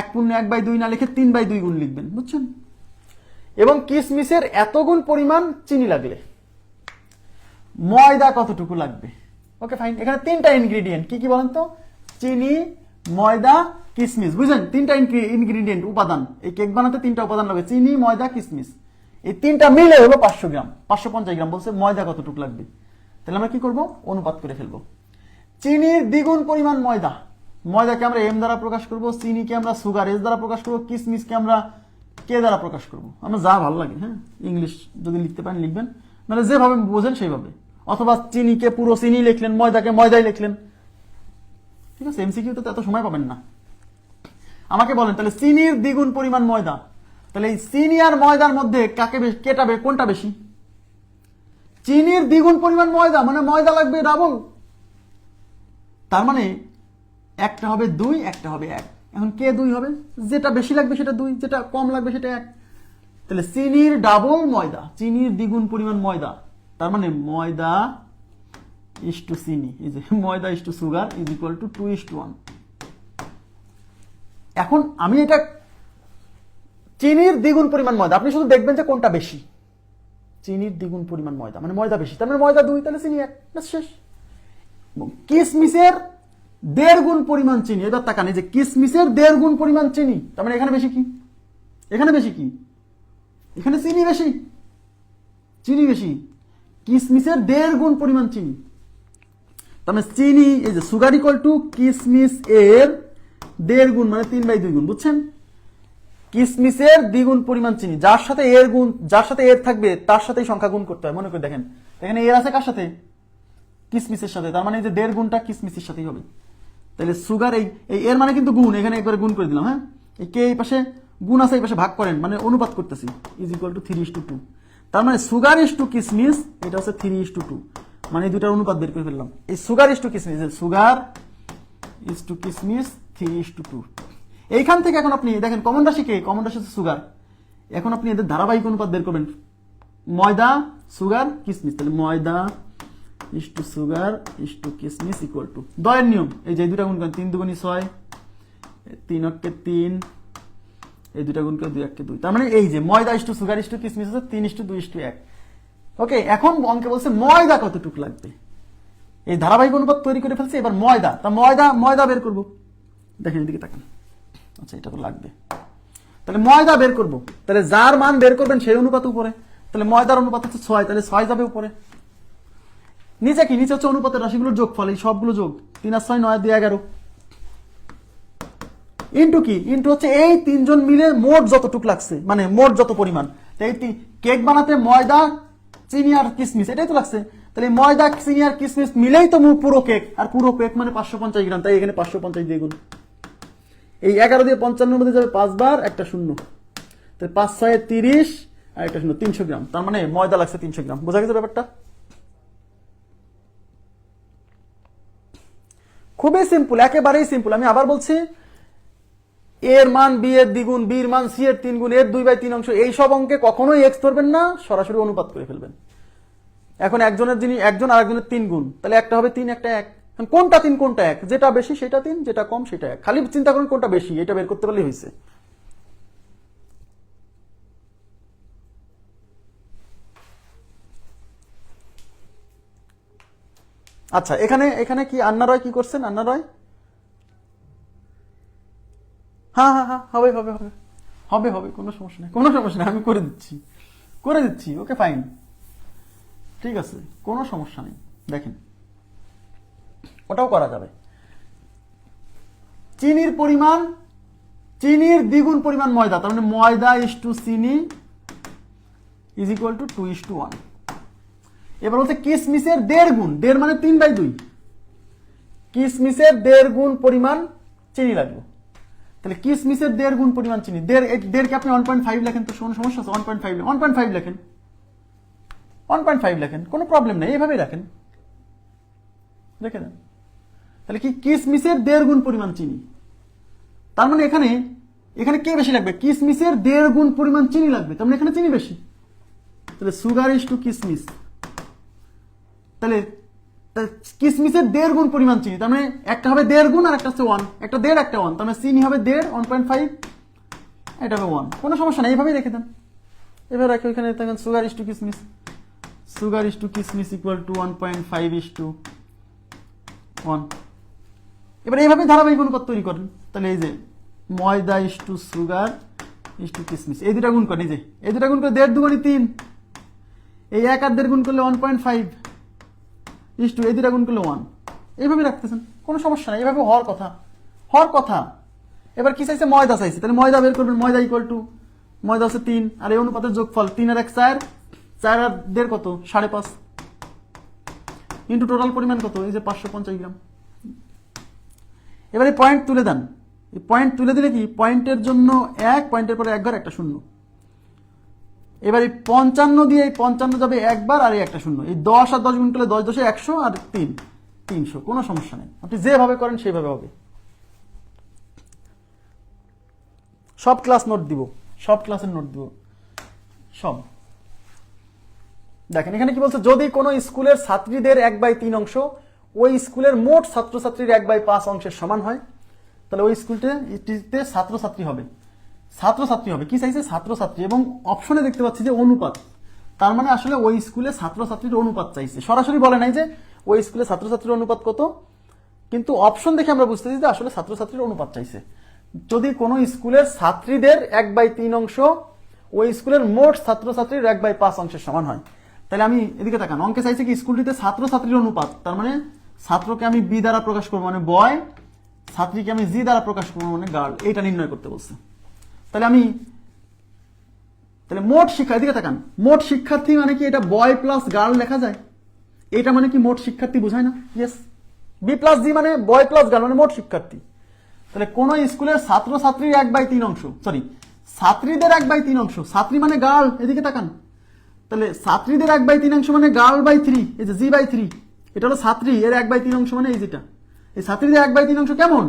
1/1/2 না লিখে 3/2 গুণ লিখবেন, বুঝছেন? এবং কিসমিসের এত গুণ পরিমাণ চিনি লাগলে ময়দা কতটুকু লাগবে? Okay fine. এখানে 3টা ইনগ্রেডিয়েন্ট, কি কি বলেন তো? চিনি, ময়দা, কিসমিস, বুঝলেন? 3টা ইনগ্রেডিয়েন্ট, উপাদান। এই কেক বানাতে 3টা উপাদান লাগবে, চিনি, ময়দা, কিসমিস। এই 3টা মিলে হলো 500 গ্রাম, 550 গ্রাম। বলছে ময়দা কতটুকু লাগবে, তাহলে আমরা কি করব? অনুপাত করে ফেলবো। চিনির দ্বিগুণ পরিমাণ ময়দা, ময়দাকে আমরা এম দ্বারা প্রকাশ করব, চিনিকে আমরা সুগার এস দ্বারা প্রকাশ করব, কিসমিসকে আমরা কে দ্বারা প্রকাশ করব। আমরা যা ভালো লাগে, হ্যাঁ, ইংলিশ যদি লিখতে পারেন লিখবেন, মানে যেভাবে বোঝেন সেইভাবে। অথবা চিনিকে পুরো চিনি লিখলেন, ময়দাকে ময়দাই লিখলেন, ঠিক আছে? এমসিকিউতে তো এত সময় পাবেন না। আমাকে বলেন তাহলে চিনির দ্বিগুণ পরিমাণ ময়দা, তাহলে এই চিনি আর ময়দার মধ্যে কোনটা বেশি? চিনির দ্বিগুণ পরিমাণ ময়দা, মানে ময়দা লাগবে ডাবল। তার মানে একটা হবে 2, একটা হবে 1। এখন কে 2 হবে? যেটা বেশি লাগবে সেটা 2, যেটা কম লাগবে সেটা 1। তাহলে চিনির ডাবল ময়দা, চিনির দ্বিগুণ পরিমাণ ময়দা, তার মানে ময়দা ইস টু চিনি, এই যে maida is to sugar is equal to 2:1। এখন আমি এটা চিনির দ্বিগুণ পরিমাণ ময়দা, আপনি শুধু দেখবেন যে কোনটা বেশি। চিনির দ্বিগুণ পরিমাণ ময়দা মানে ময়দা বেশি, তার মানে ময়দা 2, তাহলে চিনি 1, শেষ। কিসমিসের 1.5 গুণ পরিমাণ চিনি, এবার তাকান, এই যে কিসমিসের 1.5 গুণ পরিমাণ চিনি, তার মানে এখানে বেশি কি? এখানে বেশি কি? এখানে চিনি বেশি, চিনি বেশি। কিসমিসের 1.5 গুণ পরিমাণ চিনি, তার মানে চিনি, এই যে সুগার ইকুয়াল টু কিসমিস এর 1.5 গুণ, মানে 3/2 গুণ, বুঝছেন? কিসমিসের দ্বিগুণ পরিমাণ চিনি, যার সাথে এর থাকবে তার সাথেই সংখ্যা গুণ করতে হয়। মনে করে দেখেন, এখানে এর আছে কার সাথে? কিসমিসের সাথে, তার মানে এই যে 1.5 গুণটা কিসমিসের সাথেই হবে। তাহলে সুগার, এই এর মানে কিন্তু গুণ, এখানে একবারে গুণ করে দিলাম, হ্যাঁ। এই কে এই পাশে গুণ আছে, এই পাশে ভাগ করেন, মানে অনুপাত করতেছি, ইজ ইকুয়াল টু 3:2। তার মানে সুগার ইস টু কিসমিস, এটা হচ্ছে 3:2, মানে এই দুটার অনুপাত বের করে ফেললাম। এই সুগার ইস টু কিসমিস, সুগার ইস টু কিসমিস 3:2। এইখান থেকে এখন আপনি দেখেন কমন রাশি কে? কমন রাশি হচ্ছে সুগার। এখন আপনি এদের ধারাবাহিক অনুপাত বের করবেন, ময়দা, সুগার, কিসমিস। তাহলে ময়দা is to sugar is to কিসমিস ইকুয়াল টু দয়ের নিয়ম, এই যে দুটা গুণ করেন, 3 2 6, 3 অক্ষে 3, এই দুটা গুণ করে 2 1 2। তার মানে এই যে maida is to sugar is to কিসমিস হচ্ছে 3:2:1। ওকে, এখন অঙ্কে বলছে ময়দা কতটুকু লাগবে। এই ধারাবাহিক অনুপাত তৈরি করে ফেলছে, এবার ময়দা, তা ময়দা বের করব। দেখেন এদিকে তাকান, আচ্ছা এটা তো লাগবে, তাহলে ময়দা বের করব। তাহলে যার মান বের করবেন সেই অনুপাত উপরে, তাহলে ময়দার অনুপাত হচ্ছে 6, তাহলে 6 যাবে উপরে। নিচে কি? নিচে হচ্ছে অনুপাতের রাশিগুলোর যোগফল, এই সবগুলো যোগ, 3 আর 6 9 2 11। ইন্টু কি? ইন্টু হচ্ছে এই 3 জন মিলে মোট যতটুক লাগছে, মানে মোট যত পরিমাণ। এই কেক বানাতে ময়দা, চিনি আর কিসমিস এটাই তো লাগছে, তাহলে ময়দা, চিনি আর কিসমিস মিলেই তো পুরো কেক, আর পুরো কেক মানে 550 গ্রাম, তাই এখানে 550 দিয়ে গুণ। এই 11 দিয়ে 55 মধ্যে যাবে 5 বার, একটা শূন্য, তাহলে 5 6 30 আর একটা শূন্য, 300 গ্রাম। তার মানে ময়দা লাগছে 300 গ্রাম। বোঝা গেছে ব্যাপারটা? খুবই সিম্পল, একেবারেই সিম্পল। আমি আবার বলছি, এর মান বি এর দ্বিগুণ, বি এর মান সি এর 3 গুণ, এর 2/3 অংশ, এই সব অঙ্কে কখনোই এক্স ধরবেন না, সরাসরি অনুপাত করে ফেলবেন। এখন একজনের জিনিস একজন আর একজনের 3 গুণ, তাহলে একটা হবে 3, একটা 1। কোনটা 3 কোনটা 1? যেটা বেশি সেটা 3, যেটা কম সেটা 1। খালি চিন্তা করুন কোনটা বেশি, এটা বের করতে পারলেই হয়েছে। আচ্ছা, এখানে কি আন্না রয় কি করছেন? আন্না রয়, হ্যাঁ হ্যাঁ হ্যাঁ, হবে হবে হবে হবে হবে, কোনো সমস্যা নেই, কোনো সমস্যা নেই, আমি করে দিচ্ছি। ওকে ফাইন, ঠিক আছে, কোনো সমস্যা নেই। দেখেন ওটাও করা যাবে। চিনির পরিমাণ, চিনির দ্বিগুণ পরিমাণ ময়দা, তার মানে ময়দা ইস টু চিনি ইজ ইকুয়াল টু 2:1। এবার হচ্ছে কিসমিসের 1.5 গুণ, 1.5 মানে 3/2, কিসমিসের 1.5 গুণ পরিমাণ চিনি লাগবে। তাহলে কিসমিসের 1.5 গুণ পরিমাণ চিনি, 1.5 কে আপনি 1.5 লেখেন তো সমস্যা আছে? 1.5 লেখেন, 1.5 লেখেন, কোনো প্রবলেম নেই, এইভাবেই রাখেন, রেখে দেন। তাহলে কি কিসমিসের 1.5 গুণ পরিমাণ চিনি, তার মানে এখানে এখানে কে বেশি লাগবে, কিসমিসের 1.5 গুণ পরিমাণ চিনি লাগবে, তার মানে এখানে চিনি বেশি। তাহলে সুগার ইজ টু কিসমিস, তাহলে কিসমিসের 1.5 গুণ পরিমাণ চিনি, তার মানে একটা হবে 1.5 গুণ আর একটা হচ্ছে 1, একটা 1.5 একটা 1, তার মানে চিনি হবে 1.5 1.5, এটা হবে 1, কোনো সমস্যা নাই, এইভাবেই রেখে দেন। এবার রাখি ওইখানে দেখেন সুগার ইজ টু কিসমিস, সুগার ইজ টু কিসমিস ইকুয়াল টু 1.5 ইজ টু 1। এবার এইভাবে ধারাবাহিক অনুপাত তৈরি করেন। তাহলে এই যে maida is to sugar is to kishmish, এই দুটা গুণ করেন, এই যে এই দুটা গুণ করে 1.5 দুগুণে 3, এই 1 আর 1.5 গুণ করলে 1.5 ইজ টু এই দুটা গুণ করলে 1, এইভাবে রাখতেছেন, কোনো সমস্যা নাই, এইভাবে হওয়ার কথা, হওয়ার কথা। এবার কি চাইছে, ময়দা চাইছে, তাহলে ময়দা বের করবেন, ময়দা ইকুয়াল টু ময়দা হচ্ছে 3 আর এই অনুপাতের যোগফল 3 আর 1 4, 4 আর 1.5 কত 5.5 ইন্টু টোটাল পরিমাণ কত, এই যে 550 গ্রাম। এবারে পয়েন্ট তুলে দেন, এই পয়েন্ট তুলে দিলে কি পয়েন্টের জন্য 1, পয়েন্টের পরে 1 ঘর একটা শূন্য। এবার এই 55 দিয়ে এই 55 যাবে একবার আর এই একটা শূন্য, এই 10 আর 10 গুণ করলে 10 10 100 আর 3 300, কোনো সমস্যা নেই, আপনি যেভাবে করেন সেইভাবে হবে। সব ক্লাস নোট দিব, সব ক্লাসের নোট দিব সব। দেখেন এখানে কি বলছে, যদি কোনো স্কুলের ছাত্রীদের 1/3 অংশ ওই স্কুলের মোট ছাত্রছাত্রীর 1/5 অংশের সমান হয়, তাহলে ওই স্কুলটিতে ছাত্রছাত্রী হবে, ছাত্রছাত্রী হবে, কি চাইছে ছাত্রছাত্রী, এবং অপশনে দেখতে পাচ্ছি যে অনুপাত, তার মানে আসলে ওই স্কুলে ছাত্রছাত্রীর অনুপাত চাইছে, সরাসরি বলে নাই যে ওই স্কুলে ছাত্রছাত্রীর অনুপাত কত, কিন্তু অপশন দেখে আমরা বুঝতেছি যে আসলে ছাত্রছাত্রীর অনুপাত চাইছে। যদি কোনো স্কুলের ছাত্রীদের 1/3 অংশ ওই স্কুলের মোট ছাত্রছাত্রীর 1/5 অংশের সমান হয়, তাহলে আমি এদিকে তাকান, অঙ্কে চাইছে কি স্কুলটিতে ছাত্রছাত্রীর অনুপাত, তার মানে ছাত্রকে আমি বি দ্বারা প্রকাশ করবো মানে বয়, ছাত্রীকে আমি জি দ্বারা প্রকাশ করবো মানে গার্ল, এইটা নির্ণয় করতে বলছে। তাহলে মোট শিক্ষা, এদিকে তাকান, মোট শিক্ষার্থী মানে কি এটা বয় প্লাস গার্ল লেখা যায়, এটা মানে কি মোট শিক্ষার্থী বোঝায় না, ইয়েস, বি প্লাস জি মানে বয় প্লাস গার্ল মানে মোট শিক্ষার্থী। তাহলে কোন স্কুলের ছাত্রছাত্রীর 1/3 অংশ, সরি ছাত্রীদের 1/3 অংশ, ছাত্রী মানে গার্ল, এদিকে তাকান, তাহলে ছাত্রীদের 1/3 অংশ মানে গার্ল বাই 3, এই যে জি বাই 3, এটা হলো ছাত্রী, এর 1/3 অংশ মানে এই যেটা, এই ছাত্রীদের 1/3 অংশ কেমন,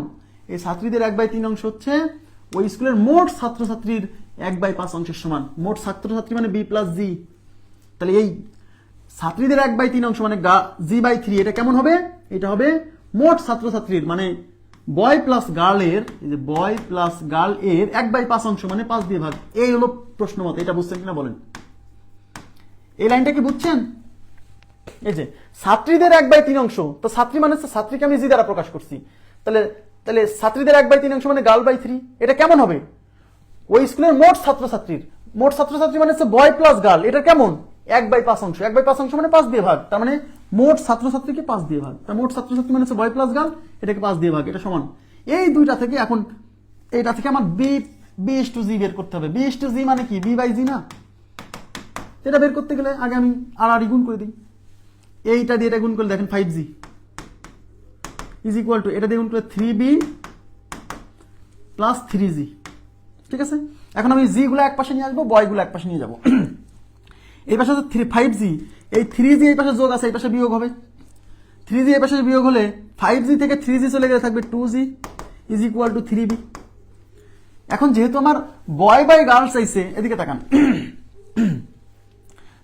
এই ছাত্রীদের 1/3 অংশ হচ্ছে ওই স্কুলের মোট ছাত্রছাত্রীর 1/5 অংশের সমান, মোট ছাত্রছাত্রী মানে বি প্লাস জি, তাহলে এই ছাত্রীদের 1/3 অংশ মানে জি বাই 3, এটা কেমন হবে, এটা হবে মোট ছাত্রছাত্রীর মানে বয় প্লাস গার্ল এর, এই যে বয় প্লাস গার্ল এর 1/5 অংশ মানে 5 দিয়ে ভাগ। এই হলো প্রশ্ন মত, এটা বুঝছেন কিনা বলেন, এই লাইনটা কি বুঝছেন, এই যে ছাত্রীদের 1/3 অংশ, তো ছাত্রী মানে ছাত্রীকে আমি জি দ্বারা প্রকাশ করছি, তাহলে তাহলে ছাত্রীদের 1/3 অংশ মানে গার্ল বাই 3, এটা কেমন হবে, ওই স্কুলের মোট ছাত্রছাত্রীর, মোট ছাত্রছাত্রী মানে হচ্ছে বয় প্লাস গার্ল, এটা কেমন 1/5 অংশ, 1/5 অংশ মানে 5 দিয়ে ভাগ, তার মানে মোট ছাত্রছাত্রীকে 5 দিয়ে ভাগ, তার মোট ছাত্রছাত্রী মানে হচ্ছে বয় প্লাস গার্ল, এটাকে 5 দিয়ে ভাগ, এটা সমান। এই দুইটা থেকে এখন এইটা থেকে আমার বি ইস টু জি বের করতে হবে, বি ইস টু জি মানে কি বি বাই জি না, এটা বের করতে গেলে আগে আমি আর গুণ করে দিই, এইটা দিয়ে এটা গুণ করলে দেখেন 5g ইজ ইকুয়াল টু এটা দিয়ে গুণ করলে 3b প্লাস 3g, ঠিক আছে। এখন আমি জি গুলো এক পাশে নিয়ে আসবো, বয় গুলো এক পাশে নিয়ে যাবো, এই পাশে 5g, এই 3g এই পাশে যোগ আছে, এই পাশে বিয়োগ হবে, 3g এই পাশে বিয়োগ হলে 5g থেকে 3g চলে গেলে থাকবে 2g is equal two 3b। এখন যেহেতু আমার বয় বাই গার্ল চাইছে, এদিকে তাকান,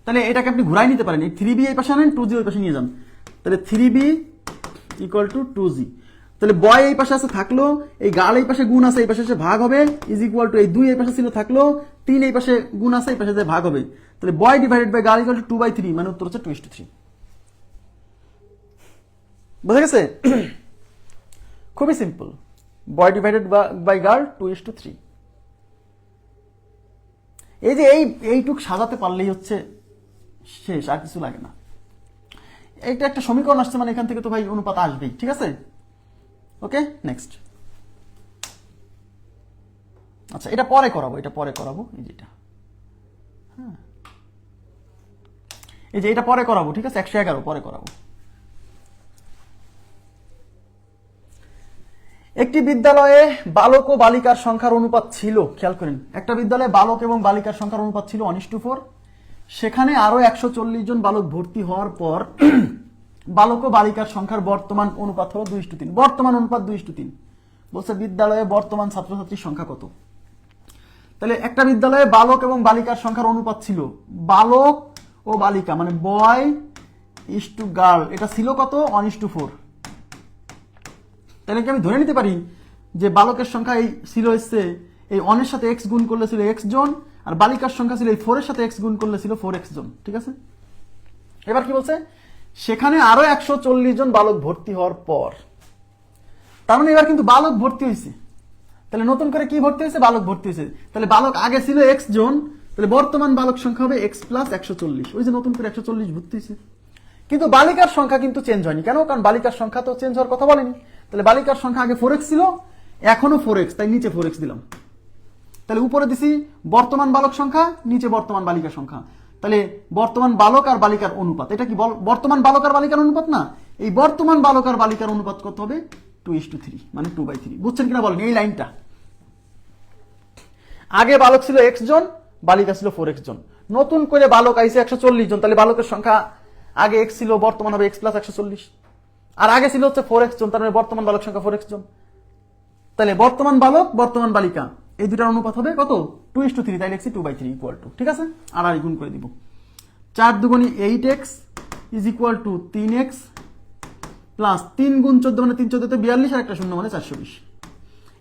তাহলে এটাকে আপনি ঘুরাই নিতে পারেন, এই 3b এই পাশে আনেন, 2g ওই পাশে নিয়ে যান, তাহলে 3b ইকুয়াল টু 2g, তাহলে বয় এই পাশে আছে থাকলো, এই গার্ল এই পাশে গুণ আছে, এই পাশে এসে ভাগ হবে, ইজ ইকুয়াল টু এই 2 এই পাশে ছিল থাকলো, 3 এই পাশে গুণ আছে, এই পাশে ভাগ হবে, তাহলে boy divided by girl equal to 2/3, মানে উত্তর হচ্ছে 2:3। বুঝা গেছে, খুবই simple, boy divided by girl 2:3। এই যে এইটুক সাজাতে পারলেই হচ্ছে শেষ, আর কিছু লাগে না। এইটা একটা সমীকরণ আসছে মানে এখান থেকে তো ভাই অনুপাত আসবেই, ঠিক আছে। ওকে, নেক্সট। আচ্ছা, এটা পরে করাবো, এটা পরে করাবো, এই যেটা, হ্যাঁ এই যে এটা পরে করাবো, ঠিক আছে, 111 পরে করাবো। একটি বিদ্যালয়ে বালক ও বালিকার সংখ্যার অনুপাত ছিল, খেয়াল করেন, একটা বিদ্যালয়ে বালক এবং বালিকার সংখ্যার অনুপাত ছিল 1:4, সেখানে আরো 140 জন বালক ভর্তি হওয়ার পর বালক ও বালিকার সংখ্যার বর্তমান অনুপাত হলো 2:3। বর্তমান অনুপাত 2:3। বলছে বিদ্যালয়ে বর্তমান ছাত্রছাত্রীর সংখ্যা কত। তাহলে একটা বিদ্যালয়ে বালক এবং বালিকার সংখ্যার অনুপাত ছিল, বালক ও বালিকা মানে বয় ইস টু গার্ল, এটা ছিল কত 1:4। তাহলে কি আমি ধরে নিতে পারি যে বালকের সংখ্যা এই ছিল হচ্ছে এই 1 এর সাথে এক্স গুণ করলে ছিল x জন, আর বালিকার সংখ্যা ছিল এই 4 এর সাথে এক্স গুণ করলে ছিল 4x জন। ঠিক আছে, এবার কি বলছে, সেখানে আরো 140 জন বালক ভর্তি হওয়ার পর, তার মানে এবার কিন্তু বালক ভর্তি হয়েছে। তাহলে নতুন করে কি ভর্তি হয়েছে, বালক ভর্তি হয়েছে। তাহলে বালক আগে ছিল x জন, তাহলে বর্তমান বালক সংখ্যা হবে x প্লাস 140। ওই যে নতুন করে 140 ভর্তি হয়েছে। কিন্তু বালিকার সংখ্যা কিন্তু চেঞ্জ হয়নি। কেন? কারণ বালিকার সংখ্যা তো চেঞ্জ হওয়ার কথা বলেনি। তাহলে বালিকার সংখ্যা আগে 4x ছিল, এখনো 4x, তাই নিচে 4x দিলাম। তাহলে উপরে দিছি বর্তমান বালক সংখ্যা, নিচে বর্তমান বালিকার সংখ্যা। তাহলে বর্তমান বালক আর বালিকার অনুপাত, এটা কি বর্তমান বালক আর বালিকার অনুপাত না? এই বর্তমান বালক আর বালিকার অনুপাত কত হবে? 2:3, মানে 2/3। বুঝছেন কিনা বলেন এই লাইনটা? আগে বালক ছিল x জন, বালিকা ছিল 4x জন। নতুন করে বালক আইছে 140 জন, তাহলে বালকের সংখ্যা আগে x ছিল, বর্তমান হবে x প্লাস 140। আর আগে ছিল হচ্ছে 4x জন, তার মানে বর্তমান বালক সংখ্যা 4x জন। তাহলে বর্তমান বালক বর্তমান বালিকা এই দুটার অনুপাত হবে কত? 2:3। তাই লিখছি 2/3 ইকুয়াল টু, ঠিক আছে, আর গুণ করে দিব। 4 দুগুণী 8x is equal two 3x plus 3 গুণ 14 মানে 3 14 42, আর একটা শূন্য মানে 420।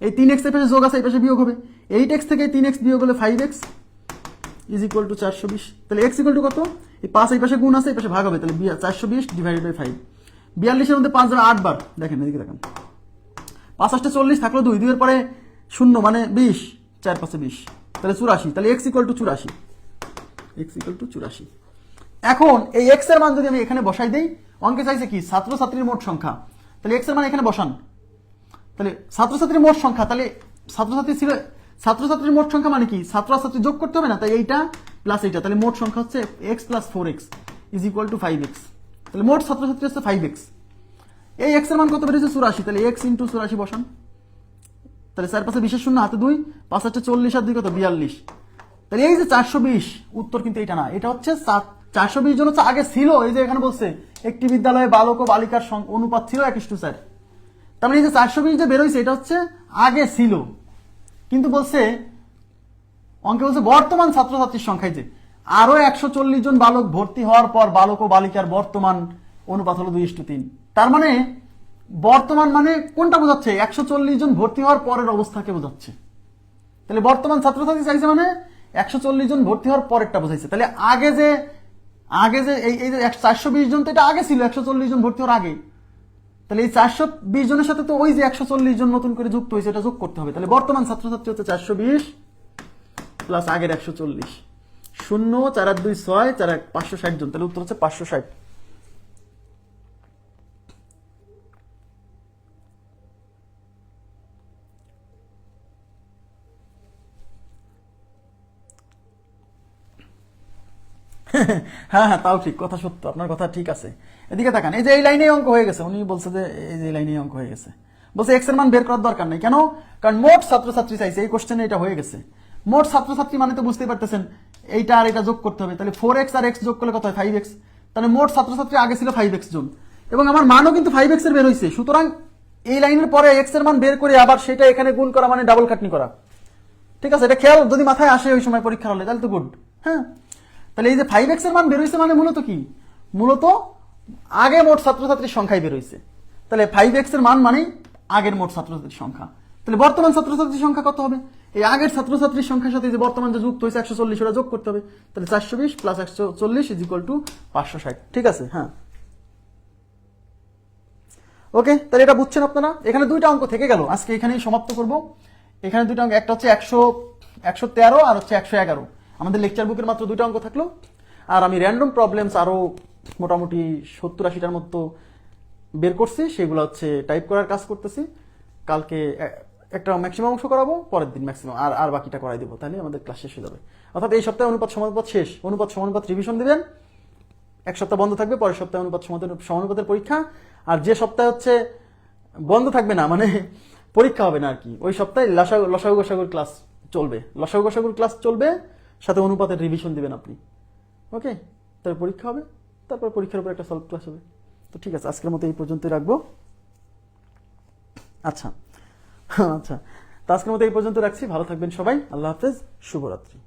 এই 3x এর পাশে যোগ আছে, এই পাশে বিয়োগ হবে। 8x থেকে 3x বিয়োগ হলে 5x ইজ ইকুয়াল টু 420। তাহলে x ইকুয়াল টু কত? এই 5 এই পাশে গুণ আছে, এই পাশে ভাগ হবে, তাহলে 420 ডিভাইডেড বাই 5। 42 এর মধ্যে 5 যাবে 8 বার, দেখেন এদিকে দেখেন, 5 8 40 থাকলো 2, 2 এর পরে শূন্য মানে 20, 4 5 20, তাহলে 84। তাহলে x equal to 84, x equal to 84। এখন এই x এর মান যদি আমি এখানে বসাই দেই, অঙ্কে চাইছে কি ছাত্রছাত্রীর মোট সংখ্যা, তাহলে x এর মান এখানে বসান। তাহলে ছাত্রছাত্রীর মোট সংখ্যা, তাহলে ছাত্রছাত্রীর মোট সংখ্যা মানে কি ছাত্র আর ছাত্রী যোগ করতে হবে না, তাই এইটা প্লাস এইটা, তাহলে মোট সংখ্যা হচ্ছে x plus 4x is equal two 5x। তাহলে মোট ছাত্রছাত্রী হচ্ছে 5x। এই x এর মান কত বেরিয়েছে? 84। তাহলে x ইন্টু 84 বসান। তাহলে 4 5 20 শূন্য, হাতে 2, 5 8 40 আর 2 কত 42। তাহলে এই যে 420, উত্তর কিন্তু এটা না, এটা হচ্ছে 420 জন হচ্ছে আগে ছিল। এই যে এখানে বলছে একটি বিদ্যালয়ে বালক ও বালিকার অনুপাত ছিল 1:4। তার মানে এই যে 420 যে বের হয়েছে এটা হচ্ছে আগে ছিল, কিন্তু বলছে অঙ্কে বলছে বর্তমান ছাত্রছাত্রীর সংখ্যায় যে আরো 140 জন বালক ভর্তি হওয়ার পর বালক ও বালিকার বর্তমান অনুপাত হলো 2:3। তার মানে বর্তমান মানে কোনটা বোঝাচ্ছে? 140 জন ভর্তি হওয়ার পরের অবস্থাকে বোঝাচ্ছে। তাহলে বর্তমান ছাত্রছাত্রী চাইছে মানে 140 জন ভর্তি হওয়ার পরেরটা বোঝাইছে। তাহলে আগে যে এই যে 420 জন, তো এটা আগে ছিল 140 জন ভর্তি হওয়ার আগে। তাহলে এই 420 জনের সাথে তো ওই যে 140 জন নতুন করে যুক্ত হয়েছে, এটা যোগ করতে হবে। তাহলে বর্তমান ছাত্রছাত্রী হচ্ছে 420 প্লাস আগের 140, 0 4 আর 2 6, 4 1 560 জন। তাহলে উত্তর হচ্ছে 560। হ্যাঁ হ্যাঁ, তাও ঠিক, কথা সত্য, আপনার কথা ঠিক আছে। এদিকে তাকান, এই যে এই লাইনে অঙ্ক হয়ে গেছে, উনি বলছে যে এই যে লাইনে অঙ্ক হয়ে গেছে। বলছে এক্স এর মান বের করার দরকার নেই। কেন? কারণ মোট ছাত্রছাত্রী চাইছে, এই কোশ্চেনে এটা হয়ে গেছে। মোট ছাত্রছাত্রী মানে তো বুঝতেই পারতেছেন এইটা আর এটা যোগ করতে হবে। তাহলে 4x আর x যোগ করলে কত হয়? 5x। তাহলে মোট ছাত্রছাত্রী আগে ছিল 5x জন, এবং আমার মানও কিন্তু 5x এর বের হয়েছে। সুতরাং এই লাইনের পরে x এর মান বের করে আবার সেটা এখানে গুণ করা মানে ডাবল খাটনি করা। ঠিক আছে, এটা খেয়াল যদি মাথায় আসে ওই সময় পরীক্ষা হলে, তাহলে তো গুড। হ্যাঁ, তাহলে এই যে 5x এর মান বের হয়েছে মানে মূলত কি? মূলত আগে মোট ছাত্রছাত্রীর সংখ্যাই বের হয়েছে। তাহলে 5x এর মান মানেই আগের মোট ছাত্রছাত্রীর সংখ্যা। তাহলে বর্তমান ছাত্রছাত্রীর সংখ্যা কত হবে? এই আগের ছাত্রছাত্রীর সংখ্যার সাথে যে বর্তমান যে যুক্ত হয়েছে 140, ওটা যোগ করতে হবে। তাহলে 420 প্লাস 140 ইজ ইকুয়াল টু 560। ঠিক আছে, হ্যাঁ ওকে। তাহলে এটা বুঝছেন আপনারা? এখানে দুইটা অঙ্ক থেকে গেল, আজকে এখানেই সমাপ্ত করব। এখানে দুইটা অঙ্ক, একটা হচ্ছে 113 আর হচ্ছে 111। আমাদের লেকচার বুকের মাত্র দুইটা অঙ্ক থাকলো, আর আমি র্যান্ডম প্রবলেমস আরো মোটামুটি 70-80টার মতো বের করছি, সেগুলো হচ্ছে টাইপ করার কাজ করতেছি। কালকে একটা ম্যাক্সিমাম অংশ করাবো, পরের দিন ম্যাক্সিমাম আর বাকিটা করাই দেবো, তাহলে আমাদের ক্লাস শেষ হয়ে যাবে। অর্থাৎ এই সপ্তাহে অনুপাত সমানুপাত শেষ, অনুপাত সমানুপাত রিভিশন দিবেন, এক সপ্তাহ বন্ধ থাকবে, পরের সপ্তাহে অনুপাত সমানুপাতের পরীক্ষা। আর যে সপ্তাহে হচ্ছে বন্ধ থাকবে না, মানে পরীক্ষা হবে না আর কি, ওই সপ্তাহে লসাগু গসাগুর ক্লাস চলবে, লসাগু গসাগুর ক্লাস চলবে, সাথে অনুপাতের রিভিশন দিবেন আপনি। ওকে, তারপর পরীক্ষা হবে, তারপর পরীক্ষার উপর একটা সলভ ক্লাস হবে। তো ঠিক আছে, আজকের মতো এই পর্যন্তই রাখবো। আচ্ছা আচ্ছা, তো আজকের মতো এই পর্যন্ত রাখছি। ভালো থাকবেন সবাই, আল্লাহ হাফেজ, শুভরাত্রি।